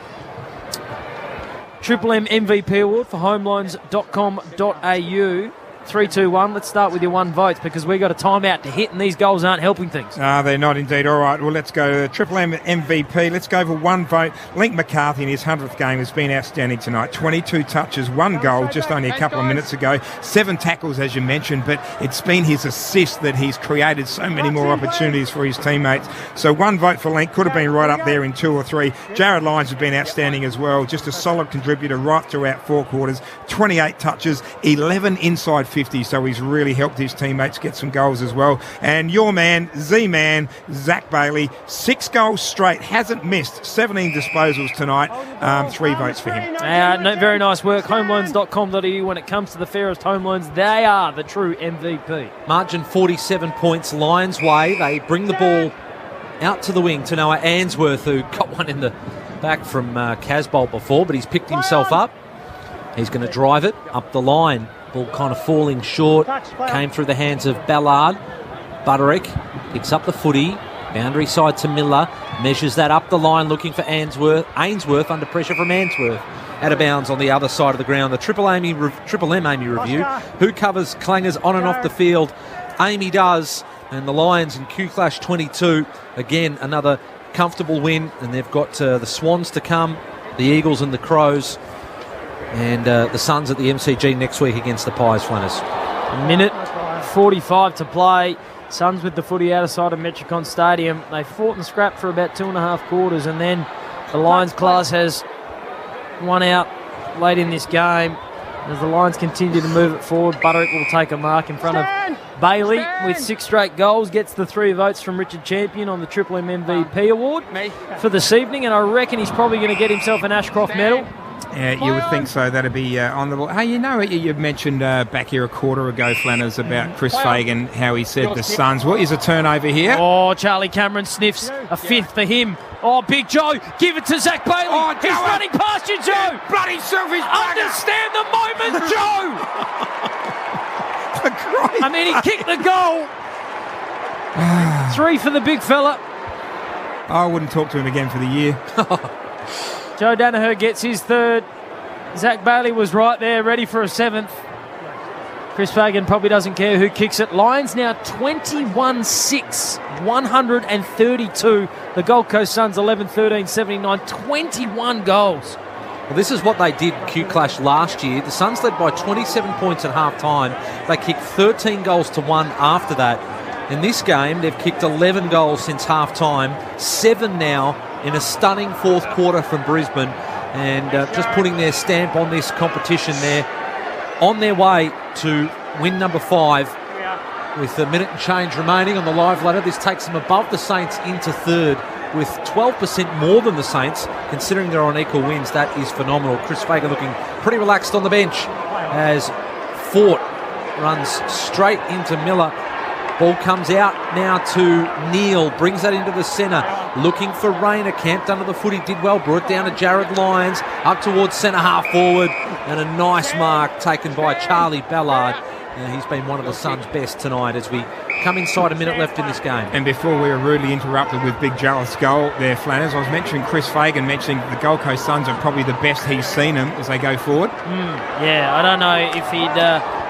Triple M MVP award for homeloans.com.au. 3-2-1. Let's start with your 1 vote because we got a timeout to hit and these goals aren't helping things. They're not indeed. All right, well, let's go to Triple M MVP. Let's go for 1 vote. Link McCarthy in his 100th game has been outstanding tonight. 22 touches, 1 goal just only a couple of minutes ago. 7 tackles, as you mentioned, but it's been his assist that he's created so many more opportunities for his teammates. So 1 vote for Link. Could have been right up there in 2 or 3. Jared Lyons has been outstanding as well. Just a solid contributor right throughout 4 quarters. 28 touches, 11 inside 50, so he's really helped his teammates get some goals as well. And your man, Z-Man, Zach Bailey, 6 goals straight, hasn't missed, 17 disposals tonight, 3 votes for him. Very nice work. Homeloans.com.au. When it comes to the fairest home loans, they are the true MVP. Margin 47 points, Lions way. They bring the ball out to the wing to Noah Ainsworth, who got one in the back from Casbolt before, but he's picked himself up. He's going to drive it up the line. Ball kind of falling short. Came through the hands of Ballard. Butterick picks up the footy. Boundary side to Miller. Measures that up the line looking for Ainsworth. Ainsworth under pressure from Ainsworth. Out of bounds on the other side of the ground. The Triple M Amy review. Who covers clangers on and off the field? Amy does. And the Lions in Q Clash 22. Again, another comfortable win. And they've got the Swans to come. The Eagles and the Crows. And the Suns at the MCG next week against the Pies Flanners. A minute 45 to play. Suns with the footy out of sight of Metricon Stadium. They fought and scrapped for about 2.5 quarters, and then the Lions class has one out late in this game. As the Lions continue to move it forward, Butterick will take a mark in front of Bailey with 6 straight goals. Gets the 3 votes from Richard Champion on the Triple M MVP award for this evening, and I reckon he's probably going to get himself an Ashcroft medal. Yeah, you would think so. That'd be on the ball. Hey, you mentioned back here a quarter ago, Flanners, about Chris Fagan, how he said the Suns. What is a turnover here? Oh, Charlie Cameron sniffs a fifth for him. Oh, Big Joe, give it to Zach Bailey. Oh, he's running past you, Joe. Bloody selfish Understand the moment, Joe. I mean, he kicked the goal. 3 for the big fella. I wouldn't talk to him again for the year. Joe Danaher gets his third. Zach Bailey was right there, ready for a 7th. Chris Fagan probably doesn't care who kicks it. Lions now 21-6, 132. The Gold Coast Suns 11-13, 79, 21 goals. Well, this is what they did Q Clash last year. The Suns led by 27 points at half-time. They kicked 13 goals to 1 after that. In this game, they've kicked 11 goals since half-time, 7 now in a stunning fourth quarter from Brisbane, and just putting their stamp on this competition there. On their way to win number 5 with a minute and change remaining on the live ladder. This takes them above the Saints into third with 12% more than the Saints, considering they're on equal wins. That is phenomenal. Chris Fagan looking pretty relaxed on the bench as Fort runs straight into Miller. Ball comes out now to Neal, brings that into the centre, looking for Rayner, camped under the foot, he did well, brought down to Jared Lyons, up towards centre half forward, and a nice mark taken by Charlie Ballard. He's been one of the Suns' best tonight as we come inside a minute left in this game. And before we were rudely interrupted with Big Jarlath's goal there, Flanners, I was mentioning Chris Fagan, mentioning the Gold Coast Suns are probably the best he's seen them as they go forward. Yeah, I don't know if he'd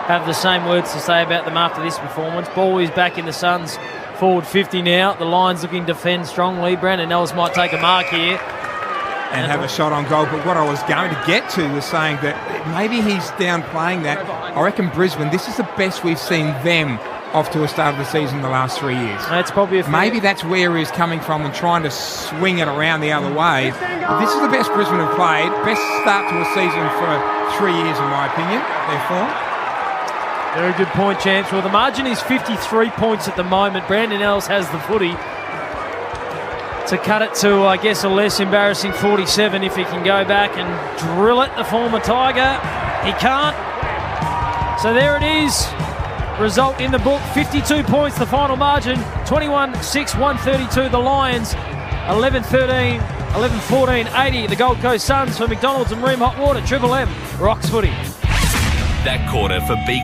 have the same words to say about them after this performance. Ball is back in the Suns' forward 50 now. The Lions looking to defend strongly. Brandon Ellis might take a mark here. And have a shot on goal. But what I was going to get to was saying that maybe he's downplaying that. I reckon Brisbane, this is the best we've seen them off to a start of the season the last 3 years. That's probably maybe that's where he's coming from and trying to swing it around the other way. But this is the best Brisbane have played. Best start to a season for 3 years, in my opinion, their form. Very good point, Champs. Well, the margin is 53 points at the moment. Brandon Ellis has the footy to cut it to, I guess, a less embarrassing 47 if he can go back and drill it, the former Tiger. He can't. So there it is. Result in the book, 52 points, the final margin, 21-6, 132, the Lions, 11-13, 11-14, 80, the Gold Coast Suns. For McDonald's and Ream Hot Water, Triple M, rocks footy. That quarter for B.